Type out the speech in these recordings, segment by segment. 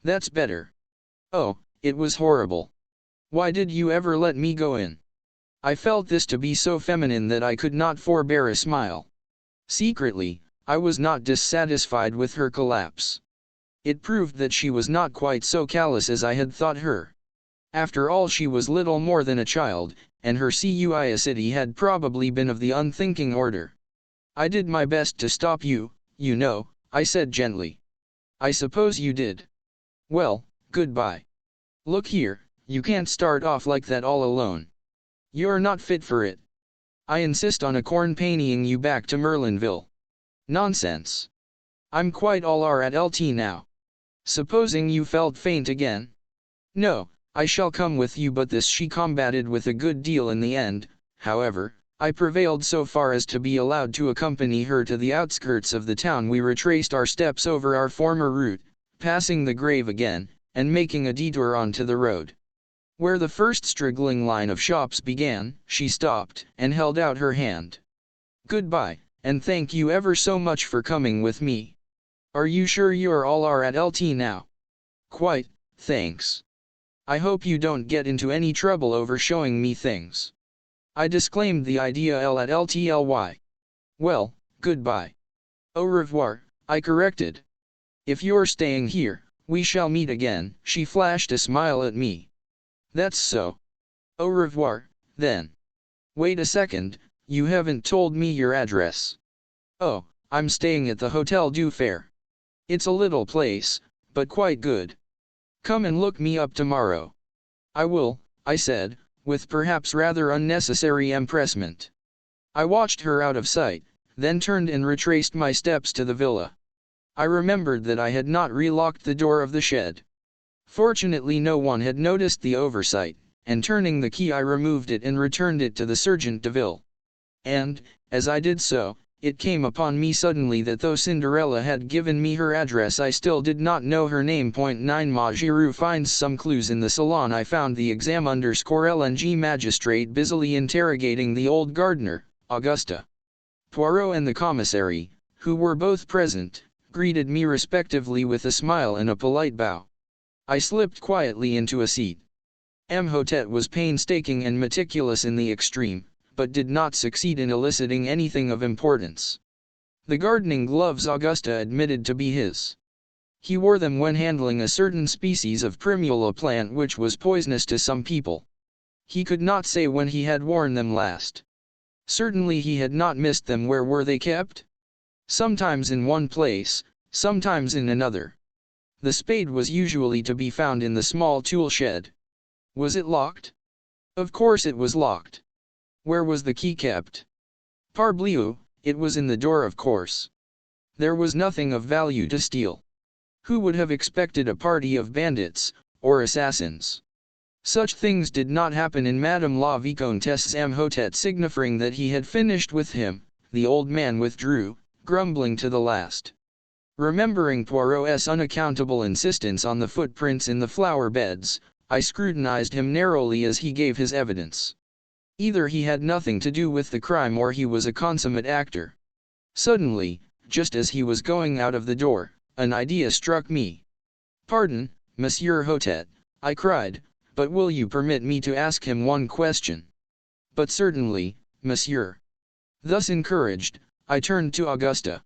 That's better. Oh, it was horrible. Why did you ever let me go in? I felt this to be so feminine that I could not forbear a smile. Secretly, I was not dissatisfied with her collapse. It proved that she was not quite so callous as I had thought her. After all, she was little more than a child, and her curiosity had probably been of the unthinking order. I did my best to stop you, you know, I said gently. I suppose you did. Well, goodbye. Look here, you can't start off like that all alone. You're not fit for it. I insist on accompanying you back to Merlinville. Nonsense. I'm quite all right now. Supposing you felt faint again? No, I shall come with you, but this she combated with a good deal in the end. However, I prevailed so far as to be allowed to accompany her to the outskirts of the town. We retraced our steps over our former route, passing the grave again, and making a detour onto the road. Where the first straggling line of shops began, she stopped, and held out her hand. Goodbye, and thank you ever so much for coming with me. Are you sure you're all right now? Quite, thanks. I hope you don't get into any trouble over showing me things. I disclaimed the idea ly. Well, goodbye. Au revoir, I corrected. If you're staying here, we shall meet again. She flashed a smile at me. That's so. Au revoir, then. Wait a second, you haven't told me your address. Oh, I'm staying at the Hotel du Fair. It's a little place, but quite good. Come and look me up tomorrow. I will, I said, with perhaps rather unnecessary empressement. I watched her out of sight, then turned and retraced my steps to the villa. I remembered that I had not relocked the door of the shed. Fortunately, no one had noticed the oversight, and turning the key I removed it and returned it to the Sergeant de Ville. And, as I did so, it came upon me suddenly that though Cinderella had given me her address, I still did not know her name. 9 Ma Giroux finds some clues in the salon. I found the exam_LNG magistrate busily interrogating the old gardener, Augusta. Poirot and the commissary, who were both present, greeted me respectively with a smile and a polite bow. I slipped quietly into a seat. Imhotep was painstaking and meticulous in the extreme, but did not succeed in eliciting anything of importance. The gardening gloves Augusta admitted to be his. He wore them when handling a certain species of primula plant which was poisonous to some people. He could not say when he had worn them last. Certainly he had not missed them. Where were they kept? Sometimes in one place, sometimes in another. The spade was usually to be found in the small tool shed. Was it locked? Of course it was locked. Where was the key kept? Parbleu, it was in the door, of course. There was nothing of value to steal. Who would have expected a party of bandits, or assassins? Such things did not happen in Madame la Vicomtesse Imhotep. Signifying that he had finished with him, the old man withdrew, grumbling to the last. Remembering Poirot's unaccountable insistence on the footprints in the flower beds, I scrutinized him narrowly as he gave his evidence. Either he had nothing to do with the crime or he was a consummate actor. Suddenly, just as he was going out of the door, an idea struck me. "Pardon, Monsieur Hotep," I cried, "but will you permit me to ask him one question?" "But certainly, monsieur." Thus encouraged, I turned to Augusta.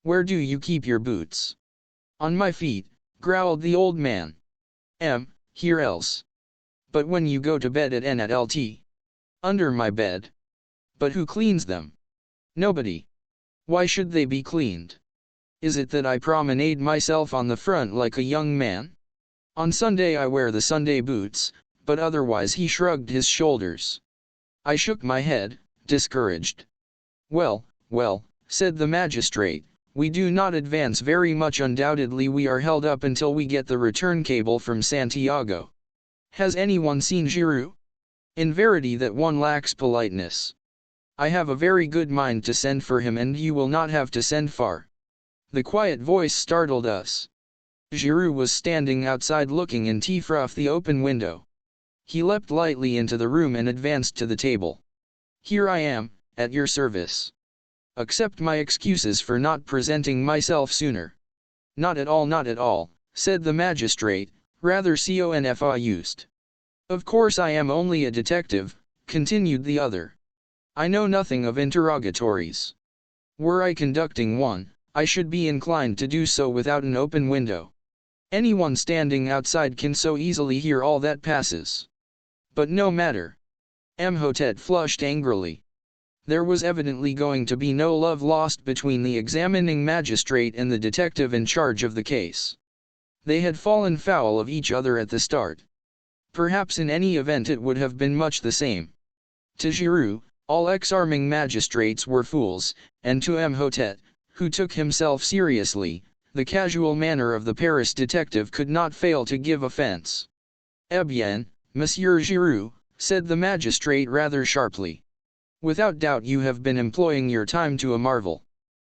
"Where do you keep your boots?" "On my feet," growled the old man. Here else." "But when you go to bed at night?" "Under my bed." "But who cleans them?" "Nobody." "Why should they be cleaned? Is it that I promenade myself on the front like a young man? On Sunday I wear the Sunday boots, but otherwise." He shrugged his shoulders. I shook my head, discouraged. Well, said the magistrate, "we do not advance very much. Undoubtedly we are held up until we get the return cable from Santiago. Has anyone seen Giroux? In verity that one lacks politeness. I have a very good mind to send for him, and you will not have to send far." The quiet voice startled us. Giroux was standing outside looking in through the open window. He leapt lightly into the room and advanced to the table. "Here I am, at your service. Accept my excuses for not presenting myself sooner." Not at all," said the magistrate, rather confused. Of course I am only a detective, continued the other. I know nothing of interrogatories. Were I conducting one, I should be inclined to do so without an open window. Anyone standing outside can so easily hear all that passes. But no matter. Imhotep flushed angrily. There was evidently going to be no love lost between the examining magistrate and the detective in charge of the case. They had fallen foul of each other at the start. Perhaps in any event it would have been much the same. To Giroux, all ex-arming magistrates were fools, and to Imhotep, who took himself seriously, the casual manner of the Paris detective could not fail to give offense. "Eh bien, Monsieur Giroux," said the magistrate rather sharply. "Without doubt you have been employing your time to a marvel.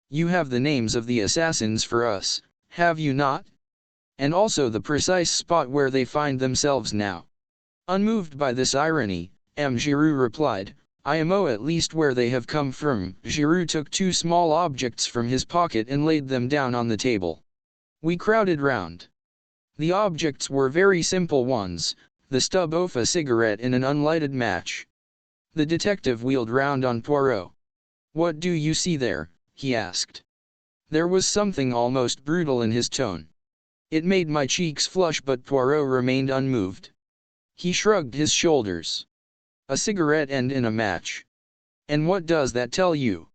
You have the names of the assassins for us, have you not? And also the precise spot where they find themselves now." Unmoved by this irony, M. Giroux replied, "I know at least where they have come from." Giroux took two small objects from his pocket and laid them down on the table. We crowded round. The objects were very simple ones, the stub of a cigarette and an unlighted match. The detective wheeled round on Poirot. "What do you see there?" he asked. There was something almost brutal in his tone. It made my cheeks flush, but Poirot remained unmoved. He shrugged his shoulders. "A cigarette end in a match. And what does that tell you?"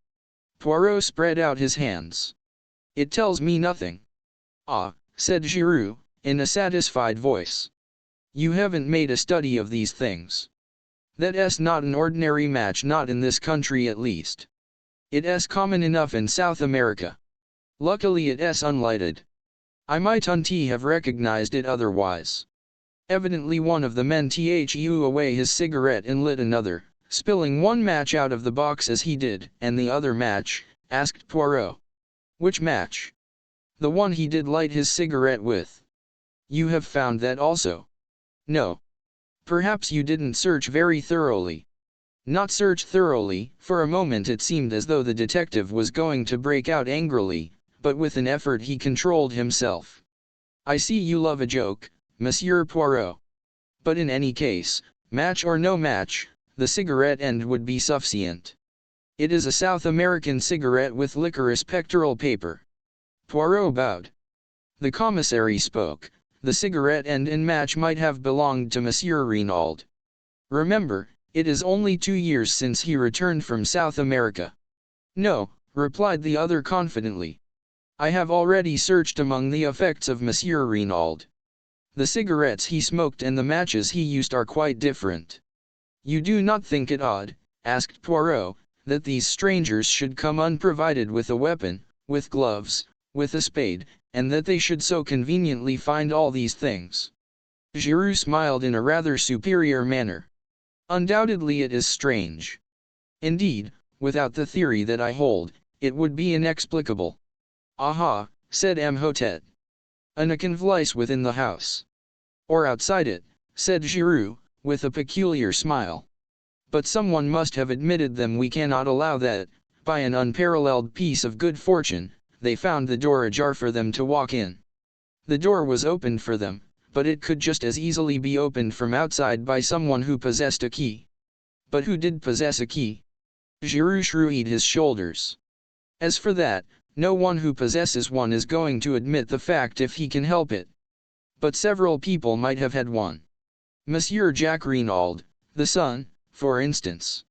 Poirot spread out his hands. "It tells me nothing." "Ah," said Giroux, in a satisfied voice. "You haven't made a study of these things. That's not an ordinary match, not in this country at least. It's common enough in South America. Luckily it's unlighted. I might have recognized it otherwise." Evidently one of the men threw away his cigarette and lit another, spilling one match out of the box as he did. "And the other match?" asked Poirot. "Which match?" "The one he did light his cigarette with." "You have found that also?" "No. Perhaps you didn't search very thoroughly." "Not search thoroughly." For a moment it seemed as though the detective was going to break out angrily, but with an effort he controlled himself. "I see you love a joke, Monsieur Poirot. But in any case, match or no match, the cigarette end would be sufficient. It is a South American cigarette with licorice pectoral paper." Poirot bowed. The commissary spoke. "The cigarette end and match might have belonged to Monsieur Renaud. Remember, it is only 2 years since he returned from South America." "No," replied the other confidently. "I have already searched among the effects of Monsieur Renaud. The cigarettes he smoked and the matches he used are quite different." "You do not think it odd," asked Poirot, "that these strangers should come unprovided with a weapon, with gloves, with a spade, and that they should so conveniently find all these things?" Giroux smiled in a rather superior manner. "Undoubtedly it is strange. Indeed, without the theory that I hold, it would be inexplicable." "Aha," said Imhotep. "An accomplice within the house." "Or outside it," said Giroux, with a peculiar smile. "But someone must have admitted them. We cannot allow that, by an unparalleled piece of good fortune, they found the door ajar for them to walk in. The door was opened for them, but it could just as easily be opened from outside by someone who possessed a key." "But who did possess a key?" Giroux shrugged his shoulders. "As for that, no one who possesses one is going to admit the fact if he can help it. But several people might have had one. Monsieur Jacques Renaud, the son, for instance.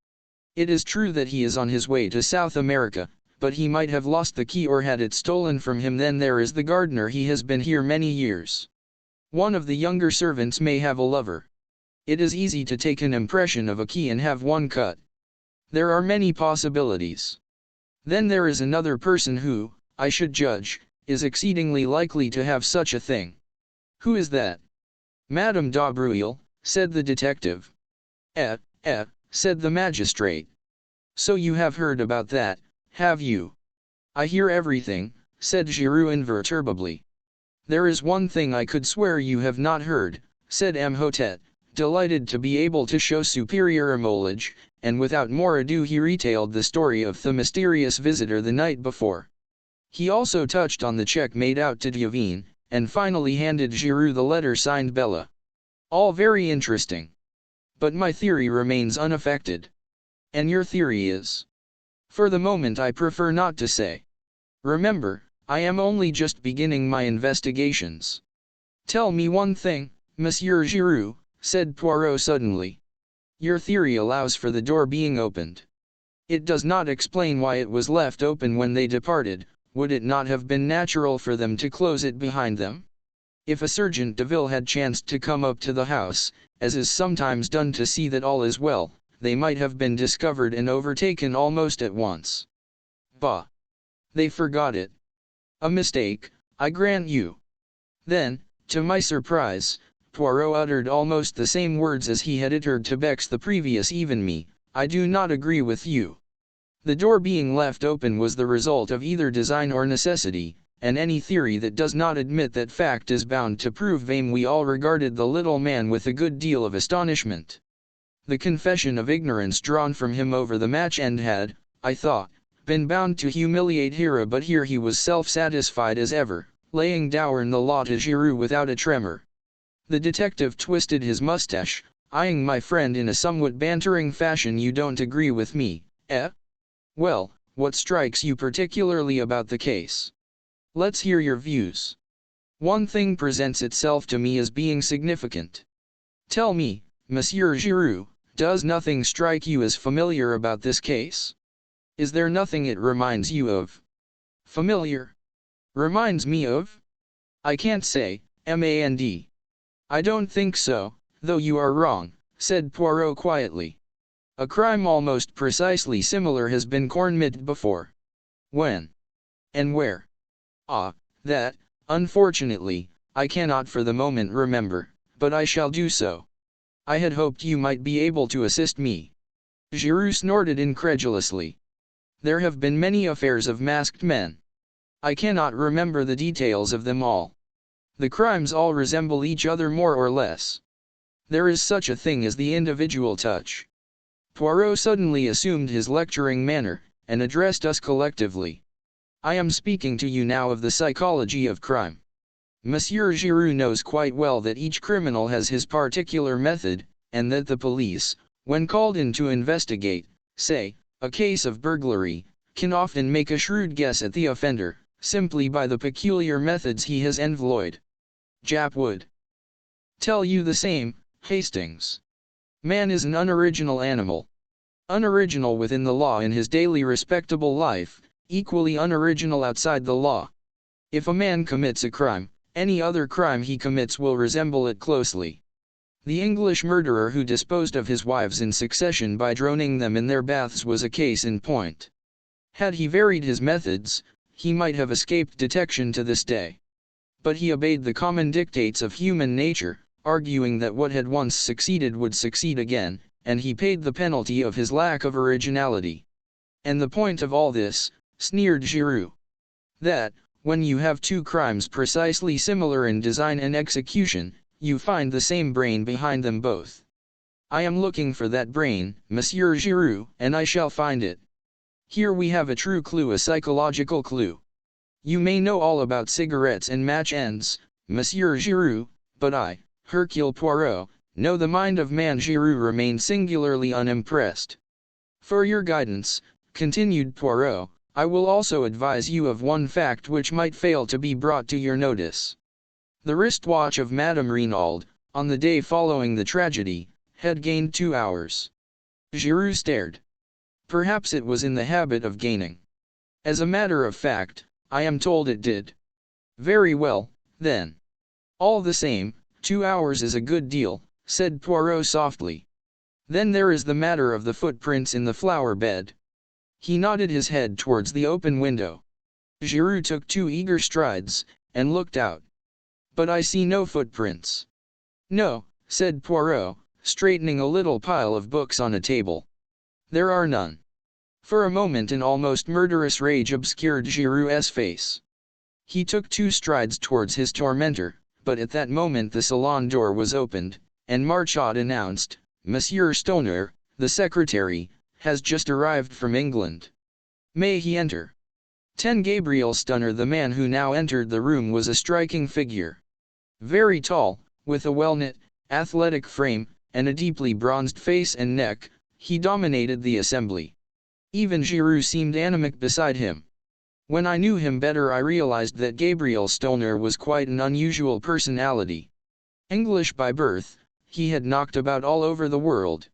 It is true that he is on his way to South America, but he might have lost the key or had it stolen from him. Then there is the gardener. He has been here many years. One of the younger servants may have a lover. It is easy to take an impression of a key and have one cut. There are many possibilities. Then there is another person who, I should judge, is exceedingly likely to have such a thing." "Who is that?" "Madame d'Aubruil," said the detective. Said the magistrate. "So you have heard about that, have you?" "I hear everything," said Giroux imperturbably. "There is one thing I could swear you have not heard," said Imhotep, delighted to be able to show superior knowledge, and without more ado he retailed the story of the mysterious visitor the night before. He also touched on the check made out to Devine, and finally handed Giroux the letter signed Bella. All very interesting. But my theory remains unaffected. And your theory is? For the moment I prefer not to say. Remember, I am only just beginning my investigations. Tell me one thing, Monsieur Giroux, said Poirot suddenly. Your theory allows for the door being opened. It does not explain why it was left open when they departed. Would it not have been natural for them to close it behind them? If a Sergeant Deville had chanced to come up to the house, as is sometimes done to see that all is well, they might have been discovered and overtaken almost at once. Bah! They forgot it. A mistake, I grant you. Then, to my surprise, Poirot uttered almost the same words as he had uttered to Bex the previous evening. I do not agree with you. The door being left open was the result of either design or necessity, and any theory that does not admit that fact is bound to prove vain. We all regarded the little man with a good deal of astonishment. The confession of ignorance drawn from him over the match end had, I thought, been bound to humiliate Hera, but here he was self-satisfied as ever, laying down the law to Giroux without a tremor. The detective twisted his mustache, eyeing my friend in a somewhat bantering fashion. You don't agree with me, eh? Well, what strikes you particularly about the case? Let's hear your views. One thing presents itself to me as being significant. Tell me, Monsieur Giroux, does nothing strike you as familiar about this case? Is there nothing it reminds you of? Familiar? Reminds me of? I can't say, M.A.N.D. I don't think so, though you are wrong, said Poirot quietly. A crime almost precisely similar has been committed before. When? And where? Ah, that, unfortunately, I cannot for the moment remember, but I shall do so. I had hoped you might be able to assist me. Giroux snorted incredulously. There have been many affairs of masked men. I cannot remember the details of them all. The crimes all resemble each other more or less. There is such a thing as the individual touch. Poirot suddenly assumed his lecturing manner, and addressed us collectively. I am speaking to you now of the psychology of crime. Monsieur Giroux knows quite well that each criminal has his particular method, and that the police, when called in to investigate, say, a case of burglary, can often make a shrewd guess at the offender, simply by the peculiar methods he has employed. Jap would tell you the same, Hastings. Man is an unoriginal animal. Unoriginal within the law in his daily respectable life, equally unoriginal outside the law. If a man commits a crime, any other crime he commits will resemble it closely. The English murderer who disposed of his wives in succession by drowning them in their baths was a case in point. Had he varied his methods, he might have escaped detection to this day. But he obeyed the common dictates of human nature, arguing that what had once succeeded would succeed again, and he paid the penalty of his lack of originality. And the point of all this, sneered Giroux, that, when you have two crimes precisely similar in design and execution, you find the same brain behind them both. I am looking for that brain, Monsieur Giroux, and I shall find it. Here we have a true clue, a psychological clue. You may know all about cigarettes and match ends, Monsieur Giroux, but I, Hercule Poirot, know the mind of man. Giroux remained singularly unimpressed. For your guidance, continued Poirot, I will also advise you of one fact which might fail to be brought to your notice. The wristwatch of Madame Renaud, on the day following the tragedy, had gained 2 hours. Giroux stared. Perhaps it was in the habit of gaining. As a matter of fact, I am told it did. Very well, then. All the same, 2 hours is a good deal, said Poirot softly. Then there is the matter of the footprints in the flower bed. He nodded his head towards the open window. Giroux took 2 eager strides, and looked out. But I see no footprints. No, said Poirot, straightening a little pile of books on a table. There are none. For a moment an almost murderous rage obscured Giroux's face. He took 2 strides towards his tormentor, but at that moment the salon door was opened, and Marchaud announced, Monsieur Stoner, the secretary, has just arrived from England. May he enter? 10. Gabriel Stoner. The man who now entered the room was a striking figure. Very tall, with a well-knit, athletic frame, and a deeply bronzed face and neck, he dominated the assembly. Even Giroux seemed anemic beside him. When I knew him better, I realized that Gabriel Stoner was quite an unusual personality. English by birth, he had knocked about all over the world.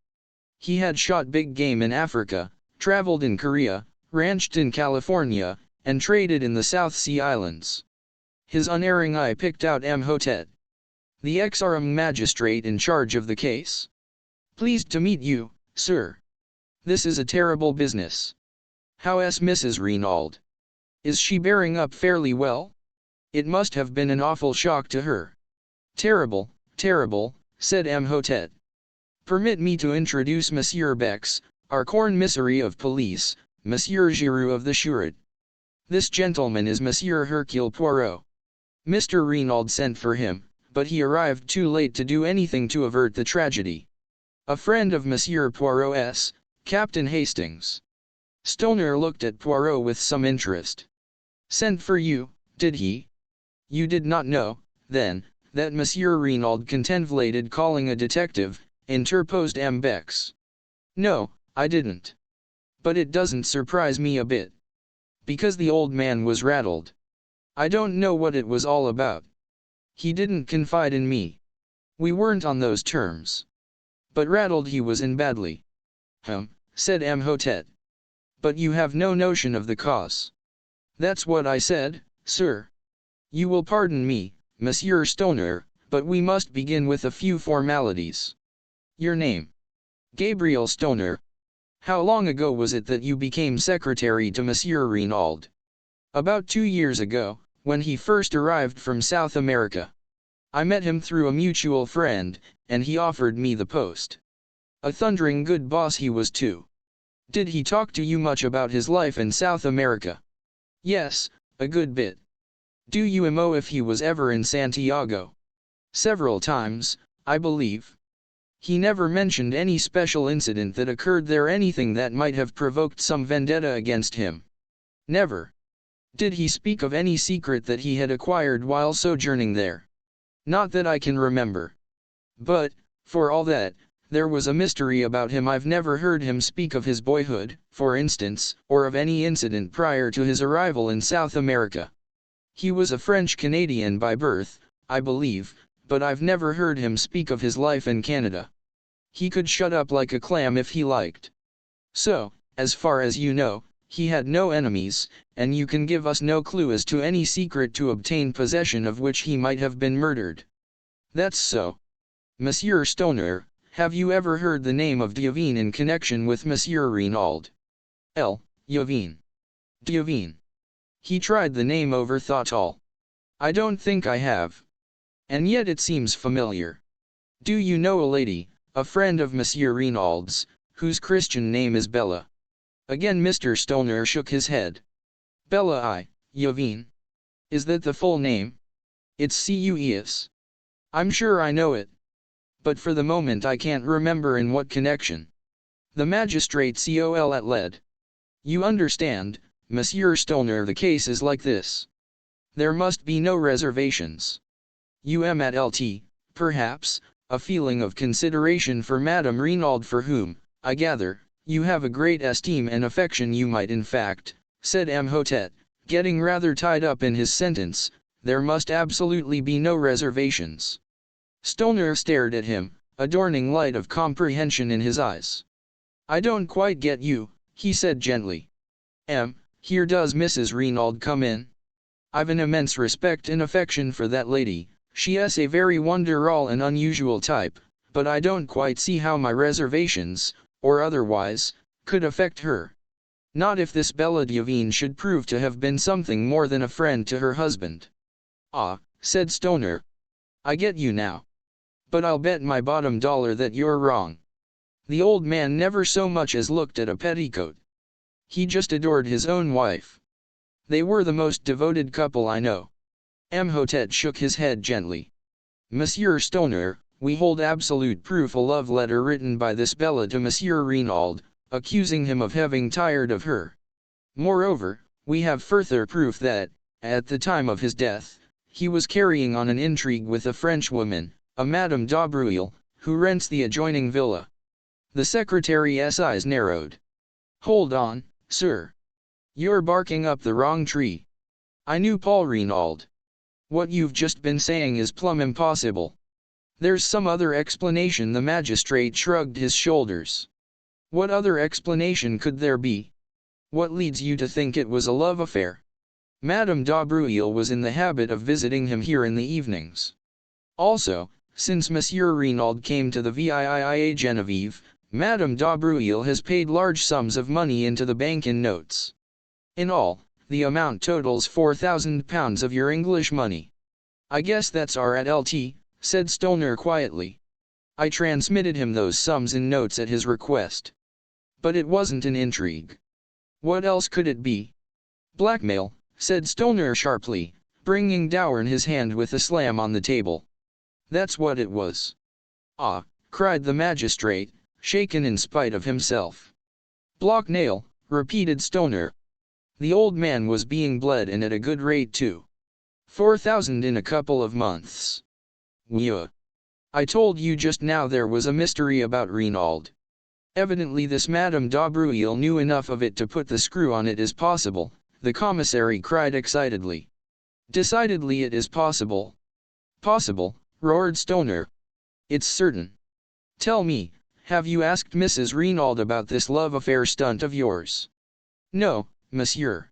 He had shot big game in Africa, traveled in Korea, ranched in California, and traded in the South Sea Islands. His unerring eye picked out Mhotep, the ex-RM magistrate in charge of the case. "Pleased to meet you, sir. This is a terrible business. How's Mrs. Renauld? Is she bearing up fairly well? It must have been an awful shock to her." "Terrible, terrible," said Mhotep. "Permit me to introduce Monsieur Bex, our commissary of police, Monsieur Giroux of the Sûreté. This gentleman is Monsieur Hercule Poirot. Mr. Renauld sent for him, but he arrived too late to do anything to avert the tragedy. A friend of Monsieur Poirot's, Captain Hastings." Stoner looked at Poirot with some interest. "Sent for you, did he? You did not know, then, that Monsieur Renauld contemplated calling a detective," interposed M. Bex. "No, I didn't. But it doesn't surprise me a bit. Because the old man was rattled. I don't know what it was all about. He didn't confide in me. We weren't on those terms. But rattled he was in badly." Said Mhotep. "But you have no notion of the cause." "That's what I said, sir. You will pardon me, Monsieur Stoner, but we must begin with a few formalities. Your name?" "Gabriel Stoner." "How long ago was it that you became secretary to Monsieur Renauld?" "About 2 years ago, when he first arrived from South America. I met him through a mutual friend, and he offered me the post. A thundering good boss he was too." "Did he talk to you much about his life in South America?" "Yes, a good bit." "Do you know if he was ever in Santiago?" "Several times, I believe." "He never mentioned any special incident that occurred there, anything that might have provoked some vendetta against him?" "Never." "Did he speak of any secret that he had acquired while sojourning there?" "Not that I can remember. But, for all that, there was a mystery about him. I've never heard him speak of his boyhood, for instance, or of any incident prior to his arrival in South America. He was a French-Canadian by birth, I believe, but I've never heard him speak of his life in Canada. He could shut up like a clam if he liked." "So, as far as you know, he had no enemies, and you can give us no clue as to any secret to obtain possession of which he might have been murdered?" "That's so." "Monsieur Stoner, have you ever heard the name of Diavine in connection with Monsieur Renauld?" Diavine. Diavine. He tried the name over, thought all. "I don't think I have. And yet it seems familiar. Do you know a lady, a friend of Monsieur Renaud's, whose Christian name is Bella?" Again Mr. Stoner shook his head. "Bella Yavine. Is that the full name?" "It's Cueus. I'm sure I know it. But for the moment I can't remember in what connection." The magistrate col at led. "You understand, Monsieur Stoner, the case is like this. There must be no reservations. You at LT, perhaps, a feeling of consideration for Madame Renauld, for whom, I gather, you have a great esteem and affection. You might, in fact," said Mhotep, getting rather tied up in his sentence, "there must absolutely be no reservations." Stoner stared at him, adorning light of comprehension in his eyes. "I don't quite get you," he said gently. Here does Mrs. Renauld come in. I've an immense respect and affection for that lady. She's a very wonderful and unusual type, but I don't quite see how my reservations, or otherwise, could affect her. Not if this Bella Diavine should prove to have been something more than a friend to her husband." "Ah," said Stoner. "I get you now. But I'll bet my bottom dollar that you're wrong. The old man never so much as looked at a petticoat. He just adored his own wife. They were the most devoted couple I know." Mhotep shook his head gently. "Monsieur Stoner, we hold absolute proof, a love letter written by this Bella to Monsieur Renauld, accusing him of having tired of her. Moreover, We have further proof that, at the time of his death, he was carrying on an intrigue with a French woman, a Madame d'Aubruil, who rents the adjoining villa. The secretary's eyes narrowed. Hold on, sir. You're barking up the wrong tree. I knew Paul Renaud. What you've just been saying is plumb impossible. There's some other explanation. The magistrate shrugged his shoulders. What other explanation could there be? What leads you to think it was a love affair? Madame d'Aubruil was in the habit of visiting him here in the evenings. Also, since Monsieur Renaud came to the Villa Genevieve, Madame d'Aubruil has paid large sums of money into the bank in notes. In all, the amount totals £4,000 of your English money. I guess that's RLT, said Stoner quietly. I transmitted him those sums in notes at his request. But it wasn't an intrigue. What else could it be? Blackmail, said Stoner sharply, bringing down his hand with a slam on the table. That's what it was. Ah, cried the magistrate, shaken in spite of himself. Blackmail, repeated Stoner. The old man was being bled, and at a good rate too. 4,000 in a couple of months. Yeah. I told you just now there was a mystery about Renaud. Evidently this Madame d'Aubruil knew enough of it to put the screw on it as possible, the commissary cried excitedly. Decidedly it is possible. Possible, roared Stoner. It's certain. Tell me, have you asked Mrs. Renaud about this love affair stunt of yours? No, monsieur.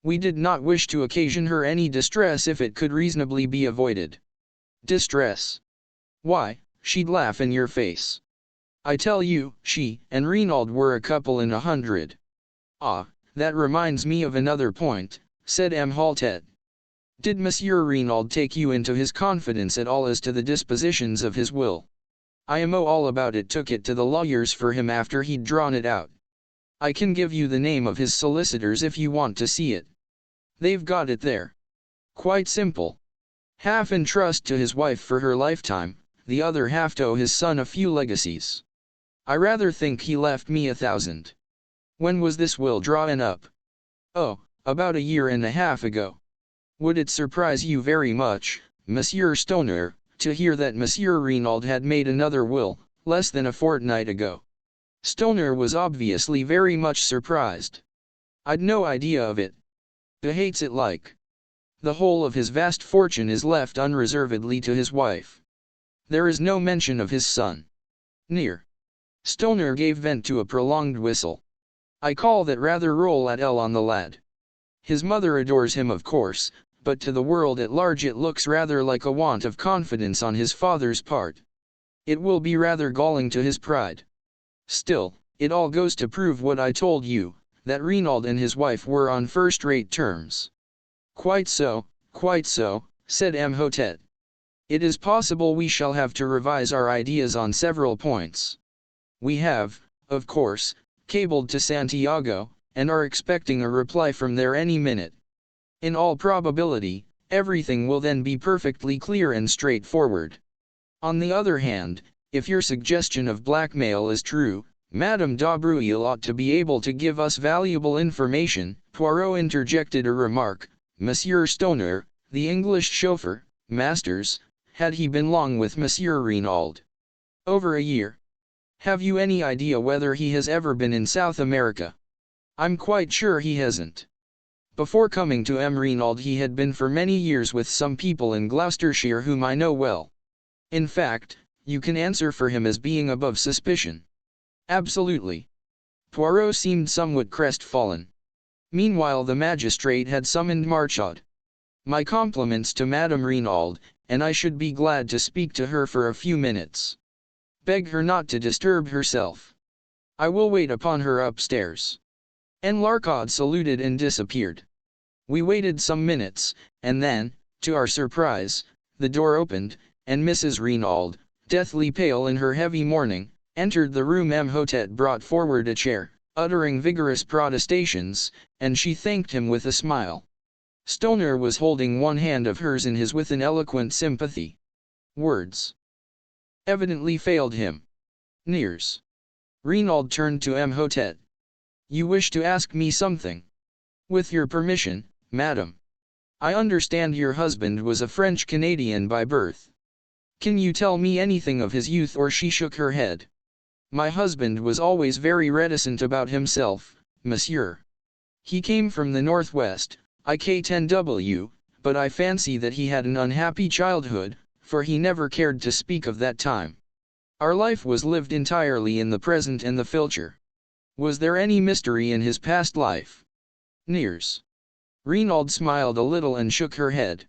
We did not wish to occasion her any distress if it could reasonably be avoided. Distress? Why, she'd laugh in your face. I tell you, she and Renaud were a couple in 100. Ah, that reminds me of another point, said M. Haltet. Did Monsieur Renaud take you into his confidence at all as to the dispositions of his will? I know all about it. Took it to the lawyers for him after he'd drawn it out. I can give you the name of his solicitors if you want to see it. They've got it there. Quite simple. Half in trust to his wife for her lifetime, the other half to his son a few legacies. I rather think he left me 1,000. When was this will drawn up? Oh, about a year and a half ago. Would it surprise you very much, Monsieur Stoner, to hear that Monsieur Renaud had made another will, less than a fortnight ago? Stoner was obviously very much surprised. I'd no idea of it. He hates it like. The whole of his vast fortune is left unreservedly to his wife. There is no mention of his son. Near. Stoner gave vent to a prolonged whistle. I call that rather roll at L on the lad. His mother adores him of course, but to the world at large it looks rather like a want of confidence on his father's part. It will be rather galling to his pride. Still, it all goes to prove what I told you, that Renaud and his wife were on first-rate terms. Quite so, said Imhotep. It is possible we shall have to revise our ideas on several points. We have, of course, cabled to Santiago, and are expecting a reply from there any minute. In all probability, everything will then be perfectly clear and straightforward. On the other hand, if your suggestion of blackmail is true, Madame d'Aubruil ought to be able to give us valuable information. Poirot interjected a remark. Monsieur Stoner, the English chauffeur, Masters, had he been long with Monsieur Renaud? Over a year. Have you any idea whether he has ever been in South America? I'm quite sure he hasn't. Before coming to M. Renaud he had been for many years with some people in Gloucestershire whom I know well. In fact, you can answer for him as being above suspicion. Absolutely. Poirot seemed somewhat crestfallen. Meanwhile the magistrate had summoned Marchaud. My compliments to Madame Renaud, and I should be glad to speak to her for a few minutes. Beg her not to disturb herself. I will wait upon her upstairs. And Larcod saluted and disappeared. We waited some minutes, and then, to our surprise, the door opened, and Mrs. Renaud, deathly pale in her heavy mourning, entered the room. Imhotep brought forward a chair, uttering vigorous protestations, and she thanked him with a smile. Stoner was holding one hand of hers in his with an eloquent sympathy. Words evidently failed him. Nears. Renaud turned to Imhotep. You wish to ask me something? With your permission, madam. I understand your husband was a French-Canadian by birth. Can you tell me anything of his youth? Or she shook her head. My husband was always very reticent about himself, monsieur. He came from the northwest, IK10W, but I fancy that he had an unhappy childhood, for he never cared to speak of that time. Our life was lived entirely in the present and the future. Was there any mystery in his past life? Nears. Renaud smiled a little and shook her head.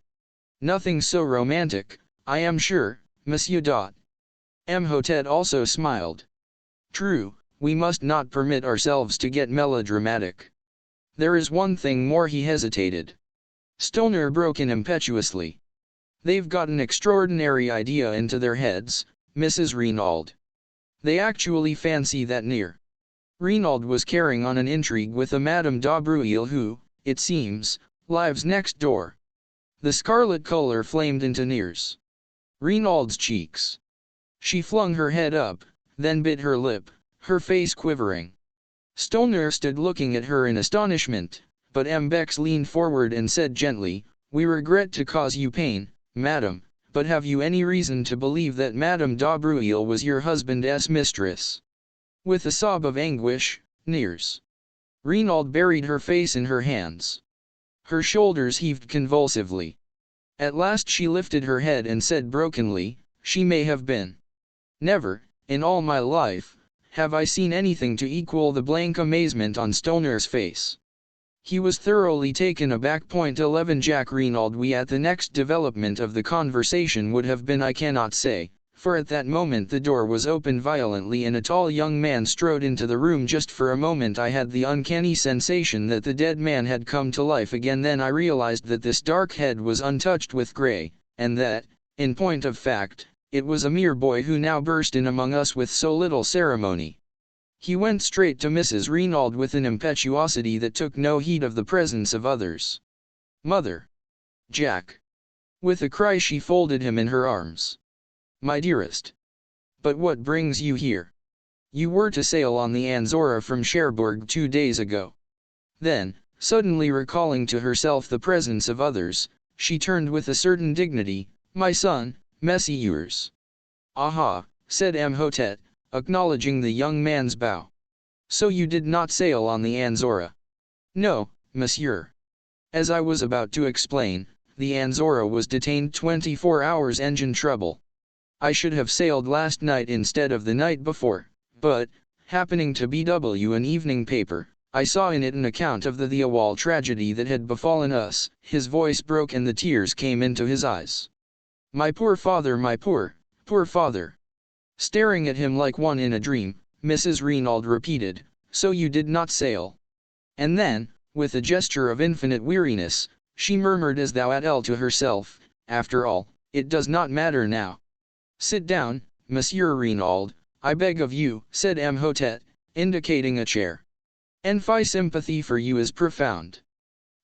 Nothing so romantic, I am sure, Monsieur Dot. Mhotet also smiled. True, we must not permit ourselves to get melodramatic. There is one thing more. He hesitated. Stoner broke in impetuously. They've got an extraordinary idea into their heads, Mrs. Renaud. They actually fancy that Renaud was carrying on an intrigue with a Madame d'Aubruil who, it seems, lives next door. The scarlet color flamed into Renaud's cheeks. She flung her head up, then bit her lip, her face quivering. Stoner stood looking at her in astonishment, but M. Bex leaned forward and said gently, "We regret to cause you pain, madam, but have you any reason to believe that Madame d'Aubruil was your husband's mistress?" With a sob of anguish, Renaud buried her face in her hands. Her shoulders heaved convulsively. At last she lifted her head and said brokenly, "She may have been. Never, in all my life, have I seen anything to equal the blank amazement on Stoner's face. He was thoroughly taken aback. 11 Jack Renaud. We at the next development of the conversation would have been I cannot say, for at that moment the door was opened violently and a tall young man strode into the room. Just for a moment I had the uncanny sensation that the dead man had come to life again. Then I realized that this dark head was untouched with gray, and that, in point of fact, it was a mere boy who now burst in among us with so little ceremony. He went straight to Mrs. Renaud with an impetuosity that took no heed of the presence of others. "Mother! Jack!" With a cry she folded him in her arms. "My dearest! But what brings you here? You were to sail on the Anzora from Cherbourg 2 days ago." Then, suddenly recalling to herself the presence of others, she turned with a certain dignity, "My son, messieurs." "Aha," said Mhotet, acknowledging the young man's bow. "So you did not sail on the Anzora?" "No, monsieur. As I was about to explain, the Anzora was detained 24 hours engine trouble. I should have sailed last night instead of the night before, but, happening to BW an evening paper, I saw in it an account of the Theawall tragedy that had befallen us." His voice broke and the tears came into his eyes. "My poor father, my poor father." Staring at him like one in a dream, Mrs. Renaud repeated, "So you did not sail?" And then, with a gesture of infinite weariness, she murmured as though at to herself, "After all, it does not matter now." "Sit down, Monsieur Renaud, I beg of you," said Mhotet, indicating a chair. "My sympathy for you is profound.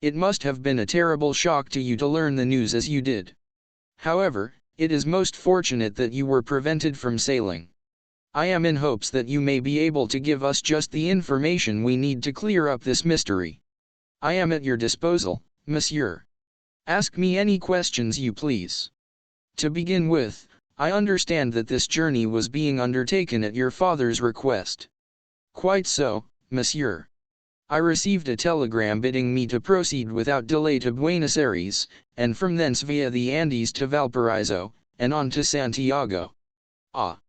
It must have been a terrible shock to you to learn the news as you did. However, it is most fortunate that you were prevented from sailing. I am in hopes that you may be able to give us just the information we need to clear up this mystery. I am at your disposal, monsieur. Ask me any questions you please. To begin with, I understand that this journey was being undertaken at your father's request." "Quite so, monsieur. I received a telegram bidding me to proceed without delay to Buenos Aires, and from thence via the Andes to Valparaiso, and on to Santiago." "Ah.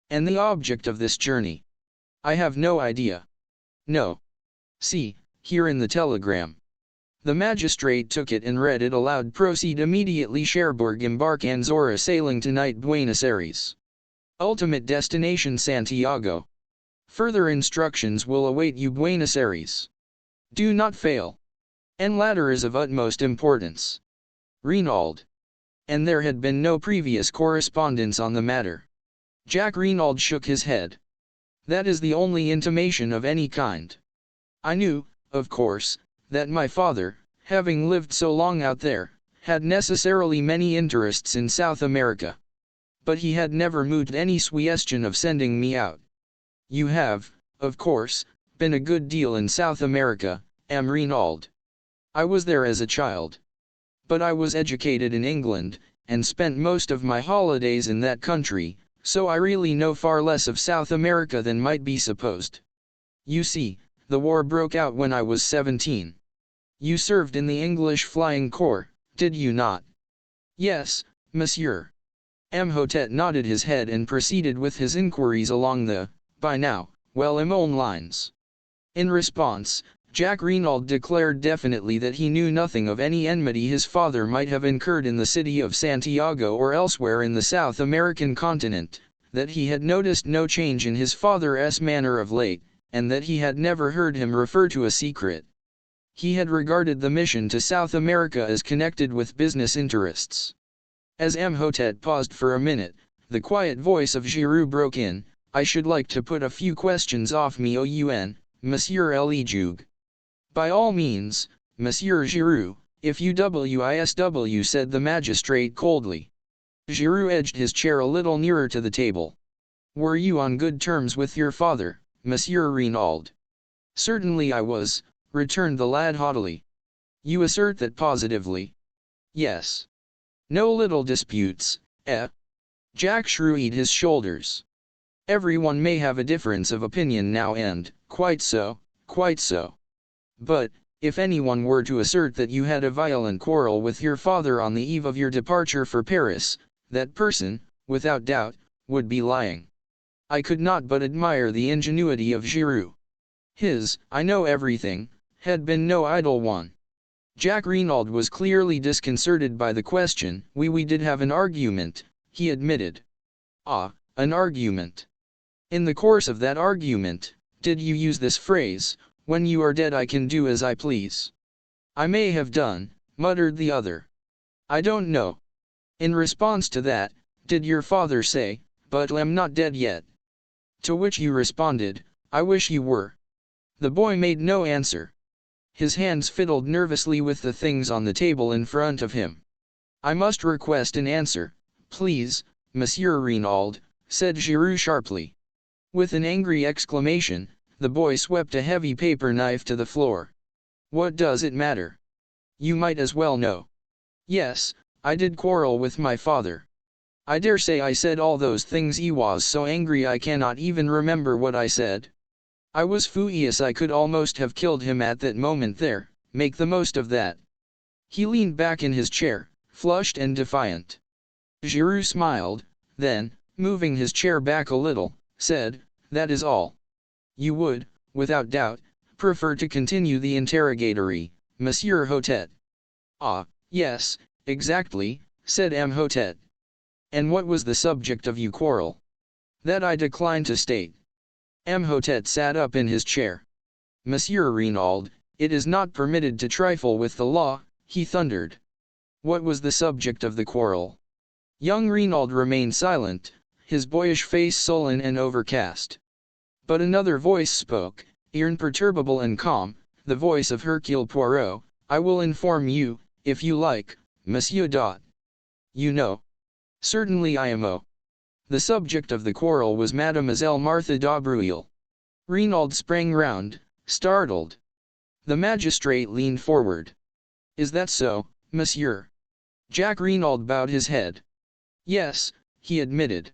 And the object of this journey?" "I have no idea." "No. See, here in the telegram." The magistrate took it and read it aloud. "Proceed immediately Cherbourg, embark Anzora, sailing tonight Buenos Aires. Ultimate destination Santiago. Further instructions will await you Buenos Aires. Do not fail. And latter is of utmost importance. Renaud." And there had been no previous correspondence on the matter. Jack Renaud shook his head. "That is the only intimation of any kind. I knew, of course, that my father, having lived so long out there, had necessarily many interests in South America. But he had never moved any suggestion of sending me out. You have, of course, been a good deal in South America, M. Renaud." I was there as a child. But I was educated in England, and spent most of my holidays in that country, so I really know far less of South America than might be supposed. You see, the war broke out when I was 17. You served in the English Flying Corps, did you not? Yes, monsieur. Imhotep nodded his head and proceeded with his inquiries along the, by now, well-known lines. In response, Jack Renaud declared definitely that he knew nothing of any enmity his father might have incurred in the city of Santiago or elsewhere in the South American continent, that he had noticed no change in his father's manner of late, and that he had never heard him refer to a secret. He had regarded the mission to South America as connected with business interests. As Imhotep paused for a minute, the quiet voice of Giroux broke in. I should like to put a few questions off me oun, Monsieur Lejoug. By all means, Monsieur Giroux, if you wisw, said the magistrate coldly. Giroux edged his chair a little nearer to the table. Were you on good terms with your father, Monsieur Renaud? Certainly I was, returned the lad haughtily. You assert that positively? Yes. No little disputes, eh? Jack shrugged his shoulders. Everyone may have a difference of opinion now and, quite so, quite so. But, if anyone were to assert that you had a violent quarrel with your father on the eve of your departure for Paris, that person, without doubt, would be lying. I could not but admire the ingenuity of Giroux. His, I know everything, had been no idle one. Jack Renaud was clearly disconcerted by the question. We did have an argument, he admitted. Ah, an argument. In the course of that argument, did you use this phrase, when you are dead I can do as I please? I may have done, muttered the other. I don't know. In response to that, did your father say, but I'm not dead yet? To which you responded, I wish you were. The boy made no answer. His hands fiddled nervously with the things on the table in front of him. I must request an answer, please, Monsieur Renaud, said Giroux sharply. With an angry exclamation, the boy swept a heavy paper knife to the floor. What does it matter? You might as well know. Yes, I did quarrel with my father. I dare say I said all those things. He was so angry I cannot even remember what I said. I was furious. I could almost have killed him at that moment there. Make the most of that. He leaned back in his chair, flushed and defiant. Giroux smiled, then, moving his chair back a little, said, that is all. You would, without doubt, prefer to continue the interrogatory, Monsieur Hotep. Ah, yes, exactly, said Imhotep. And what was the subject of your quarrel? That I decline to state. Imhotep sat up in his chair. Monsieur Renaud, it is not permitted to trifle with the law, he thundered. What was the subject of the quarrel? Young Renaud remained silent, his boyish face sullen and overcast. But another voice spoke, imperturbable and calm, the voice of Hercule Poirot. I will inform you, if you like, Monsieur Dot. You know. Certainly I am. The subject of the quarrel was Mademoiselle Martha d'Aubruil. Renaud sprang round, startled. The magistrate leaned forward. Is that so, monsieur? Jack Renaud bowed his head. Yes, he admitted.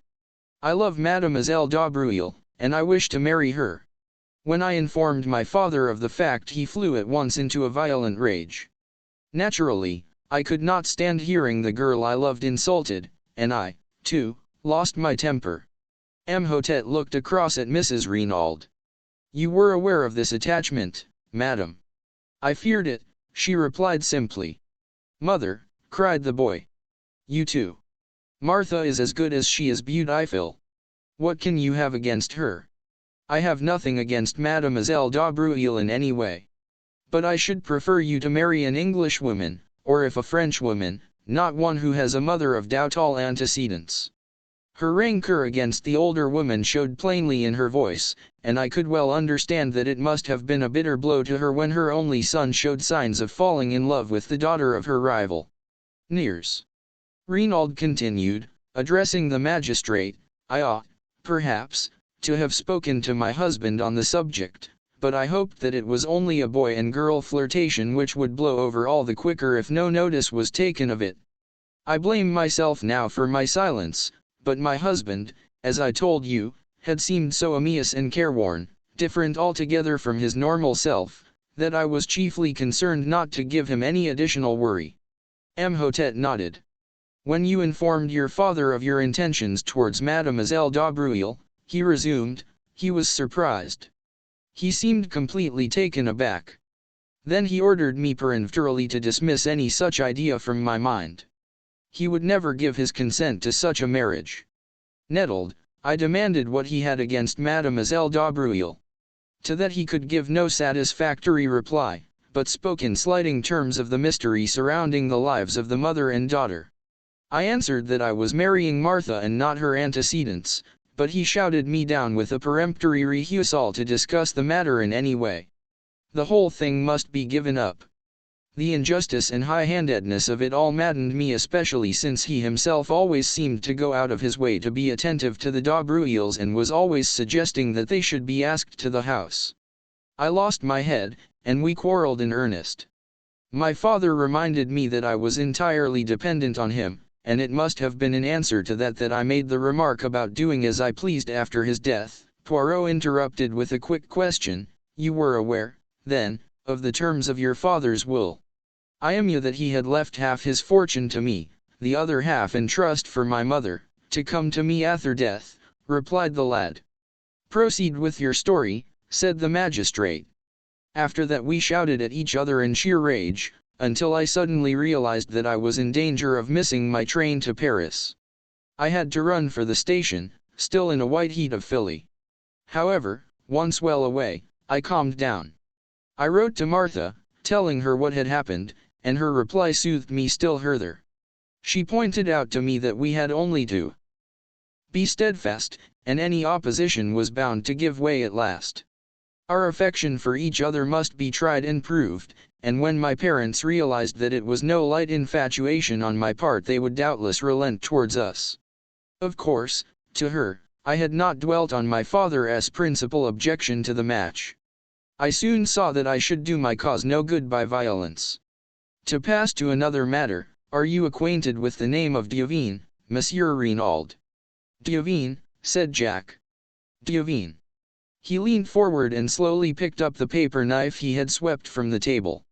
I love Mademoiselle d'Aubruil, and I wish to marry her. When I informed my father of the fact, he flew at once into a violent rage. Naturally, I could not stand hearing the girl I loved insulted, and I, too, lost my temper. Imhotep looked across at Mrs. Renaud. You were aware of this attachment, madam? I feared it, she replied simply. Mother, cried the boy. You too. Martha is as good as she is beautiful. What can you have against her? I have nothing against Mademoiselle d'Aubruil in any way. But I should prefer you to marry an Englishwoman, or if a Frenchwoman, not one who has a mother of doubtful antecedents. Her rancor against the older woman showed plainly in her voice, and I could well understand that it must have been a bitter blow to her when her only son showed signs of falling in love with the daughter of her rival. Nears. Renaud continued, addressing the magistrate, I ought, perhaps, to have spoken to my husband on the subject, but I hoped that it was only a boy and girl flirtation which would blow over all the quicker if no notice was taken of it. I blame myself now for my silence, but my husband, as I told you, had seemed so amiss and careworn, different altogether from his normal self, that I was chiefly concerned not to give him any additional worry. Imhotep nodded. When you informed your father of your intentions towards Mademoiselle d'Aubruil, he resumed, he was surprised. He seemed completely taken aback. Then he ordered me peremptorily to dismiss any such idea from my mind. He would never give his consent to such a marriage. Nettled, I demanded what he had against Mademoiselle d'Aubruil. To that he could give no satisfactory reply, but spoke in slighting terms of the mystery surrounding the lives of the mother and daughter. I answered that I was marrying Martha and not her antecedents, but he shouted me down with a peremptory refusal to discuss the matter in any way. The whole thing must be given up. The injustice and high-handedness of it all maddened me, especially since he himself always seemed to go out of his way to be attentive to the d'Aubruils and was always suggesting that they should be asked to the house. I lost my head, and we quarreled in earnest. My father reminded me that I was entirely dependent on him, and it must have been in answer to that I made the remark about doing as I pleased after his death. Poirot interrupted with a quick question. You were aware, then, of the terms of your father's will? I knew that he had left half his fortune to me, the other half in trust for my mother, to come to me after death, replied the lad. Proceed with your story, said the magistrate. After that we shouted at each other in sheer rage, until I suddenly realized that I was in danger of missing my train to Paris. I had to run for the station, still in a white heat of Philly. However, once well away, I calmed down. I wrote to Martha, telling her what had happened, and her reply soothed me still further. She pointed out to me that we had only to be steadfast, and any opposition was bound to give way at last. Our affection for each other must be tried and proved, and when my parents realized that it was no light infatuation on my part, they would doubtless relent towards us. Of course, to her, I had not dwelt on my father's principal objection to the match. I soon saw that I should do my cause no good by violence. To pass to another matter, are you acquainted with the name of Diavine, Monsieur Renaud? Diavine, said Jack. Diavine. He leaned forward and slowly picked up the paper knife he had swept from the table.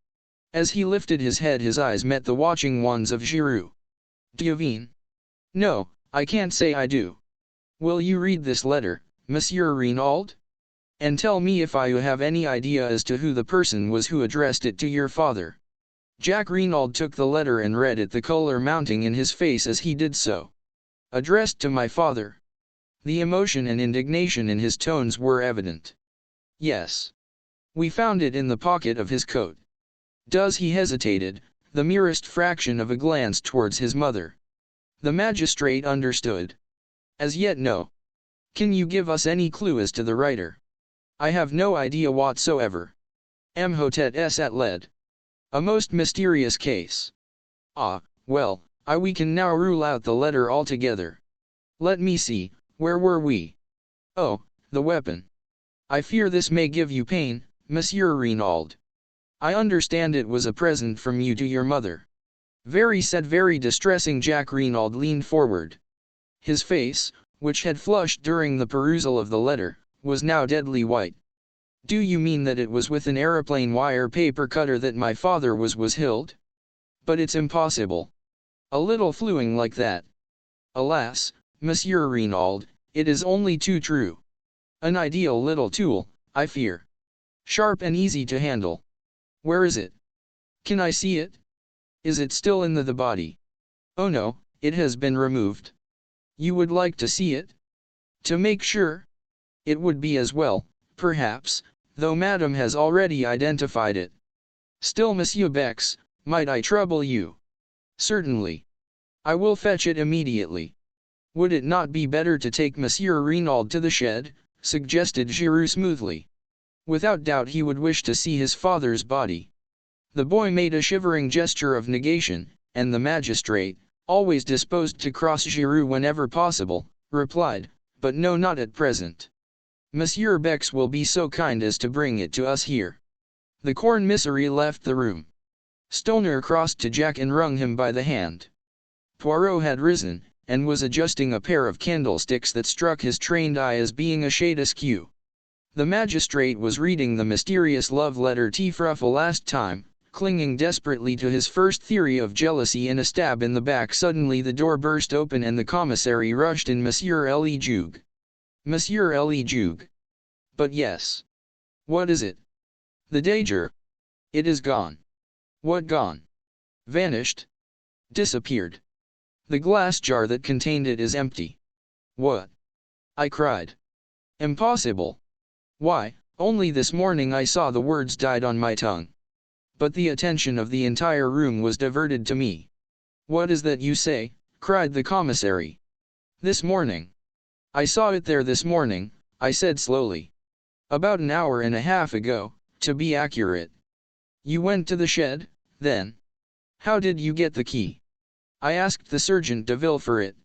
As he lifted his head, his eyes met the watching ones of Giroux. Diavine? No, I can't say I do. Will you read this letter, Monsieur Renaud? And tell me if I have any idea as to who the person was who addressed it to your father. Jack Renaud took the letter and read it, the color mounting in his face as he did so. Addressed to my father. The emotion and indignation in his tones were evident. Yes. We found it in the pocket of his coat. He hesitated, the merest fraction of a glance towards his mother. The magistrate understood. As yet no. Can you give us any clue as to the writer? I have no idea whatsoever. Imhotep at lead. A most mysterious case. Ah, well, we can now rule out the letter altogether. Let me see, where were we? Oh, the weapon. I fear this may give you pain, Monsieur Renaud. I understand it was a present from you to your mother. Very distressing. Jack Renaud leaned forward. His face, which had flushed during the perusal of the letter, was now deadly white. Do you mean that it was with an aeroplane wire paper cutter that my father was killed? But it's impossible. A little fluing like that. Alas, Monsieur Renaud, it is only too true. An ideal little tool, I fear. Sharp and easy to handle. Where is it? Can I see it? Is it still in the body? Oh no, it has been removed. You would like to see it? To make sure? It would be as well, perhaps, though Madame has already identified it. Still, Monsieur Bex, might I trouble you? Certainly. I will fetch it immediately. Would it not be better to take Monsieur Renaud to the shed? Suggested Giroux smoothly. Without doubt he would wish to see his father's body. The boy made a shivering gesture of negation, and the magistrate, always disposed to cross Giroux whenever possible, replied, but no, not at present. Monsieur Bex will be so kind as to bring it to us here." The corn-missary left the room. Stoner crossed to Jack and wrung him by the hand. Poirot had risen, and was adjusting a pair of candlesticks that struck his trained eye as being a shade askew. The magistrate was reading the mysterious love letter for the last time, clinging desperately to his first theory of jealousy and a stab in the back. Suddenly the door burst open and the commissary rushed in. "Monsieur Le Juge. Monsieur Le Juge." "But yes. What is it?" "The dagger. It is gone." "What gone?" "Vanished. Disappeared. The glass jar that contained it is empty." "What?" I cried. "Impossible." "Why, only this morning I saw the words died on my tongue." But the attention of the entire room was diverted to me. "What is that you say?" cried the commissary. "This morning. I saw it there this morning," I said slowly. "About an hour and a half ago, to be accurate." "You went to the shed, then? How did you get the key?" "I asked the sergeant de Ville for it."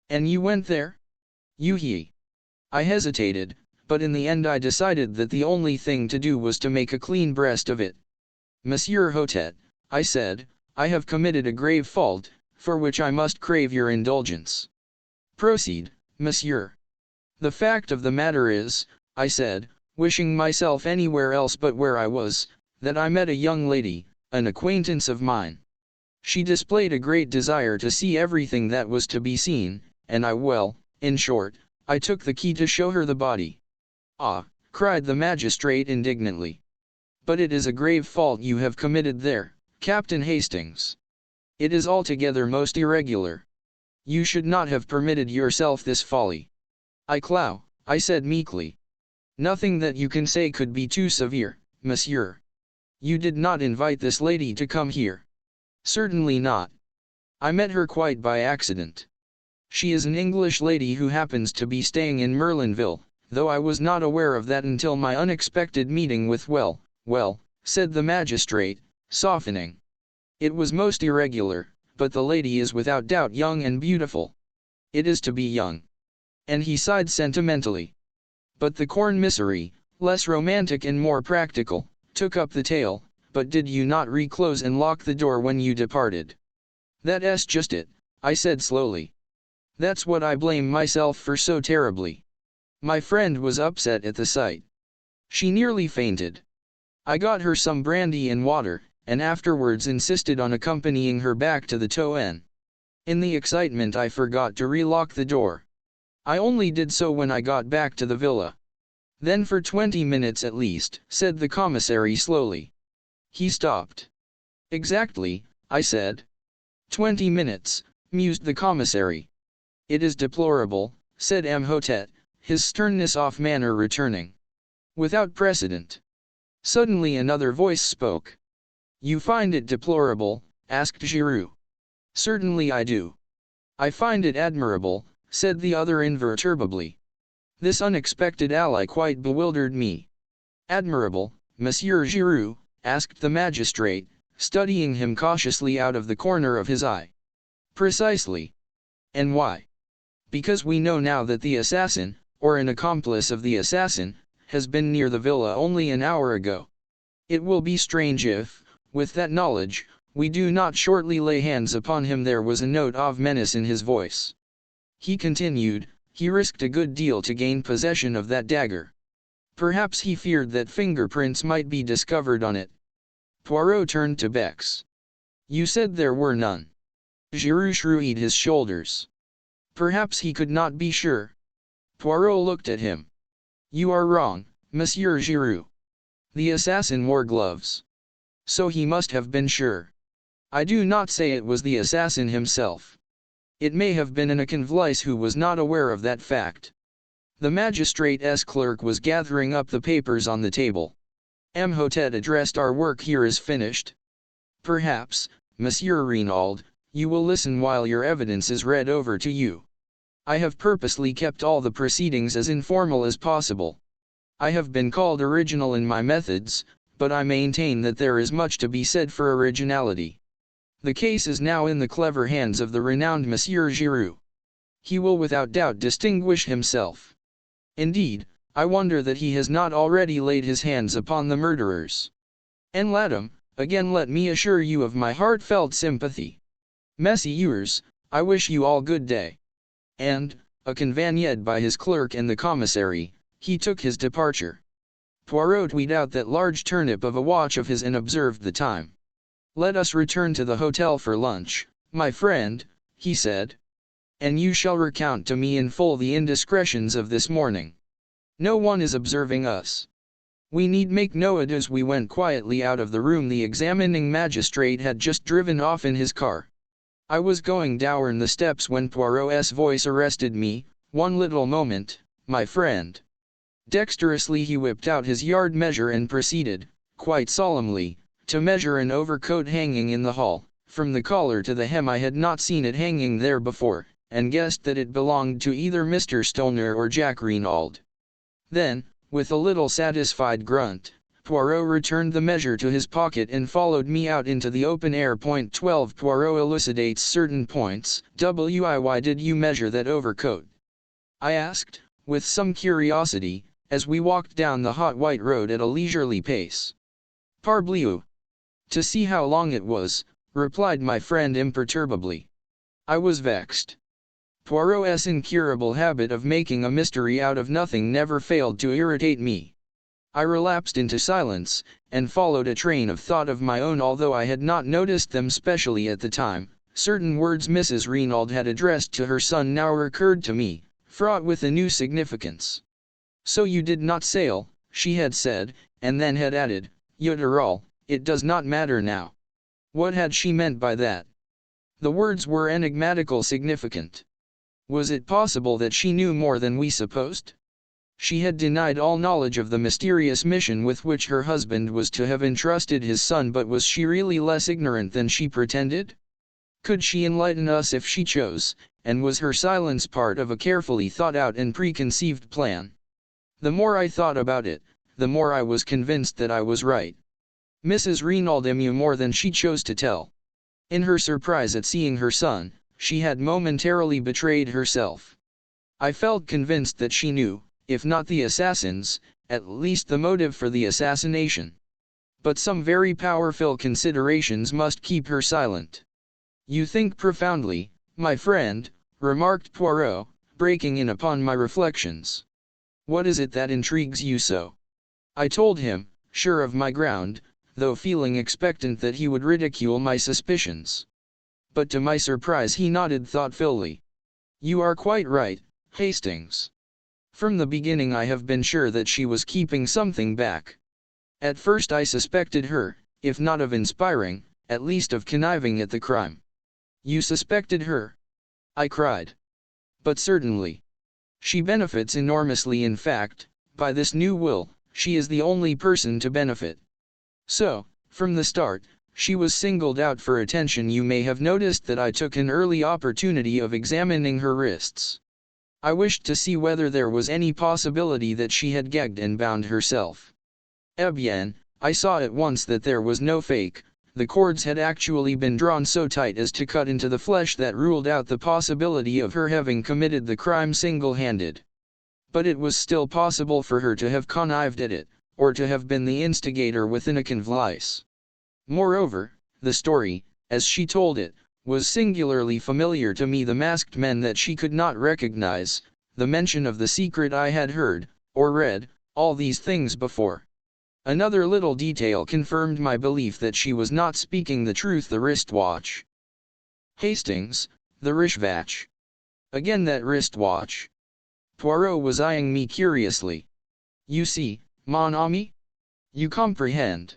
"And you went there?" He. I hesitated, but in the end I decided that the only thing to do was to make a clean breast of it. "Monsieur Hotet," I said, "I have committed a grave fault, for which I must crave your indulgence." "Proceed, monsieur." "The fact of the matter is," I said, wishing myself anywhere else but where I was, "that I met a young lady, an acquaintance of mine. She displayed a great desire to see everything that was to be seen, and in short, I took the key to show her the body." "Ah," cried the magistrate indignantly. "But it is a grave fault you have committed there, Captain Hastings. It is altogether most irregular. You should not have permitted yourself this folly." I said meekly. "Nothing that you can say could be too severe, monsieur. You did not invite this lady to come here." "Certainly not. I met her quite by accident. She is an English lady who happens to be staying in Merlinville, though I was not aware of that until my unexpected meeting with well, said the magistrate, softening. "It was most irregular, but the lady is without doubt young and beautiful." "It is to be young." And he sighed sentimentally. But the corn-missary, less romantic and more practical, took up the tale. "But did you not reclose and lock the door when you departed?" "That's just it," I said slowly. "That's what I blame myself for so terribly." My friend was upset at the sight. She nearly fainted. I got her some brandy and water, and afterwards insisted on accompanying her back to the Touraine. In the excitement I forgot to relock the door. I only did so when I got back to the villa. "Then for 20 minutes at least," said the commissary slowly. He stopped. "Exactly," I said. 20 minutes, mused the commissary. "It is deplorable," said Hotet, his sternness off manner returning. "Without precedent." Suddenly another voice spoke. "You find it deplorable?" asked Giroux. "Certainly I do." "I find it admirable," said the other imperturbably. This unexpected ally quite bewildered me. "Admirable, Monsieur Giroux?" asked the magistrate, studying him cautiously out of the corner of his eye. "Precisely." "And why?" "Because we know now that the assassin, or an accomplice of the assassin, has been near the villa only an hour ago. It will be strange if, with that knowledge, we do not shortly lay hands upon him." There was a note of menace in his voice. He continued, "He risked a good deal to gain possession of that dagger. Perhaps he feared that fingerprints might be discovered on it." Poirot turned to Bex. "You said there were none." Giroux shrugged his shoulders. "Perhaps he could not be sure." Poirot looked at him. "You are wrong, Monsieur Giroux. The assassin wore gloves. So he must have been sure. I do not say it was the assassin himself. It may have been an accomplice who was not aware of that fact." The magistrate's clerk was gathering up the papers on the table. Hotet addressed, "Our work here is finished. Perhaps, Monsieur Renaud, you will listen while your evidence is read over to you. I have purposely kept all the proceedings as informal as possible. I have been called original in my methods, but I maintain that there is much to be said for originality. The case is now in the clever hands of the renowned Monsieur Giroux. He will without doubt distinguish himself. Indeed, I wonder that he has not already laid his hands upon the murderers. And Latham, again let me assure you of my heartfelt sympathy. Messieurs, I wish you all good day. And, accompanied by his clerk and the commissary, he took his departure. Poirot tweed out that large turnip of a watch of his and observed the time. "Let us return to the hotel for lunch, my friend," he said. "And you shall recount to me in full the indiscretions of this morning. No one is observing us. We need make no ado." We went quietly out of the room. The examining magistrate had just driven off in his car. I was going down the steps when Poirot's voice arrested me. "One little moment, my friend." Dexterously he whipped out his yard measure and proceeded, quite solemnly, to measure an overcoat hanging in the hall. From the collar to the hem I had not seen it hanging there before, and guessed that it belonged to either Mr. Stoner or Jack Reinald. Then, with a little satisfied grunt, Poirot returned the measure to his pocket and followed me out into the open air. Point 12. Poirot elucidates certain points. Why did you measure that overcoat?" I asked, with some curiosity, as we walked down the hot white road at a leisurely pace. "Parbleu! To see how long it was," replied my friend imperturbably. I was vexed. Poirot's incurable habit of making a mystery out of nothing never failed to irritate me. I relapsed into silence, and followed a train of thought of my own. Although I had not noticed them specially at the time, certain words Mrs. Reinald had addressed to her son now recurred to me, fraught with a new significance. "So you did not sail," she had said, and then had added, "After all, it does not matter now." What had she meant by that? The words were enigmatical, significant. Was it possible that she knew more than we supposed? She had denied all knowledge of the mysterious mission with which her husband was to have entrusted his son, but was she really less ignorant than she pretended? Could she enlighten us if she chose, and was her silence part of a carefully thought out and preconceived plan? The more I thought about it, the more I was convinced that I was right. Mrs. Reinald knew more than she chose to tell. In her surprise at seeing her son, she had momentarily betrayed herself. I felt convinced that she knew, if not the assassins, at least the motive for the assassination. But some very powerful considerations must keep her silent. "You think profoundly, my friend," remarked Poirot, breaking in upon my reflections. "What is it that intrigues you so?" I told him, sure of my ground, though feeling expectant that he would ridicule my suspicions. But to my surprise he nodded thoughtfully. "You are quite right, Hastings. From the beginning I have been sure that she was keeping something back. At first I suspected her, if not of inspiring, at least of conniving at the crime." "You suspected her?" I cried. "But certainly. She benefits enormously. In fact, by this new will, she is the only person to benefit. So, from the start, she was singled out for attention. You may have noticed that I took an early opportunity of examining her wrists. I wished to see whether there was any possibility that she had gagged and bound herself. Eh bien, I saw at once that there was no fake. The cords had actually been drawn so tight as to cut into the flesh. That ruled out the possibility of her having committed the crime single-handed. But it was still possible for her to have connived at it, or to have been the instigator with an accomplice. Moreover, the story, as she told it, was singularly familiar to me. The masked men that she could not recognize, the mention of the secret I had heard, or read, all these things before. Another little detail confirmed my belief that she was not speaking the truth. The wristwatch. Hastings, the wristwatch. Again that wristwatch. Poirot was eyeing me curiously. "You see, mon ami? You comprehend?"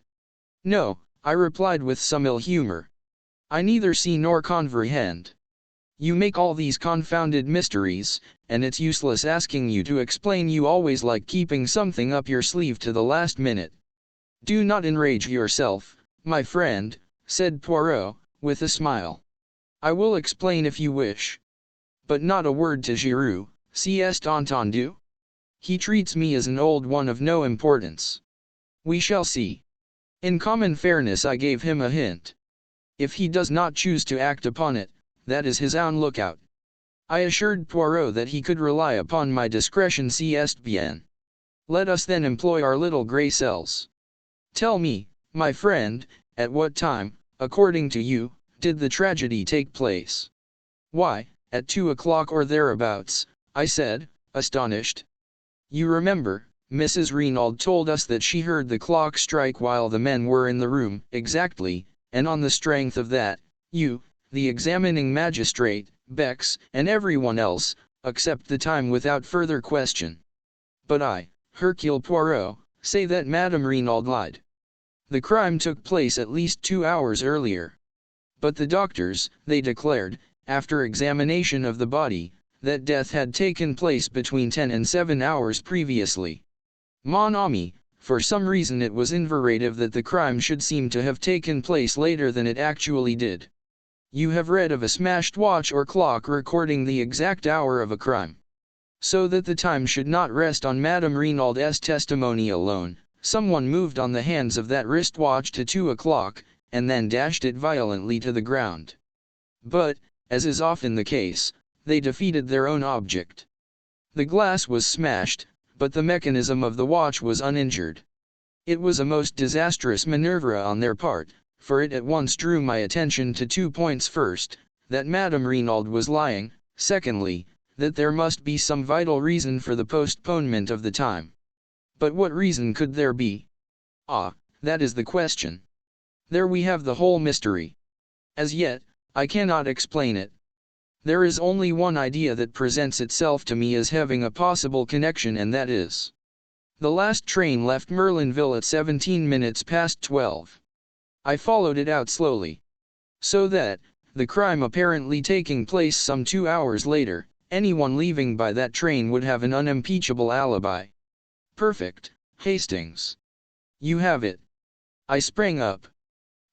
"No," I replied with some ill humor. "I neither see nor comprehend. You make all these confounded mysteries, and it's useless asking you to explain. You always like keeping something up your sleeve to the last minute." "Do not enrage yourself, my friend," said Poirot, with a smile. "I will explain if you wish. But not a word to Giroux, c'est entendu? He treats me as an old one of no importance. We shall see. In common fairness I gave him a hint. If he does not choose to act upon it, that is his own lookout." I assured Poirot that he could rely upon my discretion. C'est bien. Let us then employ our little gray cells. Tell me, my friend, at what time, according to you, did the tragedy take place? Why, at 2 o'clock or thereabouts, I said, astonished. You remember, Mrs. Renauld told us that she heard the clock strike while the men were in the room. Exactly, and on the strength of that, you, the examining magistrate, Bex, and everyone else, accept the time without further question. But I, Hercule Poirot, say that Madame Renauld lied. The crime took place at least 2 hours earlier. But the doctors, they declared, after examination of the body, that death had taken place between 10 and 7 hours previously. Mon ami, for some reason it was imperative that the crime should seem to have taken place later than it actually did. You have read of a smashed watch or clock recording the exact hour of a crime. So that the time should not rest on Madame Renauld's testimony alone, someone moved on the hands of that wristwatch to 2 o'clock, and then dashed it violently to the ground. But, as is often the case, they defeated their own object. The glass was smashed, but the mechanism of the watch was uninjured. It was a most disastrous manoeuvre on their part, for it at once drew my attention to 2 points. First, that Madame Renauld was lying, secondly, that there must be some vital reason for the postponement of the time. But what reason could there be? Ah, that is the question. There we have the whole mystery. As yet, I cannot explain it. There is only one idea that presents itself to me as having a possible connection, and that is: the last train left Merlinville at 17 minutes past 12. I followed it out slowly. So that, the crime apparently taking place some 2 hours later, anyone leaving by that train would have an unimpeachable alibi. Perfect, Hastings. You have it. I sprang up.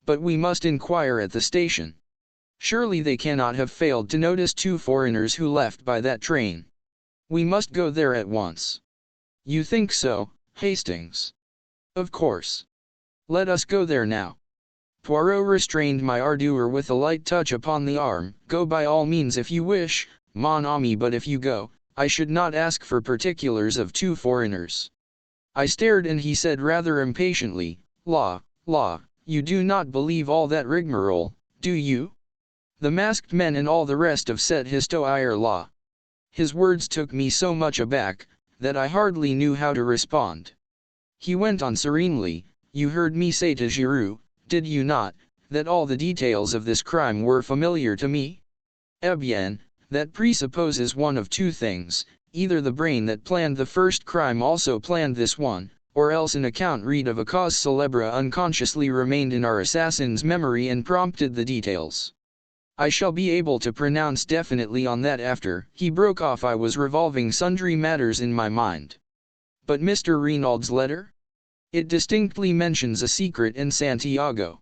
But we must inquire at the station. Surely they cannot have failed to notice 2 foreigners who left by that train. We must go there at once. You think so, Hastings? Of course. Let us go there now. Poirot restrained my ardor with a light touch upon the arm. Go by all means if you wish, mon ami, but if you go, I should not ask for particulars of 2 foreigners. I stared, and he said rather impatiently, La, you do not believe all that rigmarole, do you? The masked men and all the rest of cette histoire la. His words took me so much aback, that I hardly knew how to respond. He went on serenely, you heard me say to Giroux, did you not, that all the details of this crime were familiar to me? Eh bien, that presupposes one of 2 things, either the brain that planned the first crime also planned this one, or else an account read of a cause célèbre unconsciously remained in our assassin's memory and prompted the details. I shall be able to pronounce definitely on that after. He broke off. I was revolving sundry matters in my mind. But Mr. Renauld's letter? It distinctly mentions a secret in Santiago.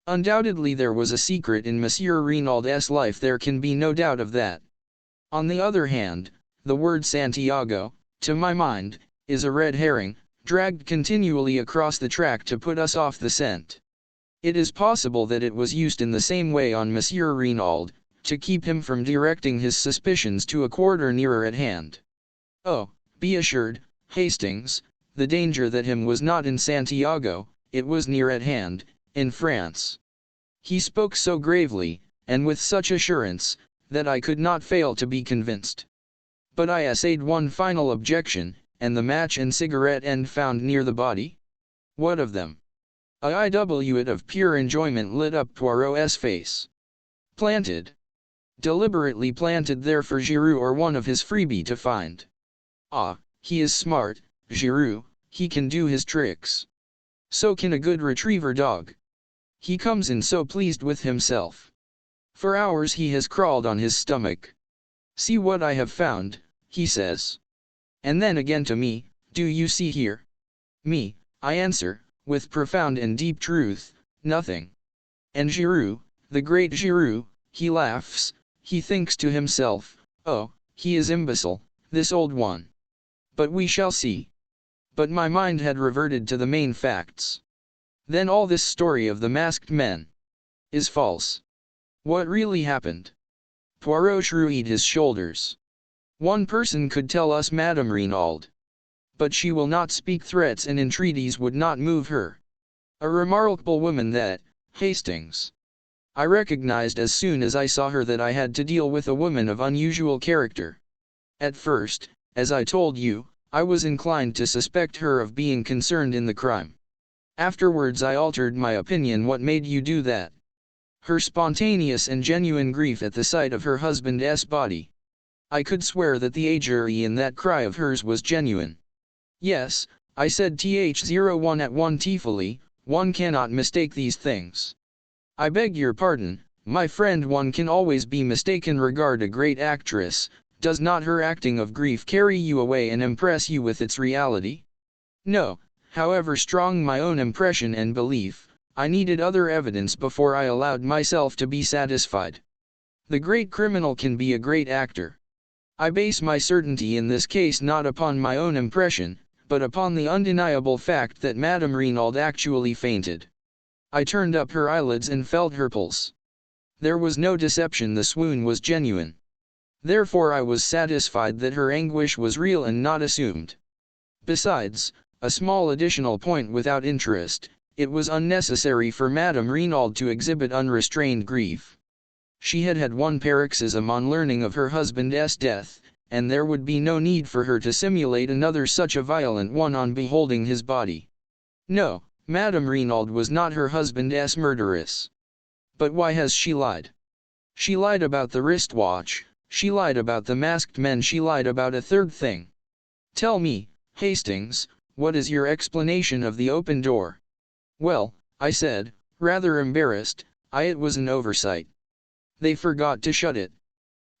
Undoubtedly there was a secret in Monsieur Renauld's life, there can be no doubt of that. On the other hand, the word Santiago, to my mind, is a red herring, dragged continually across the track to put us off the scent. It is possible that it was used in the same way on Monsieur Renauld, to keep him from directing his suspicions to a quarter nearer at hand. Oh, be assured, Hastings, the danger that him was not in Santiago, it was near at hand, in France. He spoke so gravely, and with such assurance, that I could not fail to be convinced. But I essayed one final objection, and the match and cigarette end found near the body? What of them? It of pure enjoyment lit up Poirot's face. Planted. Deliberately planted there for Giroux or one of his freebie to find. Ah, he is smart, Giroux, he can do his tricks. So can a good retriever dog. He comes in so pleased with himself. For hours he has crawled on his stomach. See what I have found, he says. And then again to me, do you see here? Me, I answer, with profound and deep truth, nothing. And Giroux, the great Giroux, he laughs, he thinks to himself, oh, he is imbecile, this old one. But we shall see. But my mind had reverted to the main facts. Then all this story of the masked men is false. What really happened? Poirot shrugged his shoulders. One person could tell us, Madame Renauld. But she will not speak, threats and entreaties would not move her. A remarkable woman that, Hastings. I recognized as soon as I saw her that I had to deal with a woman of unusual character. At first, as I told you, I was inclined to suspect her of being concerned in the crime. Afterwards I altered my opinion. What made you do that? Her spontaneous and genuine grief at the sight of her husband's body. I could swear that the agony in that cry of hers was genuine. Yes, I said th01 at one tearfully, one cannot mistake these things. I beg your pardon, my friend, one can always be mistaken. Regard a great actress, does not her acting of grief carry you away and impress you with its reality? No, however strong my own impression and belief, I needed other evidence before I allowed myself to be satisfied. The great criminal can be a great actor. I base my certainty in this case not upon my own impression, but upon the undeniable fact that Madame Renaud actually fainted. I turned up her eyelids and felt her pulse. There was no deception, the swoon was genuine. Therefore I was satisfied that her anguish was real and not assumed. Besides, a small additional point without interest, it was unnecessary for Madame Renaud to exhibit unrestrained grief. She had had one paroxysm on learning of her husband's death, and there would be no need for her to simulate another such a violent one on beholding his body. No, Madame Renaud was not her husband's murderess. But why has she lied? She lied about the wristwatch, she lied about the masked men, she lied about a third thing. Tell me, Hastings, what is your explanation of the open door? Well, I said, rather embarrassed, it was an oversight. They forgot to shut it.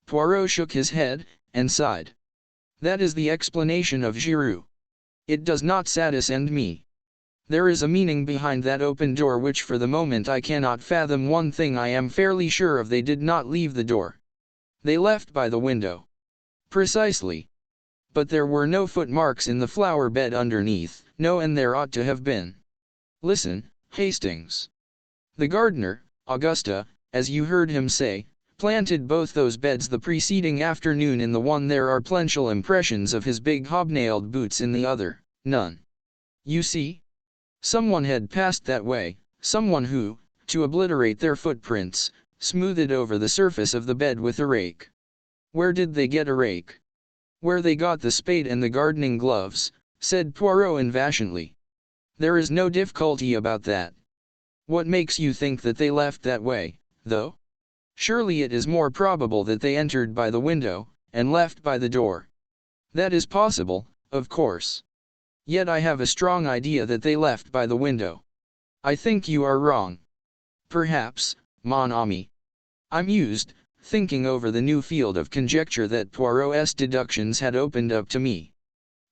Poirot shook his head, and sighed. That is the explanation of Giroux. It does not satisfy me. There is a meaning behind that open door which for the moment I cannot fathom. One thing I am fairly sure of, they did not leave the door. They left by the window. Precisely. But there were no footmarks in the flower bed underneath. No, and there ought to have been. Listen, Hastings. The gardener, Augusta, as you heard him say, planted both those beds the preceding afternoon. In the one there are plentiful impressions of his big hobnailed boots, in the other, none. You see? Someone had passed that way, someone who, to obliterate their footprints, smoothed over the surface of the bed with a rake. Where did they get a rake? Where they got the spade and the gardening gloves, said Poirot impatiently. There is no difficulty about that. What makes you think that they left that way, though? Surely it is more probable that they entered by the window, and left by the door. That is possible, of course. Yet I have a strong idea that they left by the window. I think you are wrong. Perhaps, mon ami. I mused, thinking over the new field of conjecture that Poirot's deductions had opened up to me.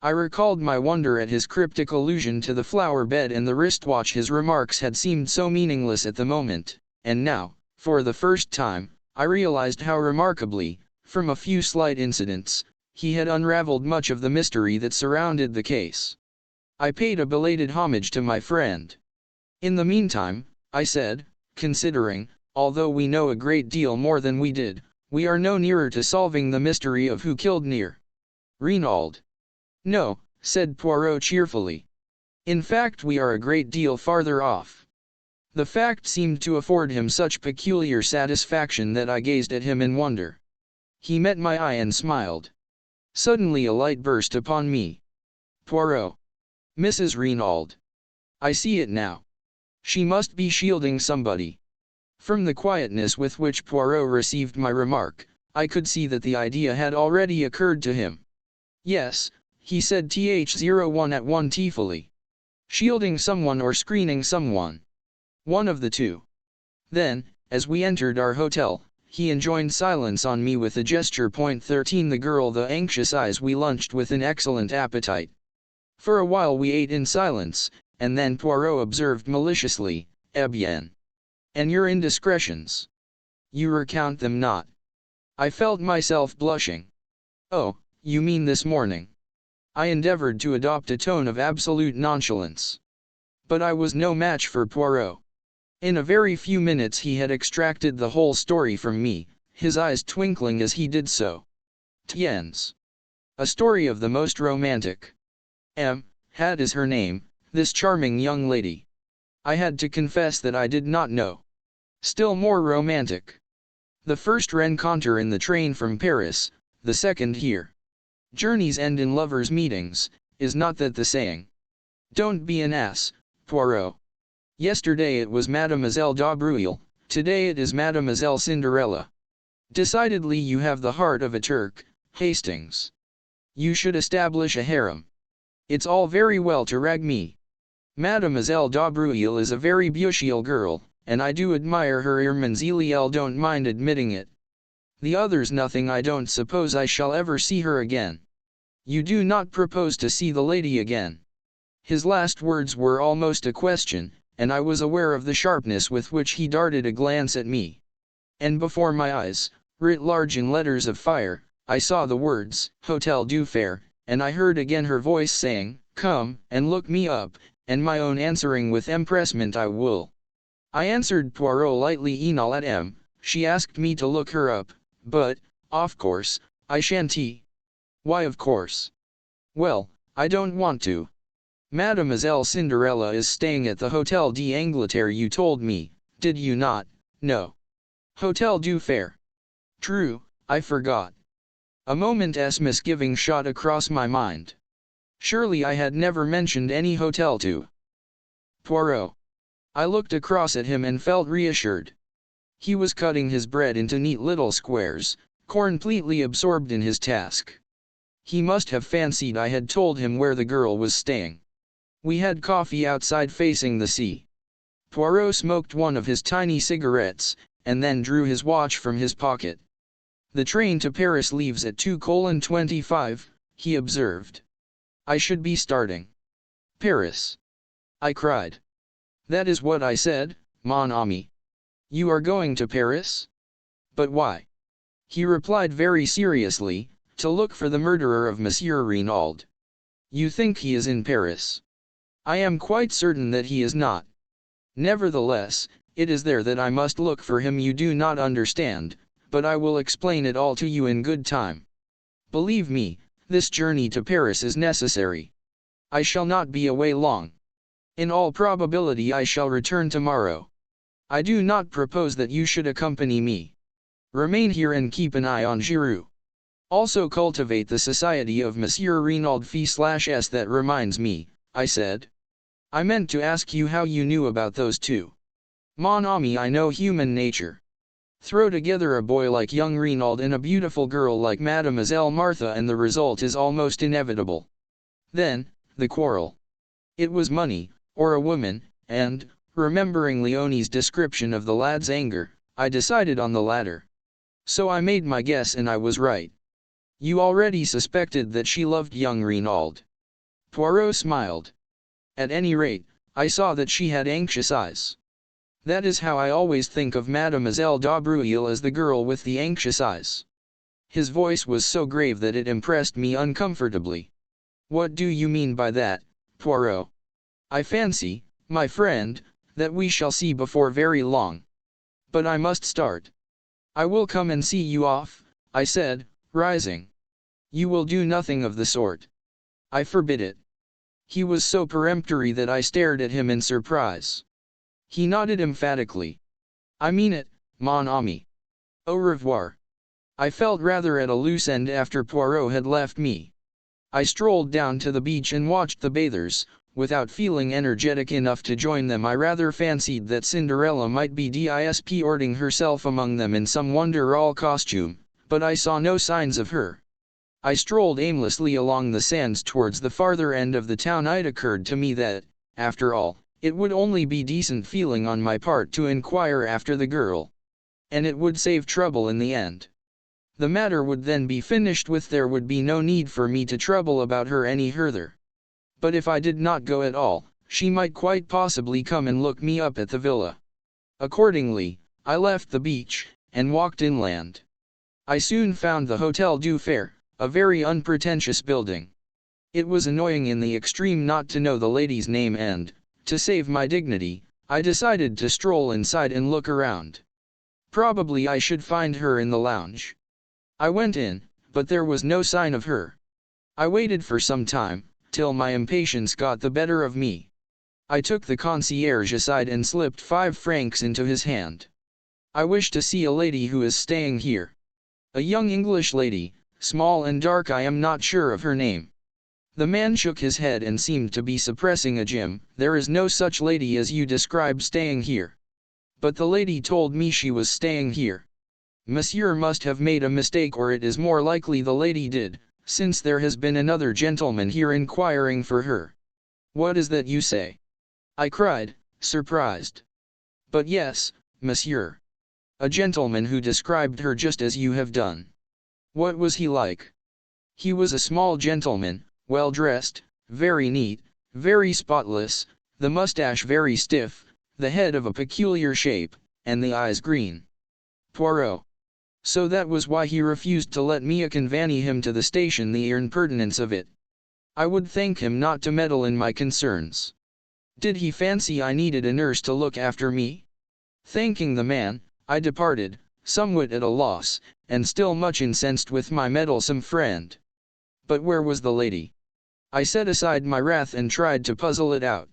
I recalled my wonder at his cryptic allusion to the flower bed and the wristwatch. His remarks had seemed so meaningless at the moment, and now, for the first time, I realized how remarkably, from a few slight incidents, he had unraveled much of the mystery that surrounded the case. I paid a belated homage to my friend. In the meantime, I said, considering, although we know a great deal more than we did, we are no nearer to solving the mystery of who killed Renaud. No, said Poirot cheerfully. In fact, we are a great deal farther off. The fact seemed to afford him such peculiar satisfaction that I gazed at him in wonder. He met my eye and smiled. Suddenly a light burst upon me. Poirot. Mrs. Renaud. I see it now. She must be shielding somebody. From the quietness with which Poirot received my remark, I could see that the idea had already occurred to him. Yes, he said th01 at one tearfully. Shielding someone or screening someone. One of the two. Then, as we entered our hotel, he enjoined silence on me with a gesture. 13 The girl, the anxious eyes. We lunched with an excellent appetite. For a while we ate in silence, and then Poirot observed maliciously, "Eh bien. And your indiscretions? You recount them not." I felt myself blushing. "Oh, you mean this morning?" I endeavored to adopt a tone of absolute nonchalance. But I was no match for Poirot. In a very few minutes he had extracted the whole story from me, his eyes twinkling as he did so. Tiens! A story of the most romantic. Had is her name, this charming young lady. I had to confess that I did not know. Still more romantic. The first rencontre in the train from Paris, the second here. Journeys end in lovers' meetings, is not that the saying? Don't be an ass, Poirot. Yesterday it was Mademoiselle d'Abreuil, today it is Mademoiselle Cinderella. Decidedly you have the heart of a Turk, Hastings. You should establish a harem. It's all very well to rag me. Mademoiselle d'Abreuil is a very beautiful girl, and I do admire her Irmanziliel, don't mind admitting it. The other's nothing, I don't suppose I shall ever see her again. You do not propose to see the lady again? His last words were almost a question, and I was aware of the sharpness with which he darted a glance at me. And before my eyes, writ large in letters of fire, I saw the words, Hotel du Fer, and I heard again her voice saying, come, and look me up, and my own answering with empressement, I will. I answered Poirot lightly, Enal at M. She asked me to look her up, but, of course, I shan't. Why of course? Well, I don't want to. Mademoiselle Cinderella is staying at the Hotel d'Angleterre, you told me, did you not? No. Hotel du Fer. True, I forgot. A moment's misgiving shot across my mind. Surely I had never mentioned any hotel to Poirot. I looked across at him and felt reassured. He was cutting his bread into neat little squares, completely absorbed in his task. He must have fancied I had told him where the girl was staying. We had coffee outside facing the sea. Poirot smoked one of his tiny cigarettes, and then drew his watch from his pocket. The train to Paris leaves at 2:25, he observed. I should be starting. Paris, I cried. That is what I said, mon ami. You are going to Paris? But why? He replied very seriously, to look for the murderer of Monsieur Renaud. You think he is in Paris? I am quite certain that he is not. Nevertheless, it is there that I must look for him. You do not understand, but I will explain it all to you in good time. Believe me, this journey to Paris is necessary. I shall not be away long. In all probability I shall return tomorrow. I do not propose that you should accompany me. Remain here and keep an eye on Giroux. Also cultivate the society of Monsieur Renaud F/S. That reminds me, I said. I meant to ask you how you knew about those two. Mon ami, I know human nature. Throw together a boy like young Renaud and a beautiful girl like Mademoiselle Martha and the result is almost inevitable. Then, the quarrel. It was money, or a woman, and, remembering Leonie's description of the lad's anger, I decided on the latter. So I made my guess and I was right. You already suspected that she loved young Renaud. Poirot smiled. At any rate, I saw that she had anxious eyes. That is how I always think of Mademoiselle d'Abreuil, as the girl with the anxious eyes. His voice was so grave that it impressed me uncomfortably. What do you mean by that, Poirot? I fancy, my friend, that we shall see before very long. But I must start. I will come and see you off, I said, rising. You will do nothing of the sort. I forbid it. He was so peremptory that I stared at him in surprise. He nodded emphatically. I mean it, mon ami. Au revoir. I felt rather at a loose end after Poirot had left me. I strolled down to the beach and watched the bathers. Without feeling energetic enough to join them, I rather fancied that Cinderella might be disporting herself among them in some wonder-all costume, but I saw no signs of her. I strolled aimlessly along the sands towards the farther end of the town. It occurred to me that, after all, it would only be decent feeling on my part to inquire after the girl. And it would save trouble in the end. The matter would then be finished with. There would be no need for me to trouble about her any further. But if I did not go at all, she might quite possibly come and look me up at the villa. Accordingly, I left the beach, and walked inland. I soon found the Hotel du Fer, a very unpretentious building. It was annoying in the extreme not to know the lady's name and, to save my dignity, I decided to stroll inside and look around. Probably I should find her in the lounge. I went in, but there was no sign of her. I waited for some time, till my impatience got the better of me. I took the concierge aside and slipped 5 francs into his hand. I wish to see a lady who is staying here. A young English lady, small and dark, I am not sure of her name. The man shook his head and seemed to be suppressing a gym. There is no such lady as you describe staying here. But the lady told me she was staying here. Monsieur must have made a mistake, or it is more likely the lady did, since there has been another gentleman here inquiring for her. What is that you say? I cried, surprised. But yes, monsieur. A gentleman who described her just as you have done. What was he like? He was a small gentleman, well dressed, very neat, very spotless, the mustache very stiff, the head of a peculiar shape, and the eyes green. Poirot. So that was why he refused to let me accompany him to the station, the impertinence of it. I would thank him not to meddle in my concerns. Did he fancy I needed a nurse to look after me? Thanking the man, I departed, somewhat at a loss, and still much incensed with my meddlesome friend. But where was the lady? I set aside my wrath and tried to puzzle it out.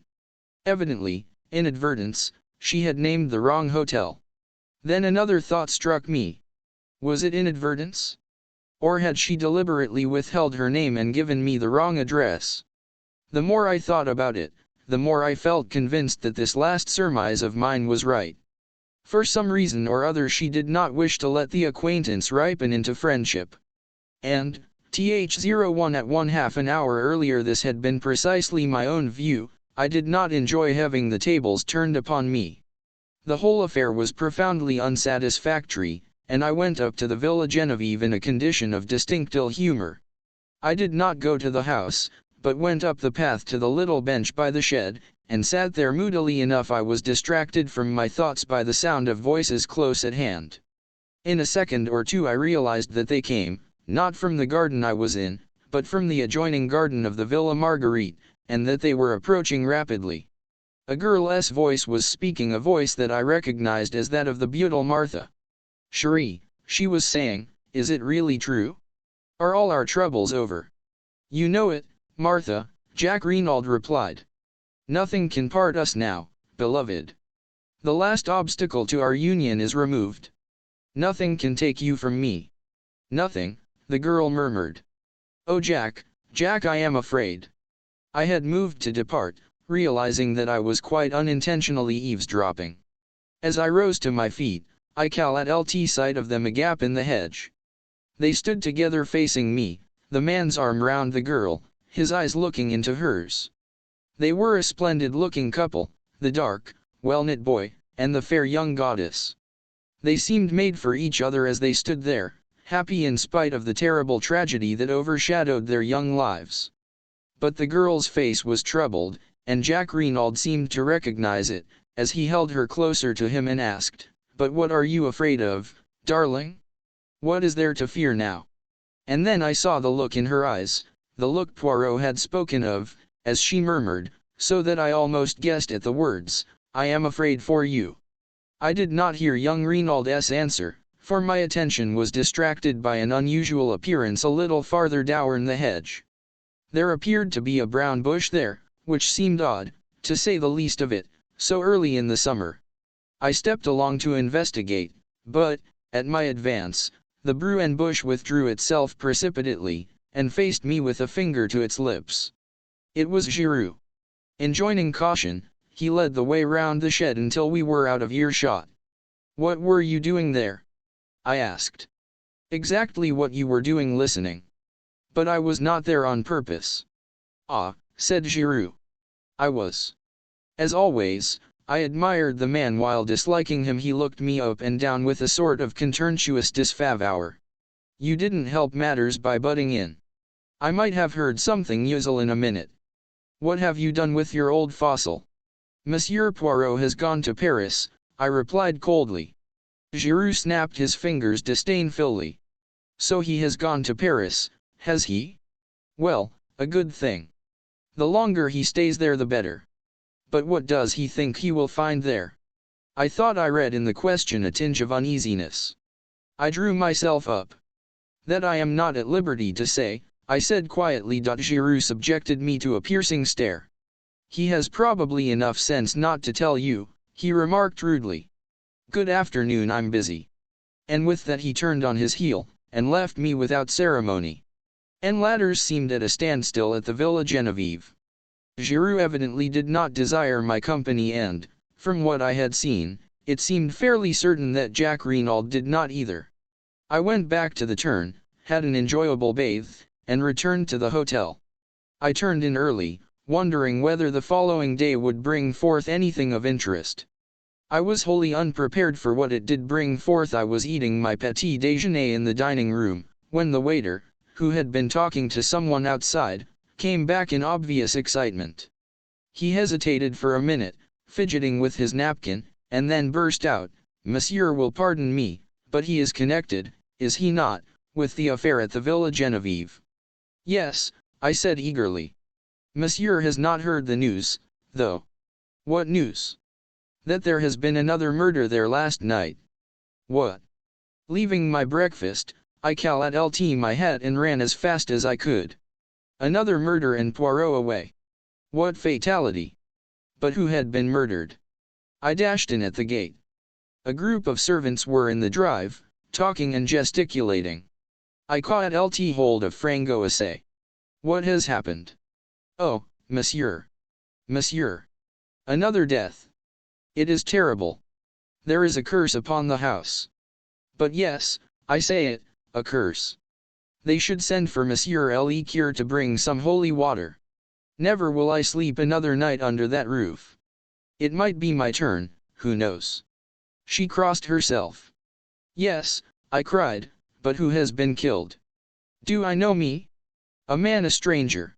Evidently, inadvertence, she had named the wrong hotel. Then another thought struck me. Was it inadvertence? Or had she deliberately withheld her name and given me the wrong address? The more I thought about it, the more I felt convinced that this last surmise of mine was right. For some reason or other she did not wish to let the acquaintance ripen into friendship. And, th01 at 1/2 an hour earlier this had been precisely my own view. I did not enjoy having the tables turned upon me. The whole affair was profoundly unsatisfactory, and I went up to the Villa Genevieve in a condition of distinct ill humor. I did not go to the house, but went up the path to the little bench by the shed, and sat there moodily enough. I was distracted from my thoughts by the sound of voices close at hand. In a second or two I realized that they came, not from the garden I was in, but from the adjoining garden of the Villa Marguerite, and that they were approaching rapidly. A girl's voice was speaking, a voice that I recognized as that of the beautiful Martha. "Chérie," she was saying, "is it really true? Are all our troubles over?" "You know it, Martha," Jack Renaud replied. "Nothing can part us now, beloved. The last obstacle to our union is removed. Nothing can take you from me." "Nothing," the girl murmured. "Oh Jack, Jack, I am afraid." I had moved to depart, realizing that I was quite unintentionally eavesdropping. As I rose to my feet, I caught sight of them, a gap in the hedge. They stood together facing me, the man's arm round the girl, his eyes looking into hers. They were a splendid-looking couple, the dark, well-knit boy, and the fair young goddess. They seemed made for each other as they stood there, happy in spite of the terrible tragedy that overshadowed their young lives. But the girl's face was troubled, and Jack Renaud seemed to recognize it, as he held her closer to him and asked, "But what are you afraid of, darling? What is there to fear now?" And then I saw the look in her eyes, the look Poirot had spoken of, as she murmured, so that I almost guessed at the words, "I am afraid for you." I did not hear young Renaud's answer, for my attention was distracted by an unusual appearance a little farther down the hedge. There appeared to be a brown bush there, which seemed odd, to say the least of it, so early in the summer. I stepped along to investigate, but, at my advance, the brown bush withdrew itself precipitately, and faced me with a finger to its lips. It was Giroux. Enjoining caution, he led the way round the shed until we were out of earshot. "What were you doing there?" I asked. "Exactly what you were doing, listening. But I was not there on purpose." "Ah," said Giroux. "I was." As always, I admired the man while disliking him. He looked me up and down with a sort of contemptuous disfavor. "You didn't help matters by butting in. I might have heard something useful in a minute. What have you done with your old fossil?" "Monsieur Poirot has gone to Paris," I replied coldly. Giroux snapped his fingers disdainfully. "So he has gone to Paris, has he? Well, a good thing. The longer he stays there the better. But what does he think he will find there?" I thought I read in the question a tinge of uneasiness. I drew myself up. "That I am not at liberty to say," I said quietly. Giroux subjected me to a piercing stare. He has probably enough sense not to tell you, he remarked rudely. Good afternoon, I'm busy. And with that he turned on his heel, and left me without ceremony. And ladders seemed at a standstill at the Villa Genevieve. Giroux evidently did not desire my company and, from what I had seen, it seemed fairly certain that Jack Renaud did not either. I went back to the turn, had an enjoyable bathe, and returned to the hotel. I turned in early, wondering whether the following day would bring forth anything of interest. I was wholly unprepared for what it did bring forth. I was eating my petit déjeuner in the dining room, when the waiter, who had been talking to someone outside, came back in obvious excitement. He hesitated for a minute, fidgeting with his napkin, and then burst out, "Monsieur will pardon me, but he is connected, is he not, with the affair at the Villa Genevieve?" "Yes," I said eagerly. "Monsieur has not heard the news, though." "What news?" "That there has been another murder there last night." "What?" Leaving my breakfast, I called my hat and ran as fast as I could. "Another murder and Poirot away. What fatality! But who had been murdered?" I dashed in at the gate. A group of servants were in the drive, talking and gesticulating. I caught hold of Frangoise. "What has happened?" "Oh, monsieur. Monsieur. Another death. It is terrible. There is a curse upon the house." "But yes, I say it, a curse. They should send for Monsieur le Curé to bring some holy water. Never will I sleep another night under that roof. It might be my turn, who knows?" She crossed herself. "Yes," I cried, "but who has been killed?" "Do I know me? A man, a stranger.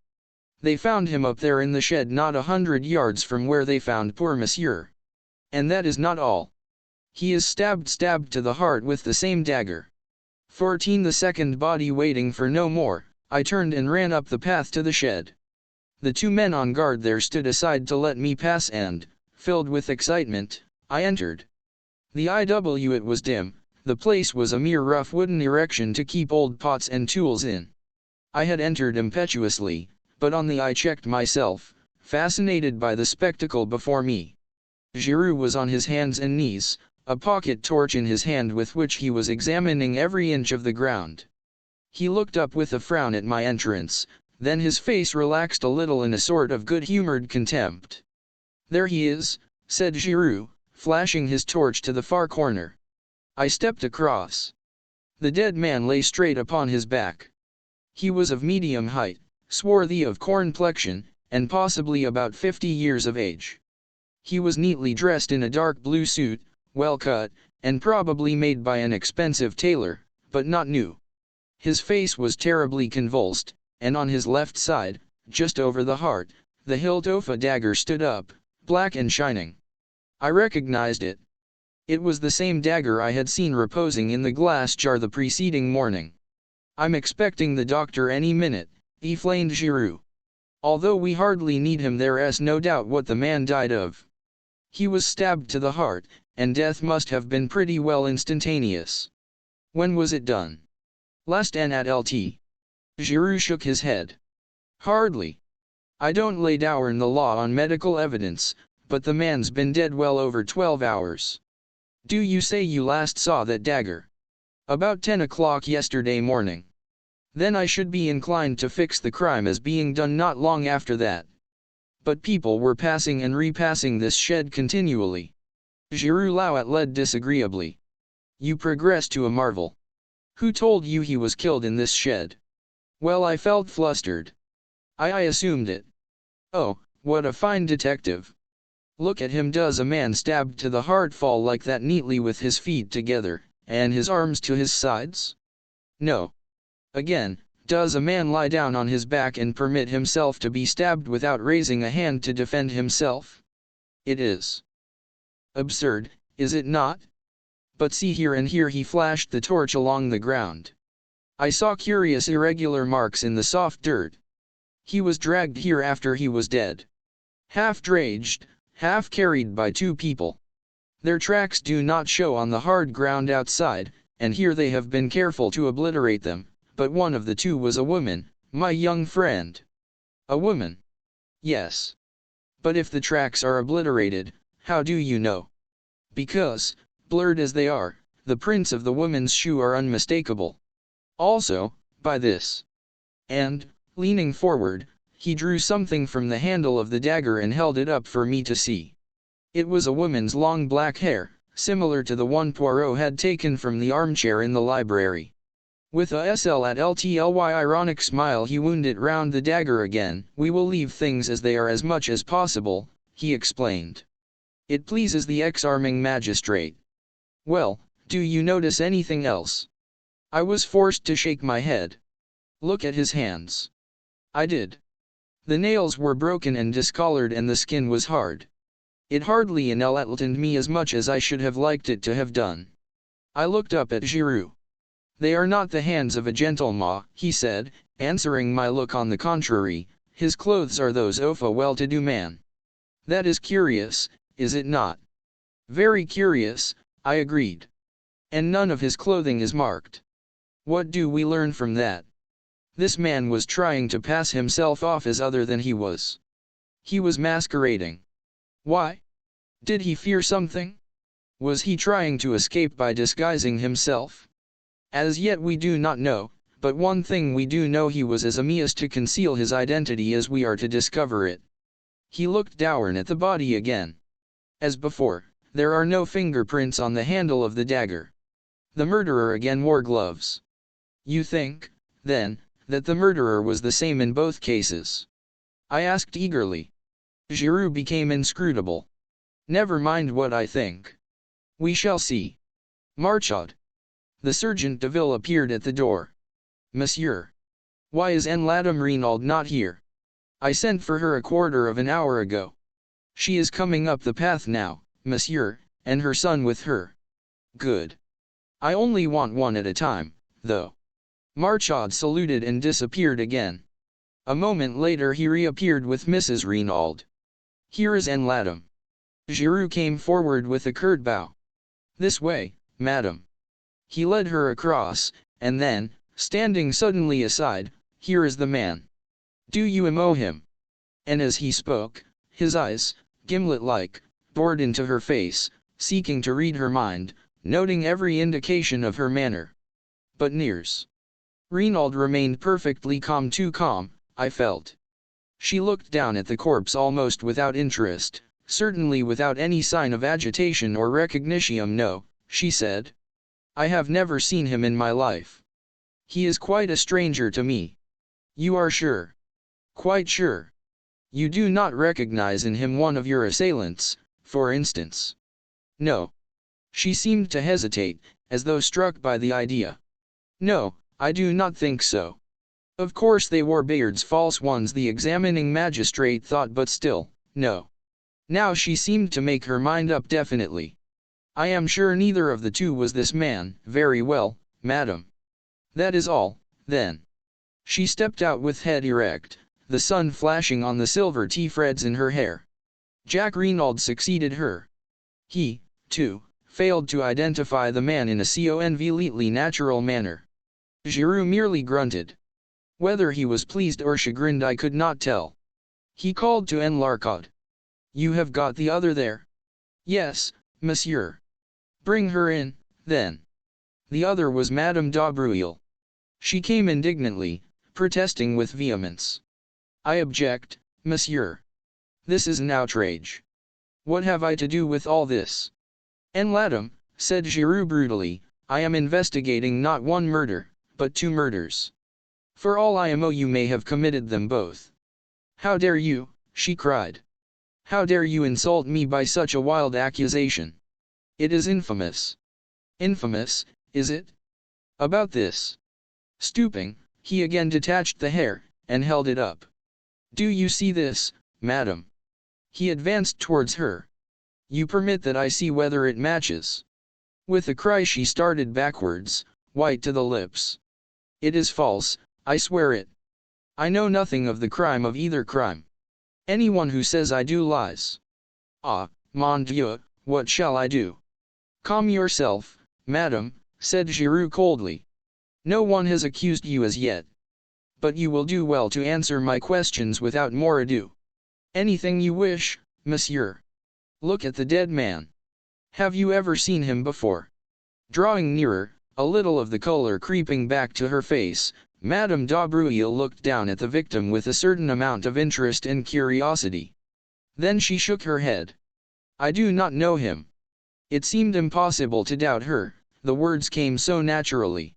They found him up there in the shed not 100 yards from where they found poor monsieur. And that is not all. He is stabbed to the heart with the same dagger." 14 The second body waiting for no more, I turned and ran up the path to the shed. The two men on guard there stood aside to let me pass and, filled with excitement, I entered. It was dim, the place was a mere rough wooden erection to keep old pots and tools in. I had entered impetuously, but I checked myself, fascinated by the spectacle before me. Giroux was on his hands and knees, a pocket torch in his hand with which he was examining every inch of the ground. He looked up with a frown at my entrance, then his face relaxed a little in a sort of good-humored contempt. "There he is," said Giroux, flashing his torch to the far corner. I stepped across. The dead man lay straight upon his back. He was of medium height, swarthy of complexion, and possibly about 50 years of age. He was neatly dressed in a dark blue suit, well cut, and probably made by an expensive tailor, but not new. His face was terribly convulsed, and on his left side, just over the heart, the hilt of a dagger stood up, black and shining. I recognized it. It was the same dagger I had seen reposing in the glass jar the preceding morning. "I'm expecting the doctor any minute," explained Giroux. "Although we hardly need him, there's no doubt what the man died of. He was stabbed to the heart, and death must have been pretty well instantaneous." "When was it done?" "Last night." Giroux shook his head. "Hardly. I don't lay down the law on medical evidence, but the man's been dead well over 12 hours. Do you say you last saw that dagger?" "About 10 o'clock yesterday morning." "Then I should be inclined to fix the crime as being done not long after that." "But people were passing and repassing this shed continually." Giroux led disagreeably. "You progress to a marvel. Who told you he was killed in this shed?" "Well, I felt flustered. I assumed it." "Oh, what a fine detective. Look at him. Does a man stabbed to the heart fall like that neatly with his feet together, and his arms to his sides?" "No." "Again, does a man lie down on his back and permit himself to be stabbed without raising a hand to defend himself?" "It is absurd, is it not? But see here," and here he flashed the torch along the ground. I saw curious irregular marks in the soft dirt. "He was dragged here after he was dead. Half dragged, half carried by two people. Their tracks do not show on the hard ground outside, and here they have been careful to obliterate them, but one of the two was a woman, my young friend. A woman. Yes. But if the tracks are obliterated, how do you know? Because, blurred as they are, the prints of the woman's shoe are unmistakable. Also, by this. And, leaning forward, he drew something from the handle of the dagger and held it up for me to see. It was a woman's long black hair, similar to the one Poirot had taken from the armchair in the library. With a SL@LTLY ironic smile he wound it round the dagger again. We will leave things as they are as much as possible, he explained. It pleases the ex-arming magistrate. Well, do you notice anything else? I was forced to shake my head. Look at his hands. I did. The nails were broken and discolored and the skin was hard. It hardly enlightened me as much as I should have liked it to have done. I looked up at Giroux. They are not the hands of a gentleman, he said, answering my look. On the contrary, his clothes are those of a well-to-do man. That is curious, is it not? Very curious, I agreed. And none of his clothing is marked. What do we learn from that? This man was trying to pass himself off as other than he was. He was masquerading. Why? Did he fear something? Was he trying to escape by disguising himself? As yet we do not know, but one thing we do know: he was as amiss to conceal his identity as we are to discover it. He looked down at the body again. As before, there are no fingerprints on the handle of the dagger. The murderer again wore gloves. You think, then, that the murderer was the same in both cases? I asked eagerly. Giroux became inscrutable. Never mind what I think. We shall see. Marchaud. The Sergeant de Ville appeared at the door. Monsieur. Why is Madame Renaud not here? I sent for her a quarter of an hour ago. She is coming up the path now, monsieur, and her son with her. Good. I only want one at a time, though. Marchaud saluted and disappeared again. A moment later he reappeared with Mrs. Renaud. Here is Madame. Giroux came forward with a curt bow. This way, madame. He led her across, and then, standing suddenly aside, here is the man. Do you know him? And as he spoke, his eyes, gimlet-like, bored into her face, seeking to read her mind, noting every indication of her manner. But Mrs. Renaud remained perfectly calm, too calm, I felt. She looked down at the corpse almost without interest, certainly without any sign of agitation or recognition. No, she said. I have never seen him in my life. He is quite a stranger to me. You are sure? Quite sure. You do not recognize in him one of your assailants, for instance? No. She seemed to hesitate, as though struck by the idea. No, I do not think so. Of course they wore beards, false ones, the examining magistrate thought, but still, no. Now she seemed to make her mind up definitely. I am sure neither of the two was this man. Very well, madam. That is all, then. She stepped out with head erect, the sun flashing on the silver threads in her hair. Jacques Renaud succeeded her. He, too, failed to identify the man in a conveniently natural manner. Giroux merely grunted. Whether he was pleased or chagrined I could not tell. He called to Larcot. You have got the other there? Yes, monsieur. Bring her in, then. The other was Madame d'Aubreuil. She came indignantly, protesting with vehemence. I object, monsieur. This is an outrage. What have I to do with all this? Madame, said Giroux brutally, I am investigating not one murder, but 2 murders. For all I know you may have committed them both. How dare you, she cried. How dare you insult me by such a wild accusation? It is infamous. Infamous, is it? About this. Stooping, he again detached the hair, and held it up. Do you see this, madam? He advanced towards her. You permit that I see whether it matches. With a cry she started backwards, white to the lips. It is false, I swear it. I know nothing of the crime of either crime. Anyone who says I do lies. Ah, mon Dieu, what shall I do? Calm yourself, madam, said Giroux coldly. No one has accused you as yet. but you will do well to answer my questions without more ado. Anything you wish, monsieur. Look at the dead man. Have you ever seen him before? Drawing nearer, a little of the color creeping back to her face, Madame d'Aubruil looked down at the victim with a certain amount of interest and curiosity. Then she shook her head. I do not know him. It seemed impossible to doubt her, the words came so naturally.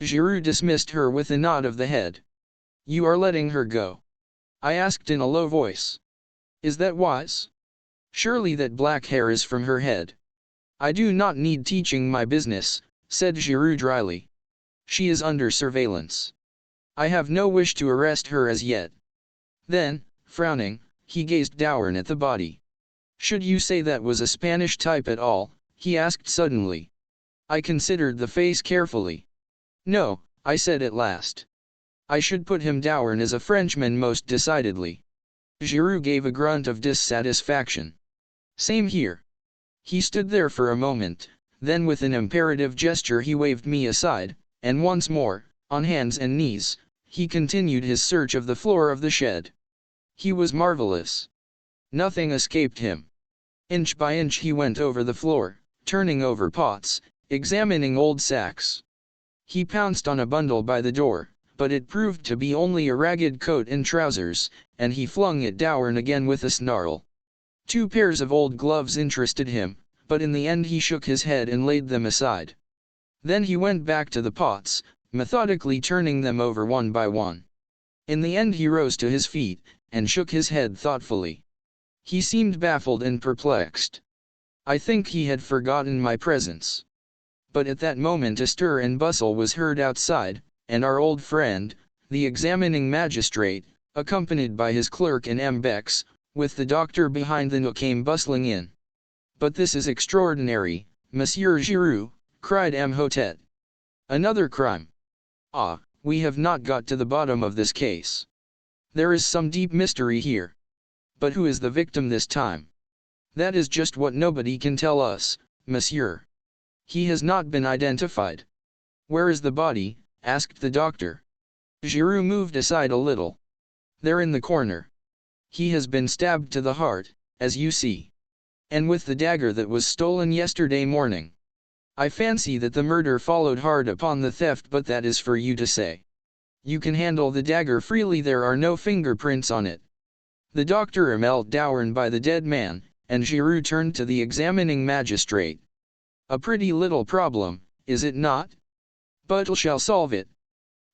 Giroux dismissed her with a nod of the head. You are letting her go? I asked in a low voice. Is that wise? Surely that black hair is from her head. I do not need teaching my business, said Giroux dryly. She is under surveillance. I have no wish to arrest her as yet. Then, frowning, he gazed down at the body. Should you say that was a Spanish type at all? He asked suddenly. I considered the face carefully. No, I said at last. I should put him down as a Frenchman most decidedly. Giroux gave a grunt of dissatisfaction. Same here. He stood there for a moment, then with an imperative gesture he waved me aside, and once more, on hands and knees, he continued his search of the floor of the shed. He was marvelous. Nothing escaped him. Inch by inch he went over the floor, turning over pots, examining old sacks. He pounced on a bundle by the door, but it proved to be only a ragged coat and trousers, and he flung it down again with a snarl. 2 pairs of old gloves interested him, but in the end he shook his head and laid them aside. Then he went back to the pots, methodically turning them over one by one. In the end he rose to his feet, and shook his head thoughtfully. He seemed baffled and perplexed. I think he had forgotten my presence. But at that moment a stir and bustle was heard outside, and our old friend, the examining magistrate, accompanied by his clerk and Bex, with the doctor behind the nook came bustling in. But this is extraordinary, Monsieur Giroux, cried Hotet. Another crime. Ah, we have not got to the bottom of this case. There is some deep mystery here. But who is the victim this time? That is just what nobody can tell us, monsieur. He has not been identified. Where is the body? Asked the doctor. Giroux moved aside a little. There in the corner. He has been stabbed to the heart, as you see. And with the dagger that was stolen yesterday morning. I fancy that the murder followed hard upon the theft, but that is for you to say. You can handle the dagger freely, there are no fingerprints on it. The doctor knelt down by the dead man, and Giroux turned to the examining magistrate. A pretty little problem, is it not? But we shall solve it.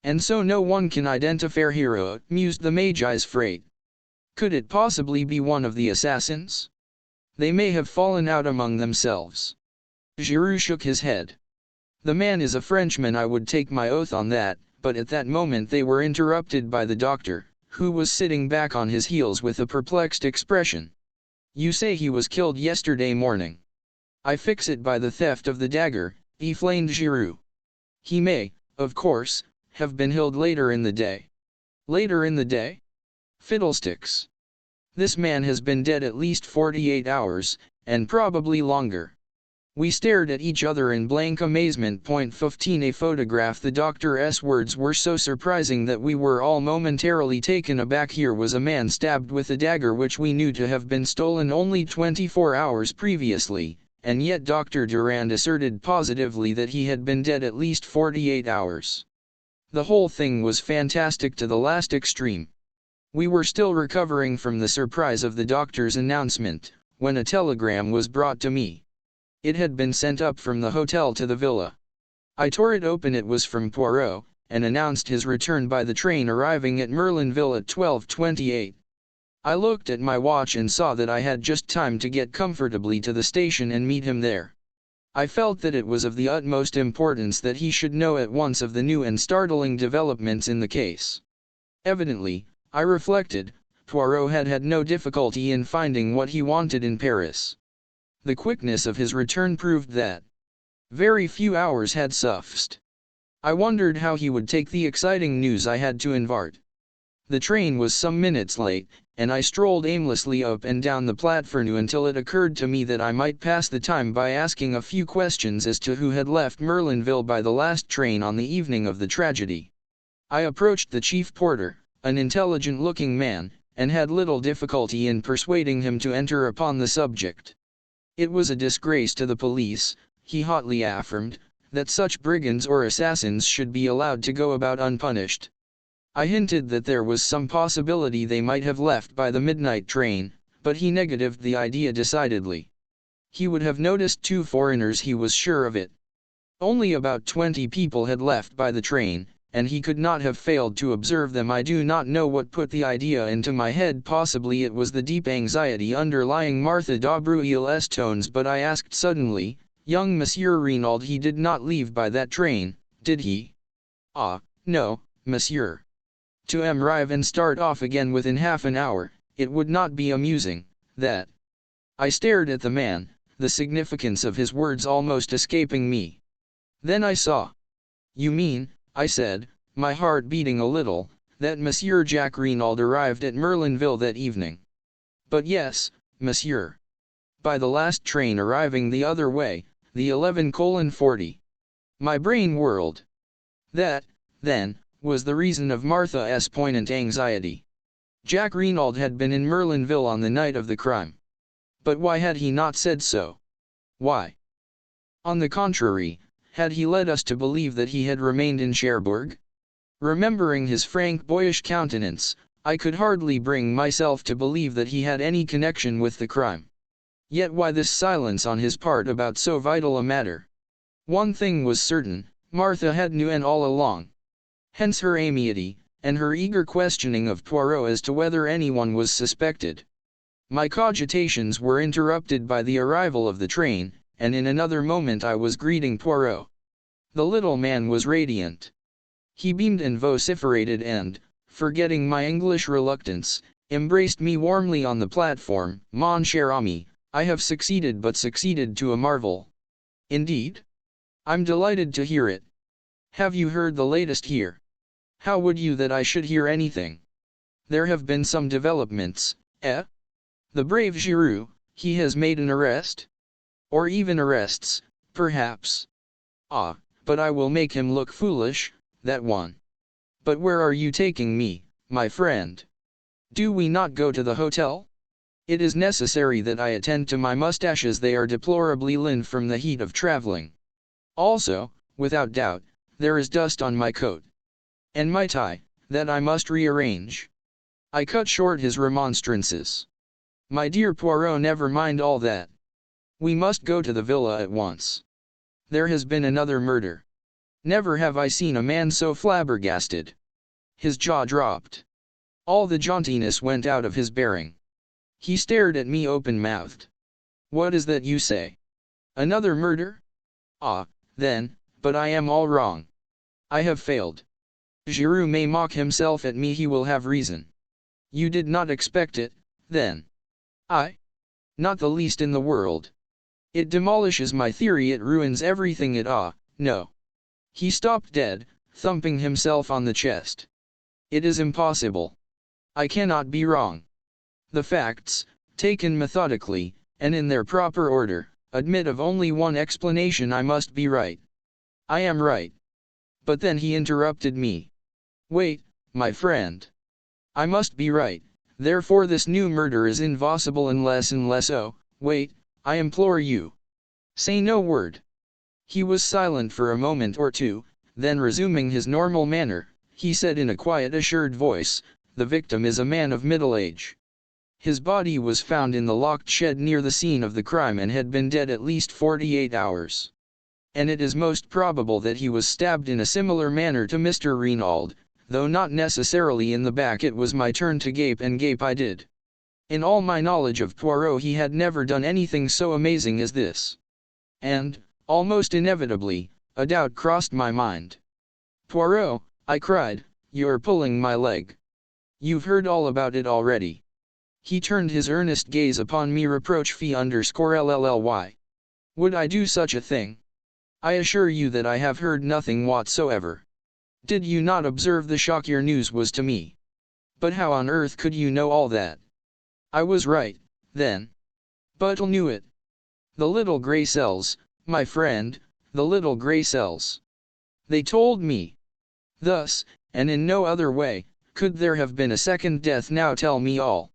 And so no one can identify hero, mused the Magi's freight. Could it possibly be one of the assassins? They may have fallen out among themselves. Giroux shook his head. The man is a Frenchman, I would take my oath on that, but at that moment they were interrupted by the doctor, who was sitting back on his heels with a perplexed expression. You say he was killed yesterday morning. I fix it by the theft of the dagger, explained Giroux. He may, of course, have been killed later in the day. Later in the day? Fiddlesticks. This man has been dead at least 48 hours, and probably longer. We stared at each other in blank amazement. 15 A photograph. The doctor's words were so surprising that we were all momentarily taken aback. Here was a man stabbed with a dagger which we knew to have been stolen only 24 hours previously, and yet Dr. Durand asserted positively that he had been dead at least 48 hours. The whole thing was fantastic to the last extreme. We were still recovering from the surprise of the doctor's announcement, when a telegram was brought to me. It had been sent up from the hotel to the villa. I tore it open. It was from Poirot, and announced his return by the train arriving at Merlinville at 12:28. I looked at my watch and saw that I had just time to get comfortably to the station and meet him there. I felt that it was of the utmost importance that he should know at once of the new and startling developments in the case. Evidently, I reflected, Poirot had had no difficulty in finding what he wanted in Paris. The quickness of his return proved that. Very few hours had sufficed. I wondered how he would take the exciting news I had to impart. The train was some minutes late, and I strolled aimlessly up and down the platform until it occurred to me that I might pass the time by asking a few questions as to who had left Merlinville by the last train on the evening of the tragedy. I approached the chief porter, an intelligent-looking man, and had little difficulty in persuading him to enter upon the subject. It was a disgrace to the police, he hotly affirmed, that such brigands or assassins should be allowed to go about unpunished. I hinted that there was some possibility they might have left by the midnight train, but he negatived the idea decidedly. He would have noticed 2 foreigners, he was sure of it. Only about 20 people had left by the train, and he could not have failed to observe them. I do not know what put the idea into my head. Possibly it was the deep anxiety underlying Martha d'Aubruil's tones, but I asked suddenly, "Young Monsieur Renaud, he did not leave by that train, did he?" "Ah, no, monsieur. To arrive and start off again within half an hour, it would not be amusing, that." I stared at the man, the significance of his words almost escaping me. Then I saw. "You mean," I said, my heart beating a little, "that Monsieur Jacques Renaud arrived at Merlinville that evening?" "But yes, monsieur. By the last train arriving the other way, the 11:40. My brain whirled. That, then, was the reason of Martha's poignant anxiety. Jacques Renaud had been in Merlinville on the night of the crime. But why had he not said so? Why? On the contrary, had he led us to believe that he had remained in Cherbourg? Remembering his frank boyish countenance, I could hardly bring myself to believe that he had any connection with the crime. Yet why this silence on his part about so vital a matter? One thing was certain, Martha had known all along. Hence her amenity, and her eager questioning of Poirot as to whether anyone was suspected. My cogitations were interrupted by the arrival of the train, and in another moment I was greeting Poirot. The little man was radiant. He beamed and vociferated and, forgetting my English reluctance, embraced me warmly on the platform. "Mon cher ami, I have succeeded, but succeeded to a marvel." "Indeed? I'm delighted to hear it. Have you heard the latest here?" "How would you that I should hear anything?" "There have been some developments, eh? The brave Giroux, he has made an arrest? Or even arrests, perhaps. Ah, but I will make him look foolish, that one. But where are you taking me, my friend? Do we not go to the hotel? It is necessary that I attend to my mustaches, they are deplorably lined from the heat of traveling. Also, without doubt, there is dust on my coat. And my tie, that I must rearrange." I cut short his remonstrances. "My dear Poirot, never mind all that. We must go to the villa at once. There has been another murder. Never have I seen a man so flabbergasted." His jaw dropped. All the jauntiness went out of his bearing. He stared at me open-mouthed. "What is that you say? Another murder? Ah, then, but I am all wrong. I have failed. Giroux may mock himself at me, he will have reason. You did not expect it, then?" "I? Not the least in the world. It demolishes my theory, it ruins everything, no." He stopped dead, thumping himself on the chest. "It is impossible. I cannot be wrong. The facts, taken methodically, and in their proper order, admit of only one explanation: I must be right. I am right." But then he interrupted me. "Wait, my friend. I must be right, therefore this new murder is impossible unless oh, wait, I implore you. Say no word." He was silent for a moment or two, then resuming his normal manner, he said in a quiet, assured voice, "The victim is a man of middle age. His body was found in the locked shed near the scene of the crime and had been dead at least 48 hours. And it is most probable that he was stabbed in a similar manner to Mr. Renaud, though not necessarily in the back." It was my turn to gape, and gape I did. In all my knowledge of Poirot he had never done anything so amazing as this. And, almost inevitably, a doubt crossed my mind. "Poirot," I cried, "you're pulling my leg. You've heard all about it already." He turned his earnest gaze upon me reproach_LLY. "Would I do such a thing? I assure you that I have heard nothing whatsoever. Did you not observe the shock your news was to me? But how on earth could you know all that?" "I was right, then. But knew it. The little grey cells, my friend, the little grey cells. They told me." Thus, and in no other way could there have been a second death. Now tell me all.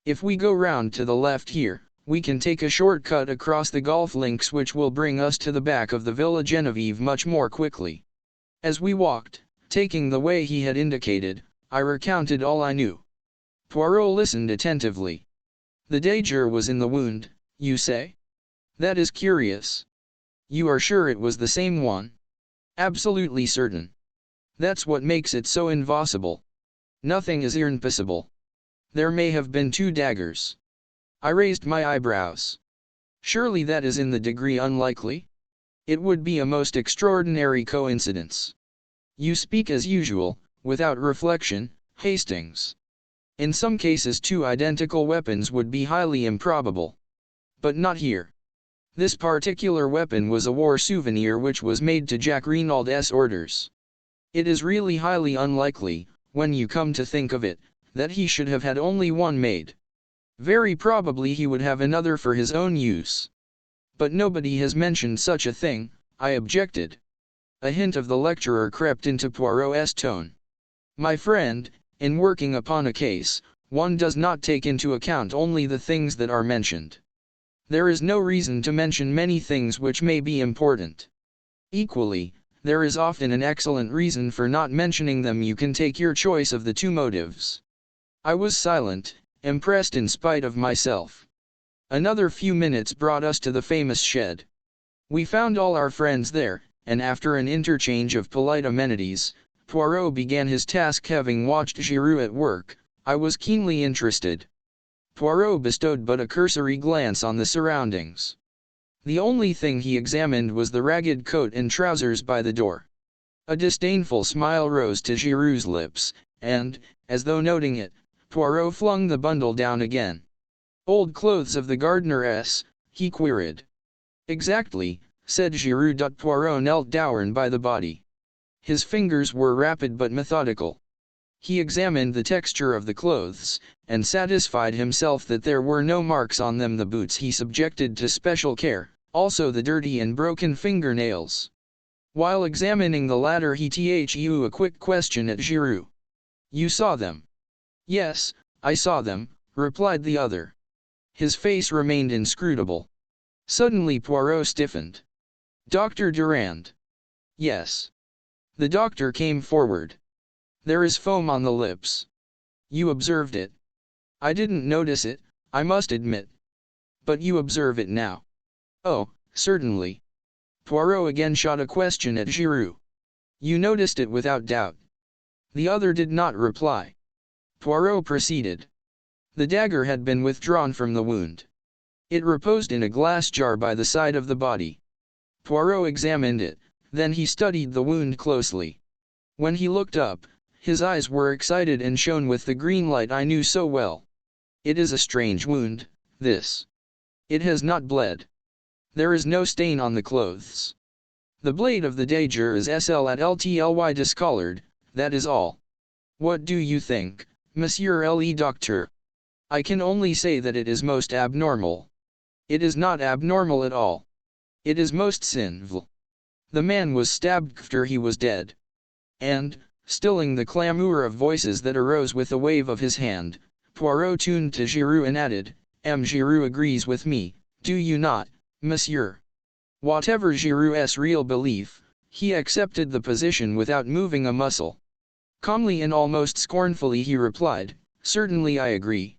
If we go round to the left here, we can take a short cut across the golf links which will bring us to the back of the Villa Genevieve much more quickly. As we walked, taking the way he had indicated, I recounted all I knew. Poirot listened attentively. The dagger was in the wound, you say? That is curious. You are sure it was the same one? Absolutely certain. That's what makes it so impossible. Nothing is impossible. There may have been two daggers. I raised my eyebrows. Surely that is in the degree unlikely? It would be a most extraordinary coincidence. You speak as usual, without reflection, Hastings. In some cases two identical weapons would be highly improbable. But not here. This particular weapon was a war souvenir which was made to Jack Renaud's orders. It is really highly unlikely, when you come to think of it, that he should have had only one made. Very probably he would have another for his own use. But nobody has mentioned such a thing, I objected. A hint of the lecturer crept into Poirot's tone. My friend, in working upon a case, one does not take into account only the things that are mentioned. There is no reason to mention many things which may be important. Equally, there is often an excellent reason for not mentioning them. You can take your choice of the two motives. I was silent, impressed in spite of myself. Another few minutes brought us to the famous shed. We found all our friends there, and after an interchange of polite amenities, Poirot began his task. Having watched Giroux at work, I was keenly interested. Poirot bestowed but a cursory glance on the surroundings. The only thing he examined was the ragged coat and trousers by the door. A disdainful smile rose to Giroux's lips, and, as though noting it, Poirot flung the bundle down again. Old clothes of the gardeneress, he queried. Exactly, said Giroux. Poirot knelt down by the body. His fingers were rapid but methodical. He examined the texture of the clothes, and satisfied himself that there were no marks on them. The boots he subjected to special care, also the dirty and broken fingernails. While examining the latter he threw a quick question at Giroux. You saw them? Yes, I saw them, replied the other. His face remained inscrutable. Suddenly Poirot stiffened. Dr. Durand. Yes. The doctor came forward. There is foam on the lips. You observed it? I didn't notice it, I must admit. But you observe it now? Oh, certainly. Poirot again shot a question at Giroux. You noticed it without doubt. The other did not reply. Poirot proceeded. The dagger had been withdrawn from the wound. It reposed in a glass jar by the side of the body. Poirot examined it, then he studied the wound closely. When he looked up, his eyes were excited and shone with the green light I knew so well. It is a strange wound, this. It has not bled. There is no stain on the clothes. The blade of the dagger is slightly discolored, that is all. What do you think, Monsieur le Docteur? I can only say that it is most abnormal. It is not abnormal at all. It is most sinful. The man was stabbed after he was dead. And, stilling the clamour of voices that arose with a wave of his hand, Poirot turned to Giroux and added, M. Giroux agrees with me, do you not, monsieur? Whatever Giroux's real belief, he accepted the position without moving a muscle. Calmly and almost scornfully he replied, certainly I agree.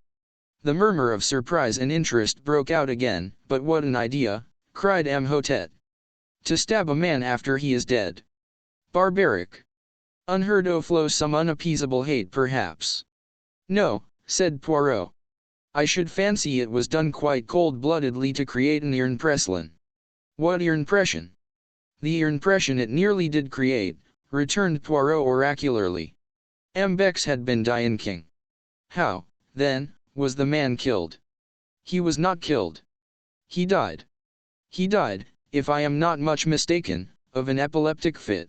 The murmur of surprise and interest broke out again. But what an idea, cried Imhotep. To stab a man after he is dead. Barbaric. Unheard of. Flows some unappeasable hate perhaps. No, said Poirot. I should fancy it was done quite cold-bloodedly to create an impression. What impression? The impression it nearly did create, returned Poirot oracularly. Bex had been dying king. How, then, was the man killed? He was not killed. He died. He died, if I am not much mistaken, of an epileptic fit.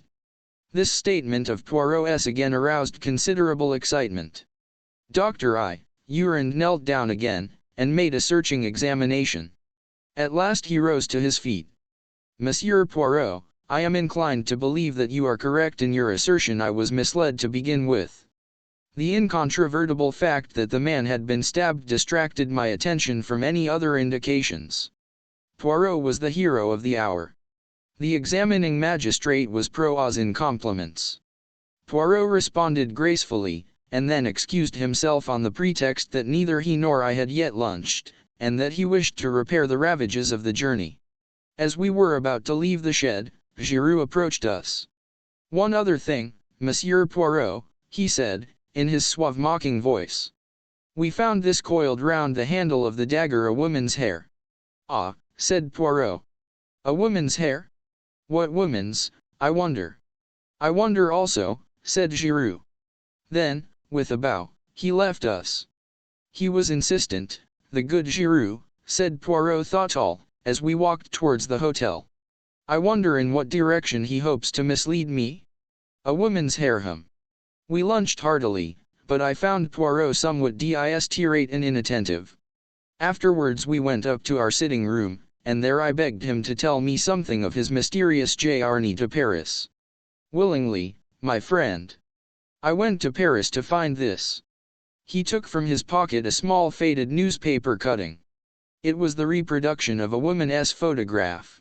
This statement of Poirot's again aroused considerable excitement. Dr. Urand knelt down again, and made a searching examination. At last he rose to his feet. Monsieur Poirot, I am inclined to believe that you are correct in your assertion I was misled to begin with. The incontrovertible fact that the man had been stabbed distracted my attention from any other indications. Poirot was the hero of the hour. The examining magistrate was prose in compliments. Poirot responded gracefully, and then excused himself on the pretext that neither he nor I had yet lunched, and that he wished to repair the ravages of the journey. As we were about to leave the shed, Giroux approached us. "One other thing, Monsieur Poirot," he said, in his suave mocking voice. "We found this coiled round the handle of the dagger a woman's hair." "Ah," said Poirot. "A woman's hair? What woman's, I wonder?" "I wonder also," said Giroux. Then, with a bow, he left us. "He was insistent, the good Giroux," said Poirot thoughtful, as we walked towards the hotel. "I wonder in what direction he hopes to mislead me? A woman's hair, hum." We lunched heartily, but I found Poirot somewhat distracted and inattentive. Afterwards we went up to our sitting room, and there I begged him to tell me something of his mysterious journey to Paris. "Willingly, my friend. I went to Paris to find this." He took from his pocket a small faded newspaper cutting. It was the reproduction of a woman's photograph.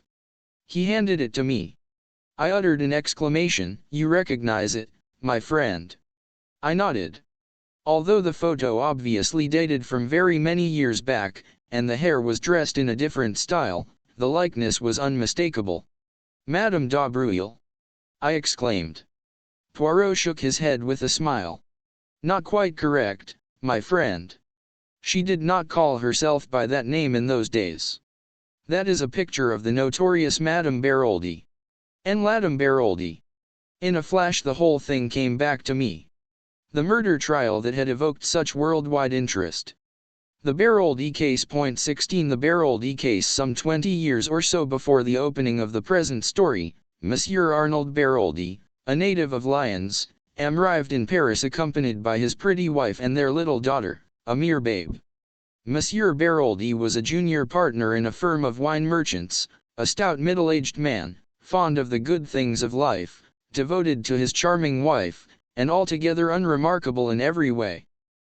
He handed it to me. I uttered an exclamation. "You recognize it, my friend?" I nodded. Although the photo obviously dated from very many years back, and the hair was dressed in a different style, the likeness was unmistakable. "Madame d'Abreuil?" I exclaimed. Poirot shook his head with a smile. "Not quite correct, my friend. She did not call herself by that name in those days. That is a picture of the notorious Madame Baroldi." "And Madame Baroldi?" In a flash the whole thing came back to me. The murder trial that had evoked such worldwide interest. The Baroldi case. 16 The Baroldi case. Some 20 years or so before the opening of the present story, Monsieur Arnold Baroldi, a native of Lyons, arrived in Paris accompanied by his pretty wife and their little daughter, a mere babe. Monsieur Baroldi was a junior partner in a firm of wine merchants, a stout middle-aged man, fond of the good things of life, devoted to his charming wife, and altogether unremarkable in every way.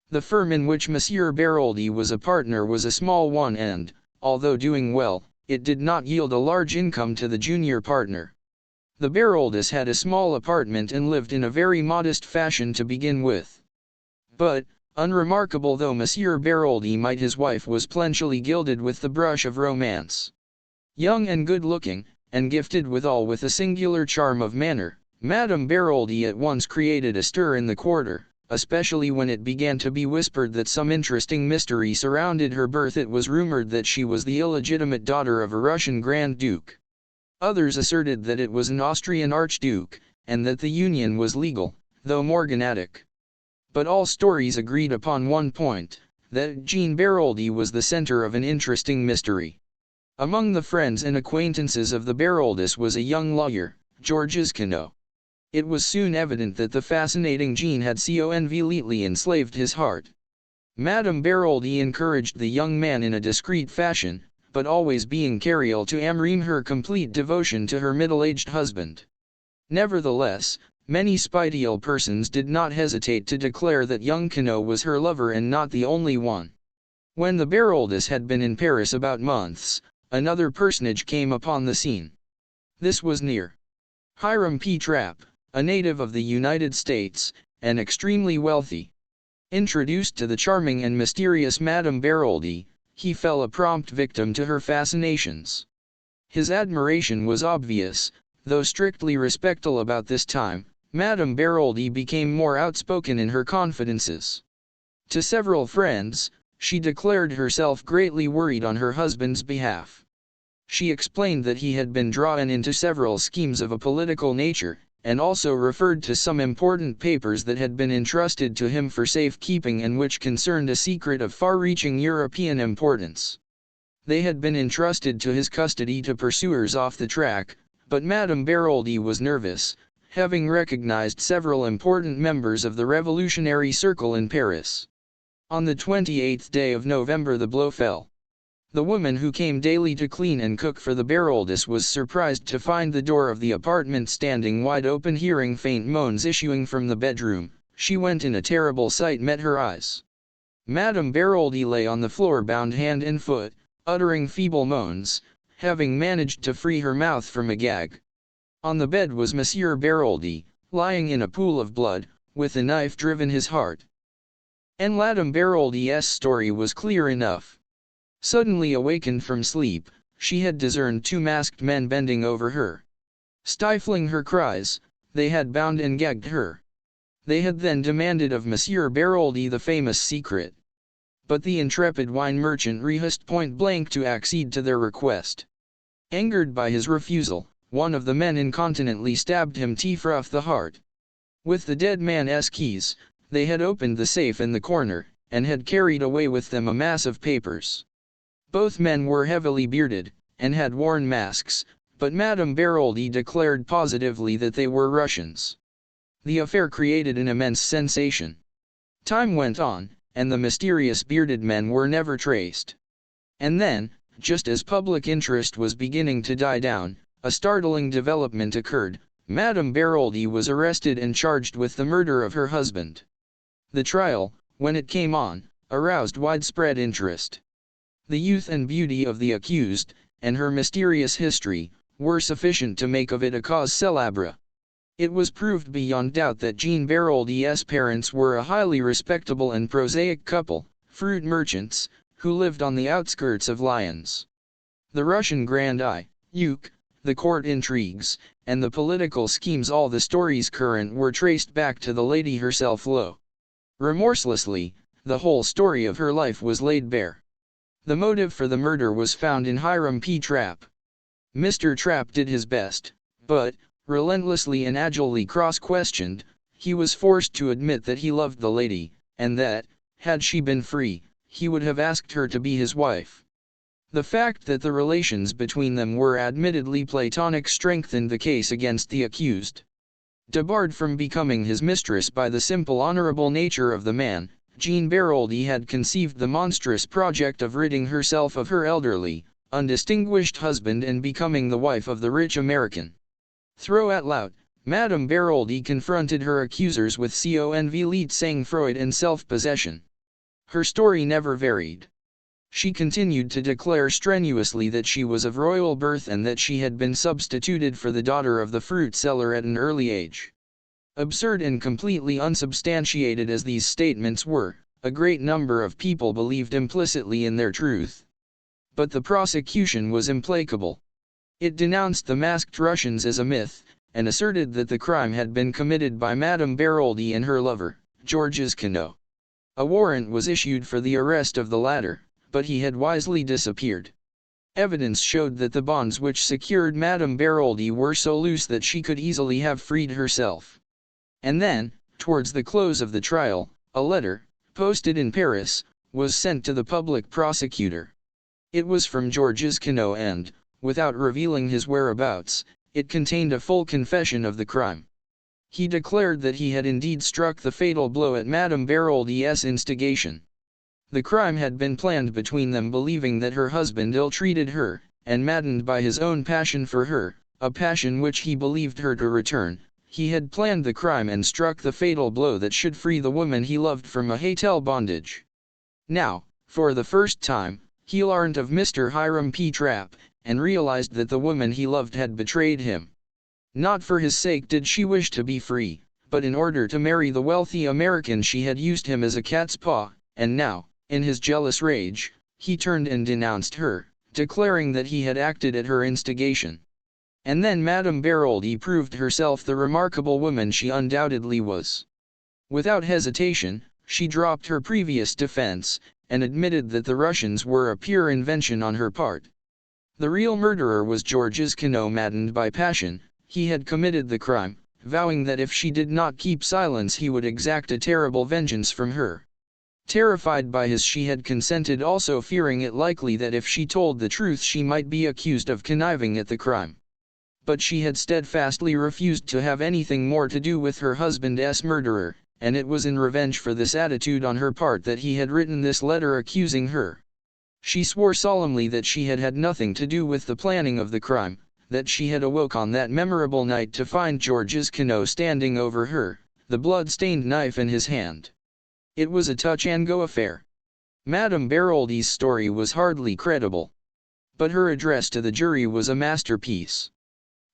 The firm in which Monsieur Baroldi was a partner was a small one and, although doing well, it did not yield a large income to the junior partner. The Baroldis had a small apartment and lived in a very modest fashion to begin with. But, unremarkable though Monsieur Baroldi might, his wife was plentifully gilded with the brush of romance. Young and good-looking, and gifted withal with a singular charm of manner, Madame Baroldi at once created a stir in the quarter, especially when it began to be whispered that some interesting mystery surrounded her birth. It was rumored that she was the illegitimate daughter of a Russian Grand Duke. Others asserted that it was an Austrian Archduke, and that the union was legal, though morganatic. But all stories agreed upon one point, that Jean Baroldi was the center of an interesting mystery. Among the friends and acquaintances of the Baroldis was a young lawyer, Georges Quinault. It was soon evident that the fascinating Jean had conveniently enslaved his heart. Madame Baroldi encouraged the young man in a discreet fashion, but always being careful to amrime her complete devotion to her middle-aged husband. Nevertheless, many spiteful persons did not hesitate to declare that young Quinault was her lover and not the only one. When the Baroldis had been in Paris about months, another personage came upon the scene. This was near Hiram P. Trapp, a native of the United States, and extremely wealthy. Introduced to the charming and mysterious Madame Baroldi, he fell a prompt victim to her fascinations. His admiration was obvious, though strictly respectful. About this time, Madame Baroldi became more outspoken in her confidences. To several friends, she declared herself greatly worried on her husband's behalf. She explained that he had been drawn into several schemes of a political nature, and also referred to some important papers that had been entrusted to him for safekeeping and which concerned a secret of far-reaching European importance. They had been entrusted to his custody to pursuers off the track, but Madame Baroldi was nervous, having recognized several important members of the revolutionary circle in Paris. On the 28th day of November the blow fell. The woman who came daily to clean and cook for the Baroldis was surprised to find the door of the apartment standing wide open. Hearing faint moans issuing from the bedroom, she went in. A terrible sight met her eyes. Madame Baroldi lay on the floor bound hand and foot, uttering feeble moans, having managed to free her mouth from a gag. On the bed was Monsieur Baroldi, lying in a pool of blood, with a knife driven his heart. And Madame Baroldi's story was clear enough. Suddenly awakened from sleep, she had discerned two masked men bending over her. Stifling her cries, they had bound and gagged her. They had then demanded of Monsieur Baroldi the famous secret. But the intrepid wine merchant refused point blank to accede to their request. Angered by his refusal, one of the men incontinently stabbed him through the heart. With the dead man's keys, they had opened the safe in the corner, and had carried away with them a mass of papers. Both men were heavily bearded, and had worn masks, but Madame Baroldi declared positively that they were Russians. The affair created an immense sensation. Time went on, and the mysterious bearded men were never traced. And then, just as public interest was beginning to die down, a startling development occurred. Madame Baroldi was arrested and charged with the murder of her husband. The trial, when it came on, aroused widespread interest. The youth and beauty of the accused, and her mysterious history, were sufficient to make of it a cause célèbre. It was proved beyond doubt that Jean Baroldi's parents were a highly respectable and prosaic couple, fruit merchants, who lived on the outskirts of Lyons. The Russian Grand Duke, the court intrigues, and the political schemes, all the stories current, were traced back to the lady herself. Remorselessly, the whole story of her life was laid bare. The motive for the murder was found in Hiram P. Trapp. Mr. Trapp did his best, but, relentlessly and agilely cross-questioned, he was forced to admit that he loved the lady, and that, had she been free, he would have asked her to be his wife. The fact that the relations between them were admittedly platonic strengthened the case against the accused. Debarred from becoming his mistress by the simple honorable nature of the man, Jean Baroldi had conceived the monstrous project of ridding herself of her elderly, undistinguished husband and becoming the wife of the rich American. Throughout, Madame Baroldi confronted her accusers with convict sang-froid and self-possession. Her story never varied. She continued to declare strenuously that she was of royal birth and that she had been substituted for the daughter of the fruit seller at an early age. Absurd and completely unsubstantiated as these statements were, a great number of people believed implicitly in their truth. But the prosecution was implacable. It denounced the masked Russians as a myth, and asserted that the crime had been committed by Madame Baroldi and her lover, Georges Quinault. A warrant was issued for the arrest of the latter, but he had wisely disappeared. Evidence showed that the bonds which secured Madame Baroldi were so loose that she could easily have freed herself. And then, towards the close of the trial, a letter, posted in Paris, was sent to the public prosecutor. It was from Georges Quinault and, without revealing his whereabouts, it contained a full confession of the crime. He declared that he had indeed struck the fatal blow at Madame Baroldi's instigation. The crime had been planned between them, believing that her husband ill-treated her, and maddened by his own passion for her, a passion which he believed her to return. He had planned the crime and struck the fatal blow that should free the woman he loved from a hateful bondage. Now, for the first time, he learned of Mr. Hiram P. Trapp, and realized that the woman he loved had betrayed him. Not for his sake did she wish to be free, but in order to marry the wealthy American she had used him as a cat's paw, and now, in his jealous rage, he turned and denounced her, declaring that he had acted at her instigation. And then Madame Baroldi proved herself the remarkable woman she undoubtedly was. Without hesitation, she dropped her previous defense, and admitted that the Russians were a pure invention on her part. The real murderer was Georges Quinault. Maddened by passion, he had committed the crime, vowing that if she did not keep silence he would exact a terrible vengeance from her. Terrified by his, she had consented, also fearing it likely that if she told the truth she might be accused of conniving at the crime. But she had steadfastly refused to have anything more to do with her husband's murderer, and it was in revenge for this attitude on her part that he had written this letter accusing her. She swore solemnly that she had had nothing to do with the planning of the crime, that she had awoke on that memorable night to find Georges Quinault standing over her, the blood-stained knife in his hand. It was a touch-and-go affair. Madame Baroldi's story was hardly credible. But her address to the jury was a masterpiece.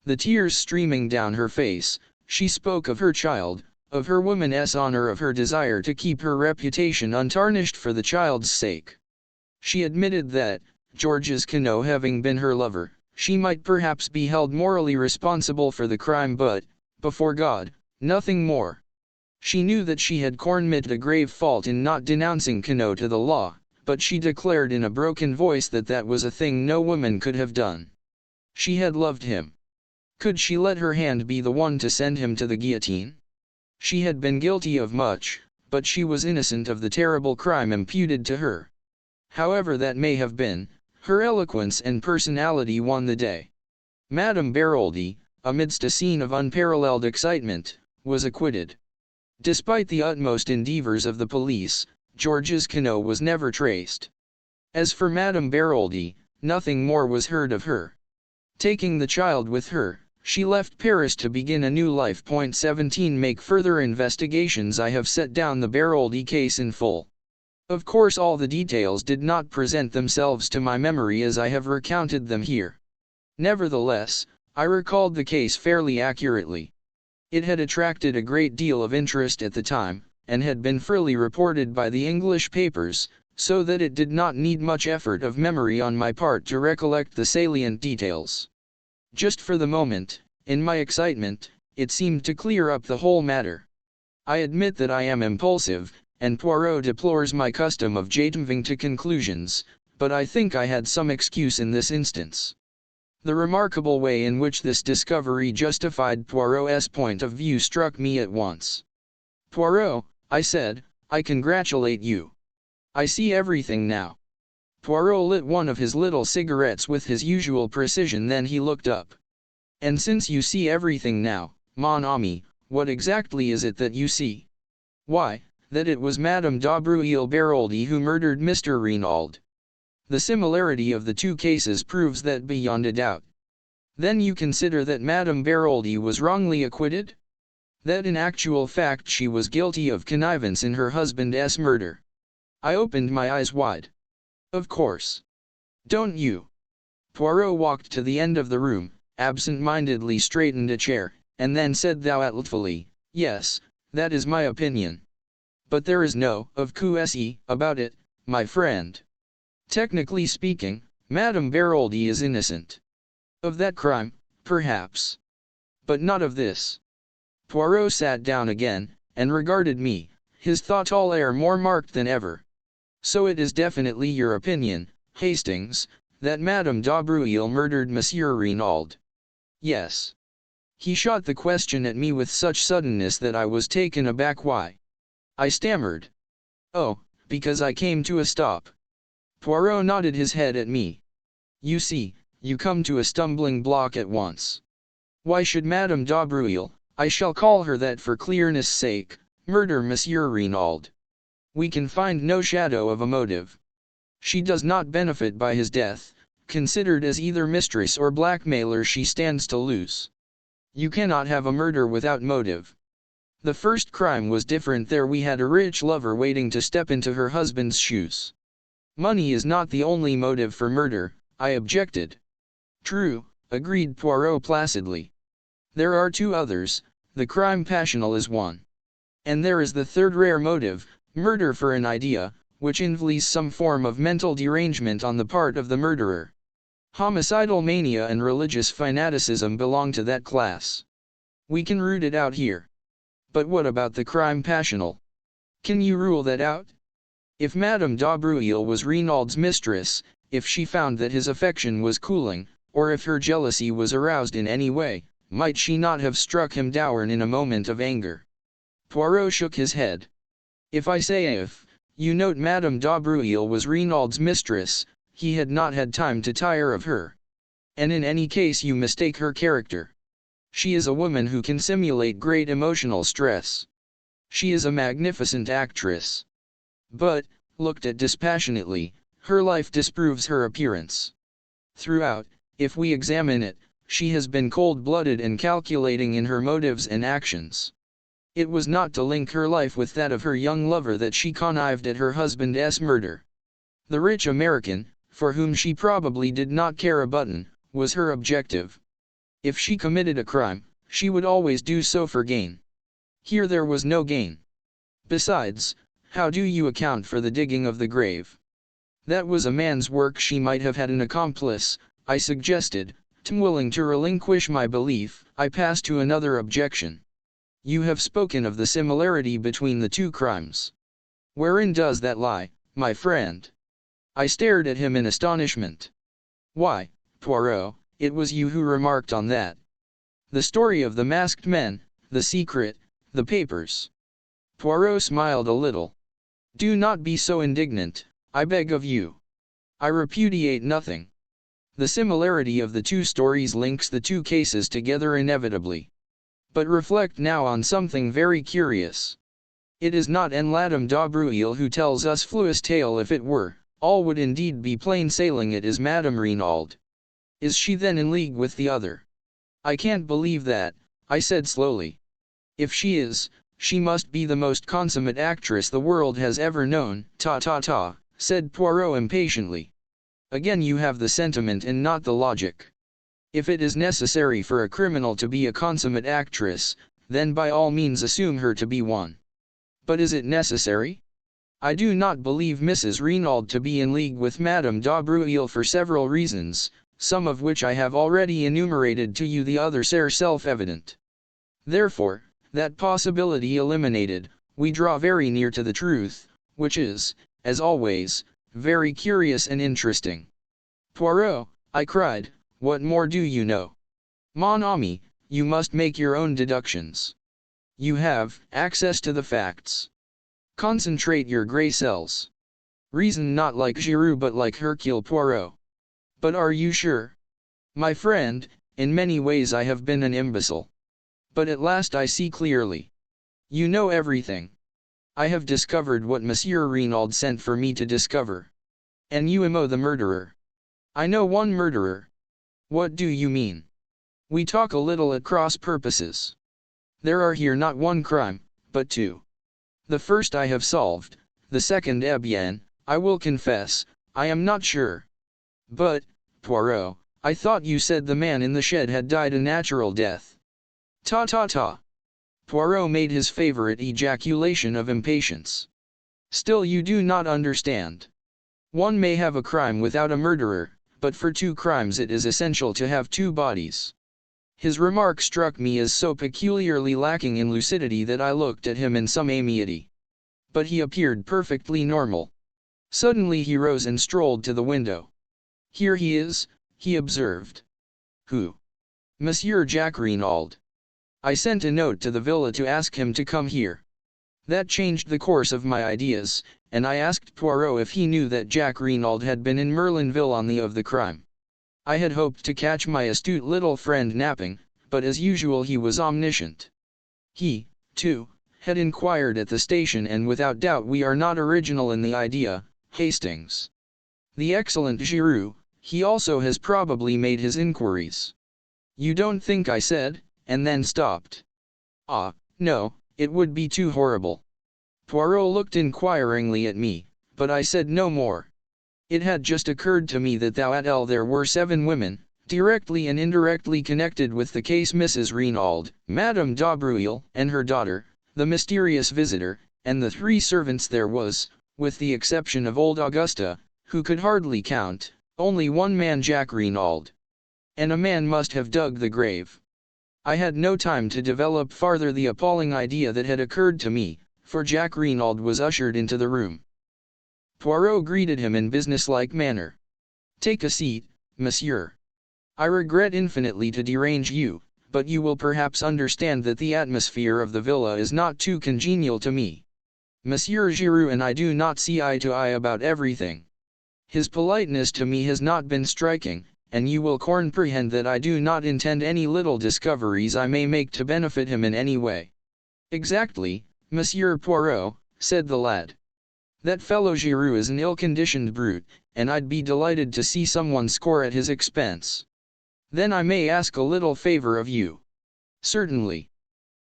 The tears streaming down her face, she spoke of her child, of her woman's honor, of her desire to keep her reputation untarnished for the child's sake. She admitted that, Georges Quinault having been her lover, she might perhaps be held morally responsible for the crime, but, before God, nothing more. She knew that she had committed a grave fault in not denouncing Quinault to the law, but she declared in a broken voice that that was a thing no woman could have done. She had loved him. Could she let her hand be the one to send him to the guillotine? She had been guilty of much, but she was innocent of the terrible crime imputed to her. However that may have been, her eloquence and personality won the day. Madame Baroldi, amidst a scene of unparalleled excitement, was acquitted. Despite the utmost endeavors of the police, Georges Quinault was never traced. As for Madame Baroldi, nothing more was heard of her. Taking the child with her, she left Paris to begin a new life. 17 Make further investigations. I have set down the Baroldi case in full. Of course all the details did not present themselves to my memory as I have recounted them here. Nevertheless, I recalled the case fairly accurately. It had attracted a great deal of interest at the time, and had been freely reported by the English papers, so that it did not need much effort of memory on my part to recollect the salient details. Just for the moment, in my excitement, it seemed to clear up the whole matter. I admit that I am impulsive, and Poirot deplores my custom of jumping to conclusions, but I think I had some excuse in this instance. The remarkable way in which this discovery justified Poirot's point of view struck me at once. "Poirot," I said, "I congratulate you. I see everything now." Poirot lit one of his little cigarettes with his usual precision, then he looked up. "And since you see everything now, mon ami, what exactly is it that you see?" "Why, that it was Madame d'Aubruil Baroldi who murdered Mr. Renauld. The similarity of the two cases proves that beyond a doubt." "Then you consider that Madame Baroldi was wrongly acquitted? That in actual fact she was guilty of connivance in her husband's murder?" I opened my eyes wide. "Of course. Don't you?" Poirot walked to the end of the room, absent-mindedly straightened a chair, and then said doubtfully, "Yes, that is my opinion. But there is no of course about it, my friend. Technically speaking, Madame Baroldi is innocent. Of that crime, perhaps. But not of this." Poirot sat down again, and regarded me, his thought all more marked than ever. "So it is definitely your opinion, Hastings, that Madame d'Aubruil murdered Monsieur Renauld?" "Yes." He shot the question at me with such suddenness that I was taken aback. "Why?" I stammered. "Oh, because I came to a stop." Poirot nodded his head at me. "You see, you come to a stumbling block at once. Why should Madame d'Aubruil, I shall call her that for clearness' sake, murder Monsieur Renauld? We can find no shadow of a motive. She does not benefit by his death. Considered as either mistress or blackmailer, she stands to lose. You cannot have a murder without motive. The first crime was different. There we had a rich lover waiting to step into her husband's shoes. Money is not the only motive for murder," I objected. "True," agreed Poirot placidly. "There are two others, the crime passional is one. And there is the third rare motive, murder for an idea, which involves some form of mental derangement on the part of the murderer. Homicidal mania and religious fanaticism belong to that class. We can root it out here. But what about the crime passional? Can you rule that out? If Madame d'Aubruil was Renauld's mistress, if she found that his affection was cooling, or if her jealousy was aroused in any way, might she not have struck him down in a moment of anger?" Poirot shook his head. "If I say if, you note Madame d'Aubruil was Renauld's mistress, he had not had time to tire of her. And in any case you mistake her character. She is a woman who can simulate great emotional stress. She is a magnificent actress. But, looked at dispassionately, Her life disproves her appearance. Throughout, if we examine it, she has been cold-blooded and calculating in her motives and actions. It was not to link her life with that of her young lover that she connived at her husband's murder. The rich American, for whom she probably did not care a button, was her objective. If she committed a crime, she would always do so for gain. Here there was no gain. Besides, how do you account for the digging of the grave? That was a man's work. She might have had an accomplice, I suggested. Unwilling to relinquish my belief, I passed to another objection. You have spoken of the similarity between the two crimes. Wherein does that lie, my friend? I stared at him in astonishment. Why, Poirot, it was you who remarked on that. The story of the masked men, the secret, the papers. Poirot smiled a little. Do not be so indignant, I beg of you. I repudiate nothing. The similarity of the two stories links the two cases together inevitably. But reflect now on something very curious. It is not Madame d'Aubruil who tells us Flu's tale. If it were, all would indeed be plain sailing. It is Madame Renaud. Is she then in league with the other? I can't believe that, I said slowly. If she is, she must be the most consummate actress the world has ever known. Ta, said Poirot impatiently. Again you have the sentiment and not the logic. If it is necessary for a criminal to be a consummate actress, then by all means assume her to be one. But is it necessary? I do not believe Mrs. Renaud to be in league with Madame d'Aubruil for several reasons, some of which I have already enumerated to you, the others are self-evident. Therefore, that possibility eliminated, we draw very near to the truth, which is, as always, very curious and interesting. Poirot, I cried, what more do you know? Mon ami, you must make your own deductions. You have access to the facts. Concentrate your gray cells. Reason not like Giroux but like Hercule Poirot. But are you sure? My friend, in many ways I have been an imbecile. But at last I see clearly. You know everything. I have discovered what Monsieur Renaud sent for me to discover. And you am the murderer. I know one murderer. What do you mean? We talk a little at cross purposes. There are here not one crime, but two. The first I have solved, the second eh bien, I will confess, I am not sure. But, Poirot, I thought you said the man in the shed had died a natural death. Ta. Poirot made his favorite ejaculation of impatience. Still you do not understand. One may have a crime without a murderer, but for two crimes it is essential to have two bodies. His remark struck me as so peculiarly lacking in lucidity that I looked at him in some amity. But he appeared perfectly normal. Suddenly he rose and strolled to the window. Here he is, he observed. Who? Monsieur Jacques Renaud. I sent a note to the villa to ask him to come here. That changed the course of my ideas, and I asked Poirot if he knew that Jacques Renaud had been in Merlinville on the eve of the crime. I had hoped to catch my astute little friend napping, but as usual he was omniscient. He, too, had inquired at the station, and without doubt we are not original in the idea, Hastings. The excellent Giroux, he also has probably made his inquiries. You don't think I said, and then stopped. Ah, no, it would be too horrible. Poirot looked inquiringly at me, but I said no more. It had just occurred to me that there were 7 women, directly and indirectly connected with the case: Mrs. Renaud, Madame d'Aubruil, and her daughter, the mysterious visitor, and the 3 servants. There was, with the exception of old Augusta, who could hardly count, only one man, Jacques Renaud. And a man must have dug the grave. I had no time to develop farther the appalling idea that had occurred to me, for Jacques Renaud was ushered into the room. Poirot greeted him in businesslike manner. Take a seat, monsieur. I regret infinitely to derange you, but you will perhaps understand that the atmosphere of the villa is not too congenial to me. Monsieur Giroux and I do not see eye to eye about everything. His politeness to me has not been striking, and you will comprehend that I do not intend any little discoveries I may make to benefit him in any way. Exactly, Monsieur Poirot, said the lad. That fellow Giroux is an ill-conditioned brute, and I'd be delighted to see someone score at his expense. Then I may ask a little favor of you. Certainly.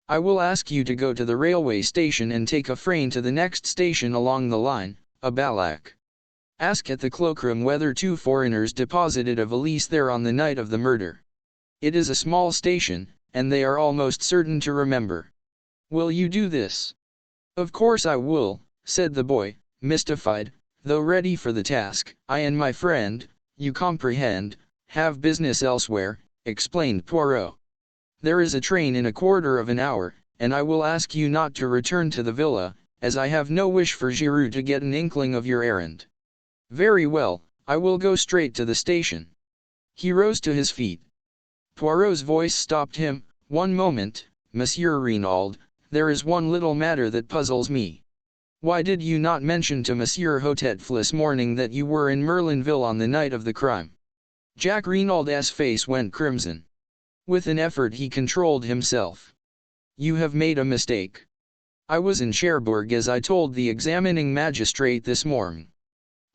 I will ask you to go to the railway station and take a train to the next station along the line, a Balak. Ask at the cloakroom whether 2 foreigners deposited a valise there on the night of the murder. It is a small station, and they are almost certain to remember. Will you do this? Of course I will, said the boy, mystified, though ready for the task. I and my friend, you comprehend, have business elsewhere, explained Poirot. There is a train in a quarter of an hour, and I will ask you not to return to the villa, as I have no wish for Giroux to get an inkling of your errand. Very well, I will go straight to the station. He rose to his feet. Poirot's voice stopped him. One moment, Monsieur Renaud, there is one little matter that puzzles me. Why did you not mention to Monsieur Hotet this morning that you were in Merlinville on the night of the crime? Jack Renaud's face went crimson. With an effort he controlled himself. You have made a mistake. I was in Cherbourg as I told the examining magistrate this morning.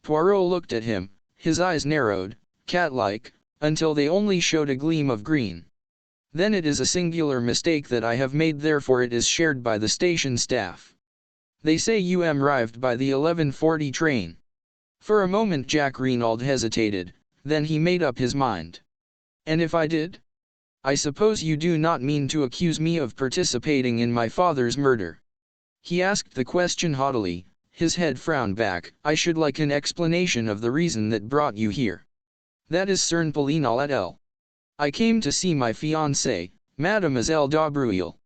Poirot looked at him, his eyes narrowed, cat-like, until they only showed a gleam of green. Then it is a singular mistake that I have made, therefore it is shared by the station staff. They say you arrived by the 11:40 train. For a moment Jack Renaud hesitated, then he made up his mind. And if I did? I suppose you do not mean to accuse me of participating in my father's murder? He asked the question haughtily, his head frowned back. I should like an explanation of the reason that brought you here. That is Cern Polinal. I came to see my fiancée, Mademoiselle d'Aubreuil.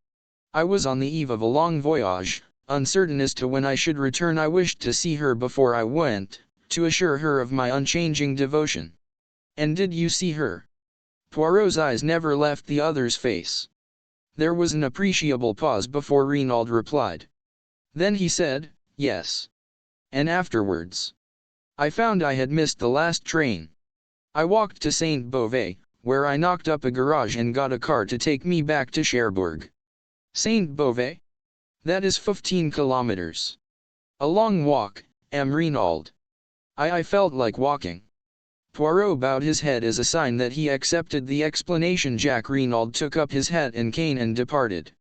I was on the eve of a long voyage, uncertain as to when I should return. I wished to see her before I went, to assure her of my unchanging devotion. And did you see her? Poirot's eyes never left the other's face. There was an appreciable pause before Renaud replied. Then he said, yes. And afterwards? I found I had missed the last train. I walked to Saint Beauvais, where I knocked up a garage and got a car to take me back to Cherbourg. Saint Beauvais? That is 15 kilometers. A long walk, Renaud. I felt like walking. Poirot bowed his head as a sign that he accepted the explanation. Jack Renaud took up his hat and cane and departed.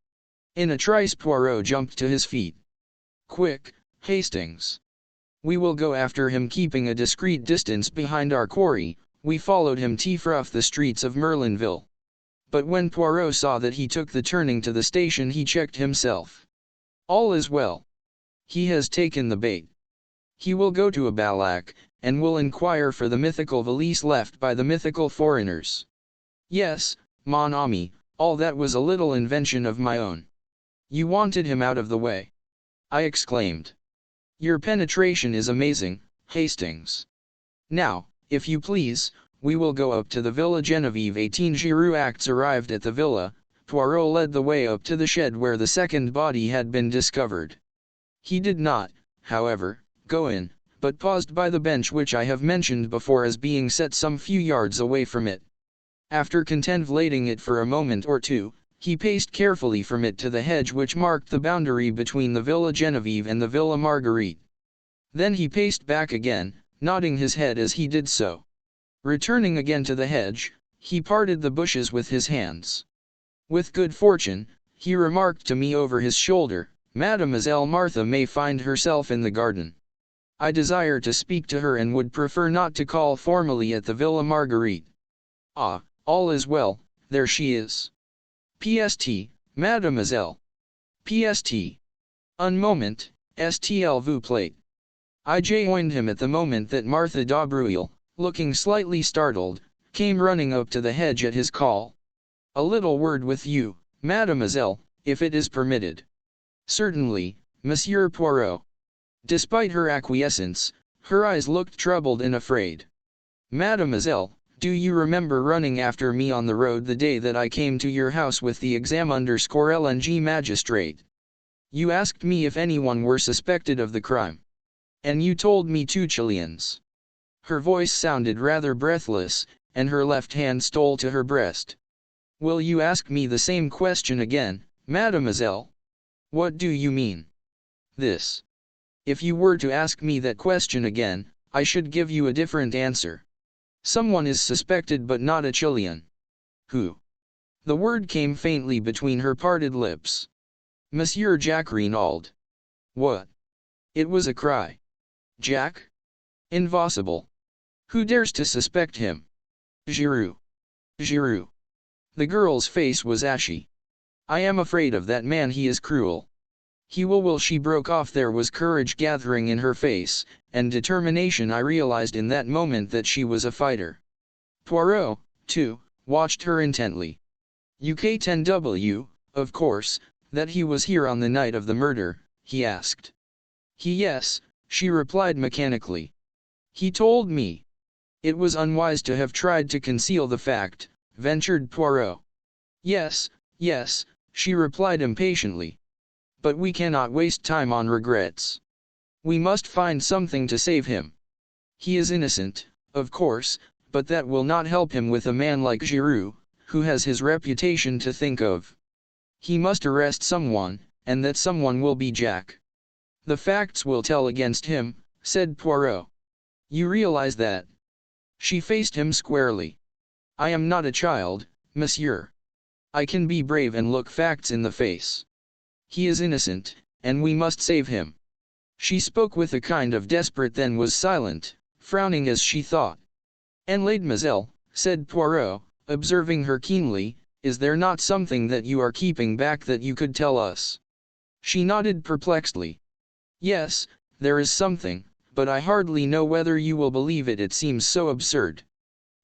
In a trice Poirot jumped to his feet. Quick, Hastings. We will go after him, keeping a discreet distance behind our quarry. We followed him through the streets of Merlinville. But when Poirot saw that he took the turning to the station he checked himself. All is well. He has taken the bait. He will go to a Balak, and will inquire for the mythical valise left by the mythical foreigners. Yes, mon ami, all that was a little invention of my own. You wanted him out of the way. I exclaimed. Your penetration is amazing, Hastings. Now, if you please, we will go up to the Villa Genevieve. 18 Giroux acts arrived at the villa. Poirot led the way up to the shed where the second body had been discovered. He did not, however, go in, but paused by the bench which I have mentioned before as being set some few yards away from it. After contemplating it for a moment or two, he paced carefully from it to the hedge which marked the boundary between the Villa Genevieve and the Villa Marguerite. Then he paced back again, nodding his head as he did so. Returning again to the hedge, he parted the bushes with his hands. With good fortune, he remarked to me over his shoulder, Mademoiselle Martha may find herself in the garden. I desire to speak to her and would prefer not to call formally at the Villa Marguerite. Ah, all is well, there she is. Pst, Mademoiselle. Pst. Un moment, stl vous plate. I joined him at the moment that Martha d'Aubreuil, looking slightly startled, came running up to the hedge at his call. A little word with you, Mademoiselle, if it is permitted. Certainly, Monsieur Poirot. Despite her acquiescence, her eyes looked troubled and afraid. Mademoiselle, do you remember running after me on the road the day that I came to your house with the exam_LNG magistrate? You asked me if anyone were suspected of the crime. And you told me 2 Chileans. Her voice sounded rather breathless, and her left hand stole to her breast. Will you ask me the same question again, Mademoiselle? What do you mean? This. If you were to ask me that question again, I should give you a different answer. Someone is suspected but not a Chilean. Who? The word came faintly between her parted lips. Monsieur Jacques Renaud. What? It was a cry. Jack? Impossible. Who dares to suspect him? Giroux. Giroux. The girl's face was ashy. I am afraid of that man, he is cruel. He will. She broke off. There was courage gathering in her face, and determination. I realized in that moment that she was a fighter. Poirot, too, watched her intently. UK 10W, of course, that he was here on the night of the murder, he asked. Yes, she replied mechanically. He told me. It was unwise to have tried to conceal the fact, ventured Poirot. Yes, she replied impatiently. But we cannot waste time on regrets. We must find something to save him. He is innocent, of course, but that will not help him with a man like Giroux, who has his reputation to think of. He must arrest someone, and that someone will be Jack. The facts will tell against him, said Poirot. You realize that? She faced him squarely. I am not a child, monsieur. I can be brave and look facts in the face. He is innocent, and we must save him. She spoke with a kind of desperate, then was silent, frowning as she thought. And mademoiselle, said Poirot, observing her keenly, is there not something that you are keeping back that you could tell us? She nodded perplexedly. Yes, there is something, but I hardly know whether you will believe it. It seems so absurd.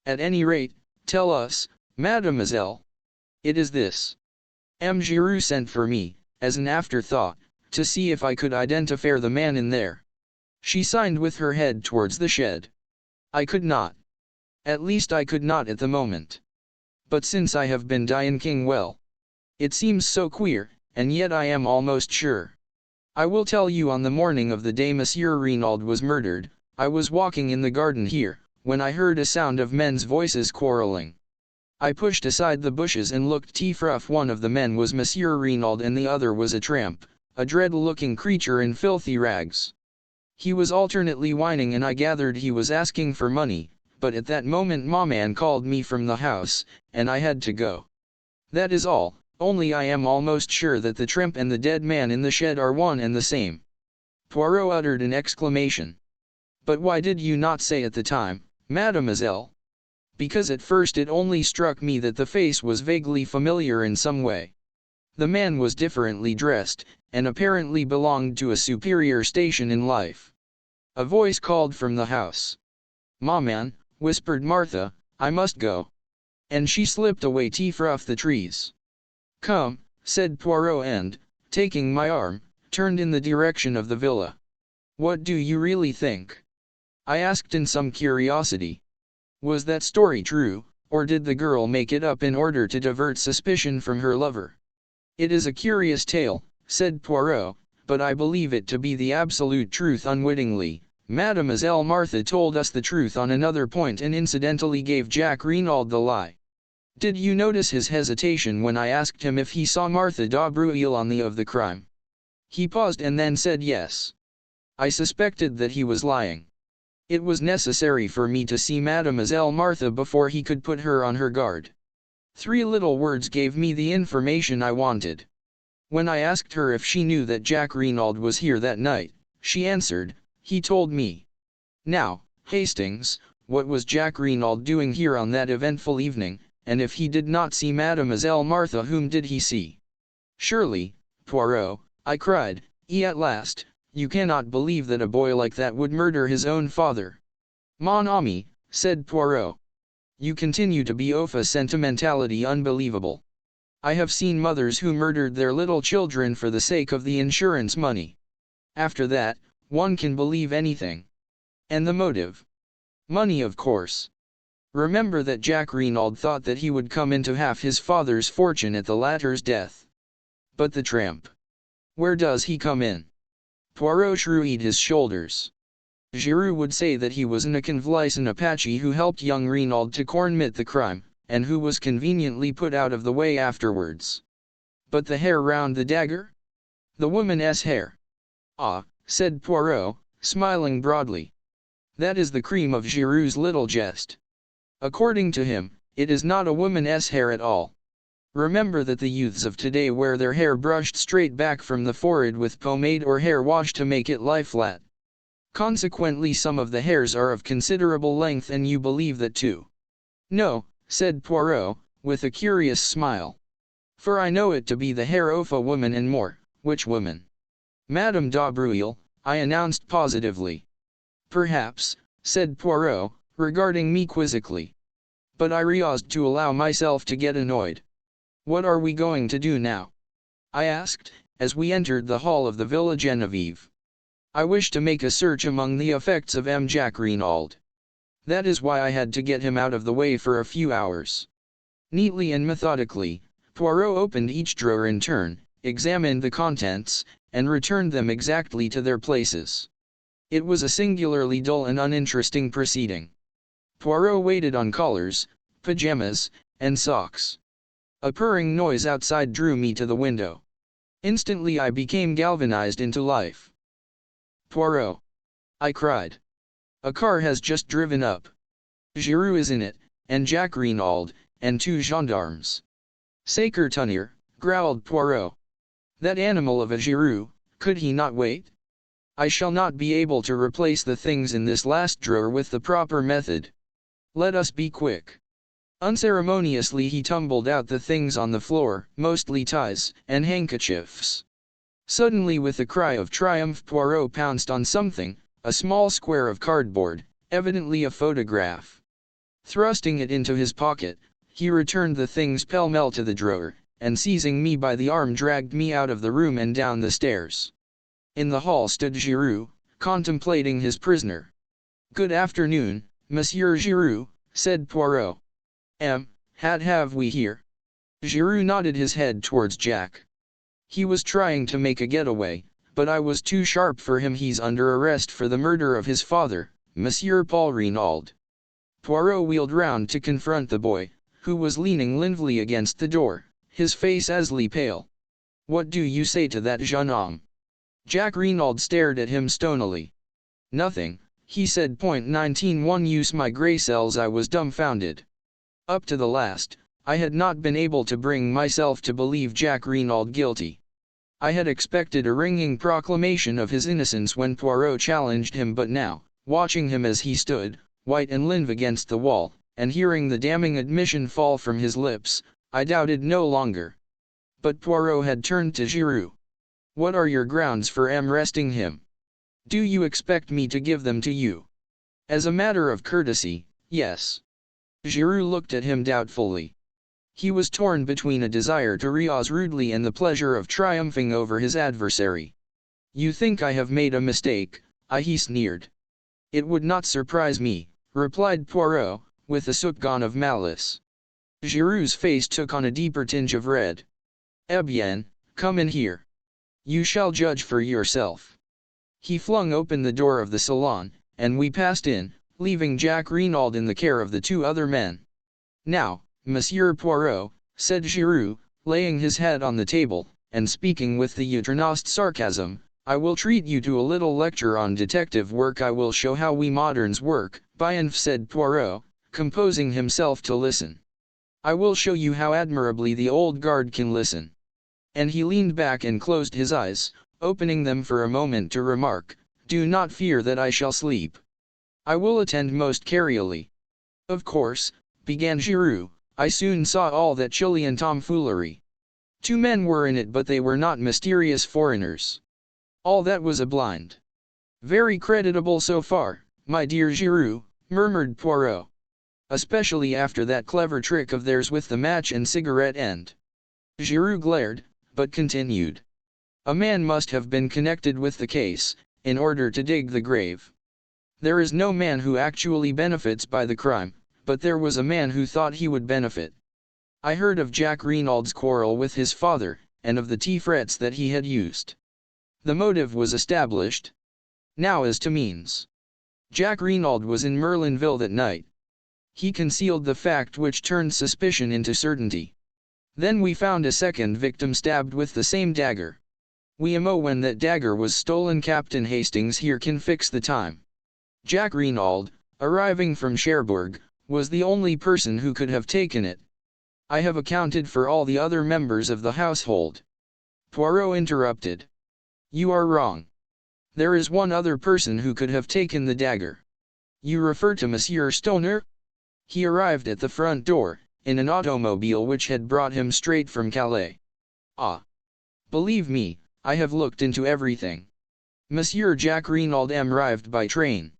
At any rate, tell us, mademoiselle. It is this. M. Giroux sent for me, as an afterthought, to see if I could identify the man in there. She signed with her head towards the shed. I could not. At least I could not at the moment. But since I have been dying well. It seems so queer, and yet I am almost sure. I will tell you. On the morning of the day Monsieur Renaud was murdered, I was walking in the garden here, when I heard a sound of men's voices quarreling. I pushed aside the bushes and looked. One of the men was Monsieur Renaud and the other was a tramp, a dread-looking creature in filthy rags. He was alternately whining and I gathered he was asking for money, but at that moment Maman called me from the house, and I had to go. That is all, only I am almost sure that the tramp and the dead man in the shed are one and the same. Poirot uttered an exclamation. But why did you not say at the time, mademoiselle? Because at first it only struck me that the face was vaguely familiar in some way. The man was differently dressed, and apparently belonged to a superior station in life. A voice called from the house. Maman, whispered Martha, I must go. And she slipped away off the trees. Come, said Poirot and, taking my arm, turned in the direction of the villa. What do you really think? I asked in some curiosity. Was that story true, or did the girl make it up in order to divert suspicion from her lover? It is a curious tale, said Poirot, but I believe it to be the absolute truth unwittingly. Mademoiselle Martha told us the truth on another point and incidentally gave Jacques Renaud the lie. Did you notice his hesitation when I asked him if he saw Martha d'Aubreuil on the eve of the crime? He paused and then said yes. I suspected that he was lying. It was necessary for me to see Mademoiselle Martha before he could put her on her guard. 3 little words gave me the information I wanted. When I asked her if she knew that Jacques Renaud was here that night, she answered, he told me. Now, Hastings, what was Jacques Renaud doing here on that eventful evening, and if he did not see Mademoiselle Martha, whom did he see? Surely, Poirot, I cried, at last, you cannot believe that a boy like that would murder his own father. Mon ami, said Poirot. You continue to be of a sentimentality unbelievable. I have seen mothers who murdered their little children for the sake of the insurance money. After that, one can believe anything. And the motive? Money, of course. Remember that Jacques Renaud thought that he would come into half his father's fortune at the latter's death. But the tramp. Where does he come in? Poirot shrugged his shoulders. Giroux would say that he was an convalescent Apache who helped young Renaud to commit the crime, and who was conveniently put out of the way afterwards. But the hair round the dagger? The woman's hair. Ah, said Poirot, smiling broadly. That is the cream of Giroux's little jest. According to him, it is not a woman's hair at all. Remember that the youths of today wear their hair brushed straight back from the forehead with pomade or hair wash to make it lie flat. Consequently some of the hairs are of considerable length, and you believe that too. No, said Poirot, with a curious smile. For I know it to be the hair of a woman and more. Which woman? Madame d'Aubruil, I announced positively. Perhaps, said Poirot, regarding me quizzically. But I refused to allow myself to get annoyed. What are we going to do now? I asked, as we entered the hall of the Villa Genevieve. I wish to make a search among the effects of M. Jacques Renaud. That is why I had to get him out of the way for a few hours. Neatly and methodically, Poirot opened each drawer in turn, examined the contents, and returned them exactly to their places. It was a singularly dull and uninteresting proceeding. Poirot waited on collars, pajamas, and socks. A purring noise outside drew me to the window. Instantly I became galvanized into life. Poirot! I cried. A car has just driven up. Giroux is in it, and Jacques Renaud, and 2 gendarmes. Sacre tonnerre, growled Poirot. That animal of a Giroux, could he not wait? I shall not be able to replace the things in this last drawer with the proper method. Let us be quick. Unceremoniously he tumbled out the things on the floor, mostly ties and handkerchiefs. Suddenly with a cry of triumph Poirot pounced on something, a small square of cardboard, evidently a photograph. Thrusting it into his pocket, he returned the things pell-mell to the drawer, and seizing me by the arm dragged me out of the room and down the stairs. In the hall stood Giroux, contemplating his prisoner. Good afternoon, Monsieur Giroux, said Poirot. Have we here? Giroux nodded his head towards Jack. He was trying to make a getaway, but I was too sharp for him. He's under arrest for the murder of his father, Monsieur Paul Renaud. Poirot wheeled round to confront the boy, who was leaning limply against the door, his face ashy pale. What do you say to that, jeune homme? Jacques Renaud stared at him stonily. Nothing, he said. .19 use my grey cells. I was dumbfounded. Up to the last, I had not been able to bring myself to believe Jacques Renaud guilty. I had expected a ringing proclamation of his innocence when Poirot challenged him, but now, watching him as he stood, white and limp against the wall, and hearing the damning admission fall from his lips, I doubted no longer. But Poirot had turned to Giroux. What are your grounds for arresting him? Do you expect me to give them to you? As a matter of courtesy, yes. Giroux looked at him doubtfully. He was torn between a desire to rouse rudely and the pleasure of triumphing over his adversary. You think I have made a mistake, he sneered. It would not surprise me, replied Poirot, with a soupçon of malice. Giroux's face took on a deeper tinge of red. Eh bien, come in here. You shall judge for yourself. He flung open the door of the salon, and we passed in, leaving Jacques Renaud in the care of the 2 other men. Now, Monsieur Poirot, said Giroux, laying his head on the table, and speaking with the uttermost sarcasm, I will treat you to a little lecture on detective work. I will show how we moderns work. Bien, said Poirot, composing himself to listen. I will show you how admirably the old guard can listen. And he leaned back and closed his eyes, opening them for a moment to remark, do not fear that I shall sleep. I will attend most carefully. Of course, began Giroux, I soon saw all that Chilean tomfoolery. 2 men were in it, but they were not mysterious foreigners. All that was a blind. Very creditable so far, my dear Giroux, murmured Poirot. Especially after that clever trick of theirs with the match and cigarette end. Giroux glared, but continued. A man must have been connected with the case, in order to dig the grave. There is no man who actually benefits by the crime, but there was a man who thought he would benefit. I heard of Jacques Renaud's quarrel with his father, and of the threats that he had used. The motive was established. Now as to means. Jacques Renaud was in Merlinville that night. He concealed the fact which turned suspicion into certainty. Then we found a second victim stabbed with the same dagger. We know when that dagger was stolen. Captain Hastings here can fix the time. Jack Reinald, arriving from Cherbourg, was the only person who could have taken it. I have accounted for all the other members of the household. Poirot interrupted. You are wrong. There is one other person who could have taken the dagger. You refer to Monsieur Stoner? He arrived at the front door, in an automobile which had brought him straight from Calais. Ah! Believe me, I have looked into everything. Monsieur Jack Reinald arrived by train.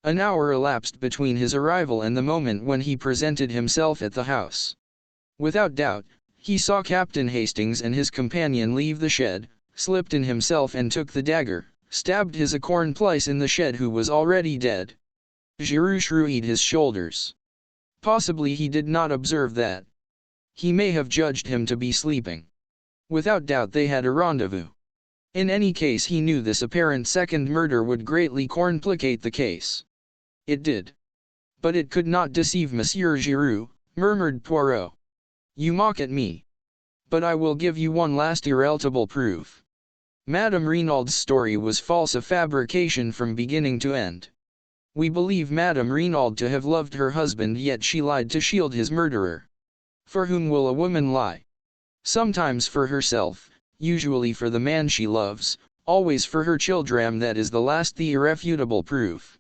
An hour elapsed between his arrival and the moment when he presented himself at the house. Without doubt, he saw Captain Hastings and his companion leave the shed, slipped in himself and took the dagger, stabbed his accomplice in the shed who was already dead. Giroux shrugged his shoulders. Possibly he did not observe that. He may have judged him to be sleeping. Without doubt they had a rendezvous. In any case he knew this apparent second murder would greatly complicate the case. It did. But it could not deceive Monsieur Giroux, murmured Poirot. You mock at me. But I will give you one last irrefutable proof. Madame Reinald's story was false, a fabrication from beginning to end. We believe Madame Reinald to have loved her husband, yet she lied to shield his murderer. For whom will a woman lie? Sometimes for herself, usually for the man she loves, always for her children. That is the last, the irrefutable proof.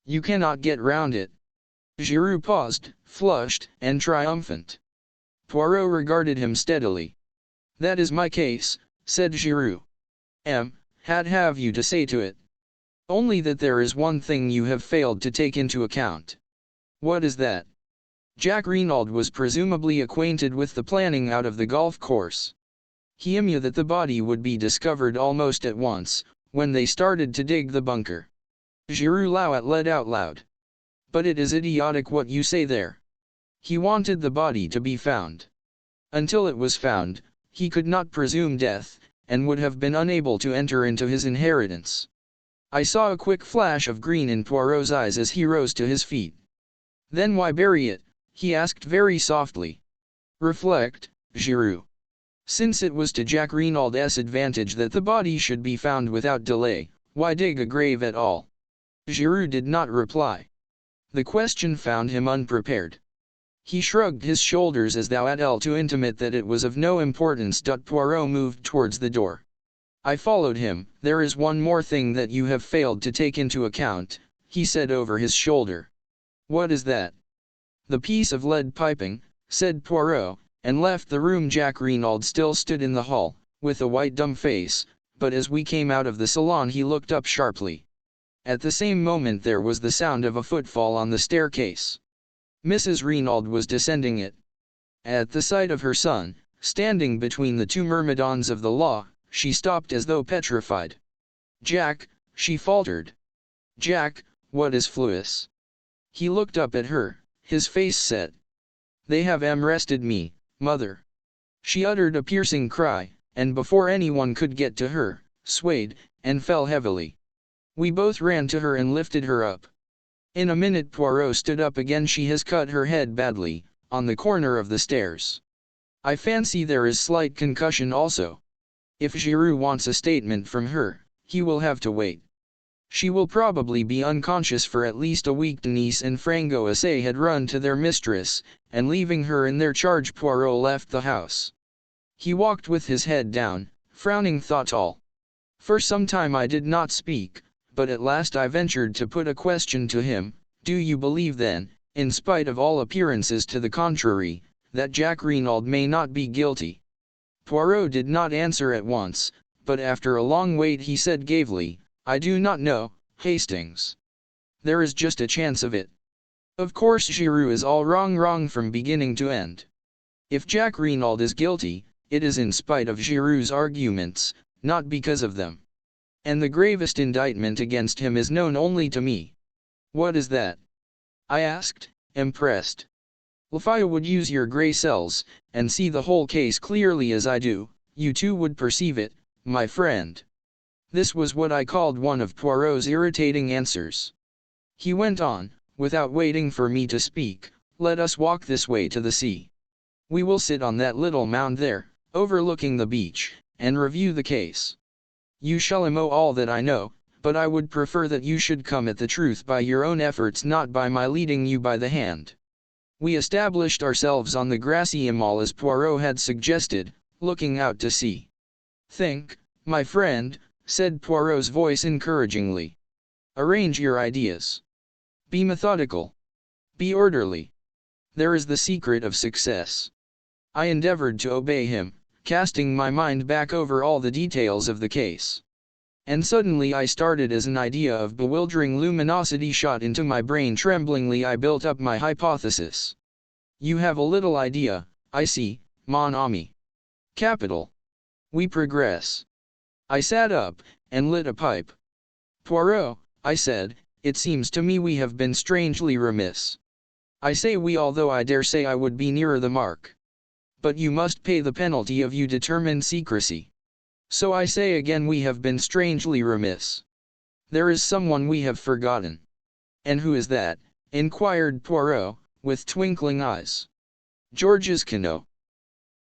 You cannot get round it. Giroux paused, flushed, and triumphant. Poirot regarded him steadily. That is my case, said Giroux. What have you to say to it? Only that there is one thing you have failed to take into account. What is that? Jack Reinald was presumably acquainted with the planning out of the golf course. He knew that the body would be discovered almost at once, when they started to dig the bunker. Giroux let out loud. But it is idiotic what you say there. He wanted the body to be found. Until it was found, he could not presume death, and would have been unable to enter into his inheritance. I saw a quick flash of green in Poirot's eyes as he rose to his feet. Then why bury it? He asked very softly. Reflect, Giroux. Since it was to Jack Reinald's advantage that the body should be found without delay, why dig a grave at all? Giroux did not reply. The question found him unprepared. He shrugged his shoulders as though to intimate that it was of no importance. Poirot moved towards the door. I followed him. There is one more thing that you have failed to take into account, he said over his shoulder. What is that? The piece of lead piping, said Poirot, and left the room. Jack Reinald still stood in the hall, with a white dumb face, but as we came out of the salon he looked up sharply. At the same moment there was the sound of a footfall on the staircase. Mrs. Reinald was descending it. At the sight of her son, standing between the two myrmidons of the law, she stopped as though petrified. Jack, she faltered. Jack, what is Fluis? He looked up at her, his face set. They have arrested me, mother. She uttered a piercing cry, and before anyone could get to her, swayed, and fell heavily. We both ran to her and lifted her up. In a minute Poirot stood up again. She has cut her head badly, on the corner of the stairs. I fancy there is slight concussion also. If Giroux wants a statement from her, he will have to wait. She will probably be unconscious for at least a week. Denise and Frangois had run to their mistress, and leaving her in their charge Poirot left the house. He walked with his head down, frowning thoughtful. For some time I did not speak, but at last I ventured to put a question to him. Do you believe then, in spite of all appearances to the contrary, that Jack Reinald may not be guilty? Poirot did not answer at once, but after a long wait he said gravely, I do not know, Hastings. There is just a chance of it. Of course Giroux is all wrong from beginning to end. If Jack Reinald is guilty, it is in spite of Giroux's arguments, not because of them. And the gravest indictment against him is known only to me. What is that? I asked, impressed. If I would use your grey cells, and see the whole case clearly as I do, you too would perceive it, my friend. This was what I called one of Poirot's irritating answers. He went on, without waiting for me to speak, let us walk this way to the sea. We will sit on that little mound there, overlooking the beach, and review the case. You shall know all that I know, but I would prefer that you should come at the truth by your own efforts, not by my leading you by the hand. We established ourselves on the grassy Imal as Poirot had suggested, looking out to sea. Think, my friend, said Poirot's voice encouragingly. Arrange your ideas. Be methodical. Be orderly. There is the secret of success. I endeavored to obey him, casting my mind back over all the details of the case. And suddenly I started as an idea of bewildering luminosity shot into my brain. Tremblingly I built up my hypothesis. You have a little idea, I see, mon ami. Capital. We progress. I sat up, and lit a pipe. Poirot, I said, it seems to me we have been strangely remiss. I say we, although I dare say I would be nearer the mark. But you must pay the penalty of your determined secrecy. So I say again, we have been strangely remiss. There is someone we have forgotten. And who is that? Inquired Poirot, with twinkling eyes. Georges Quinault.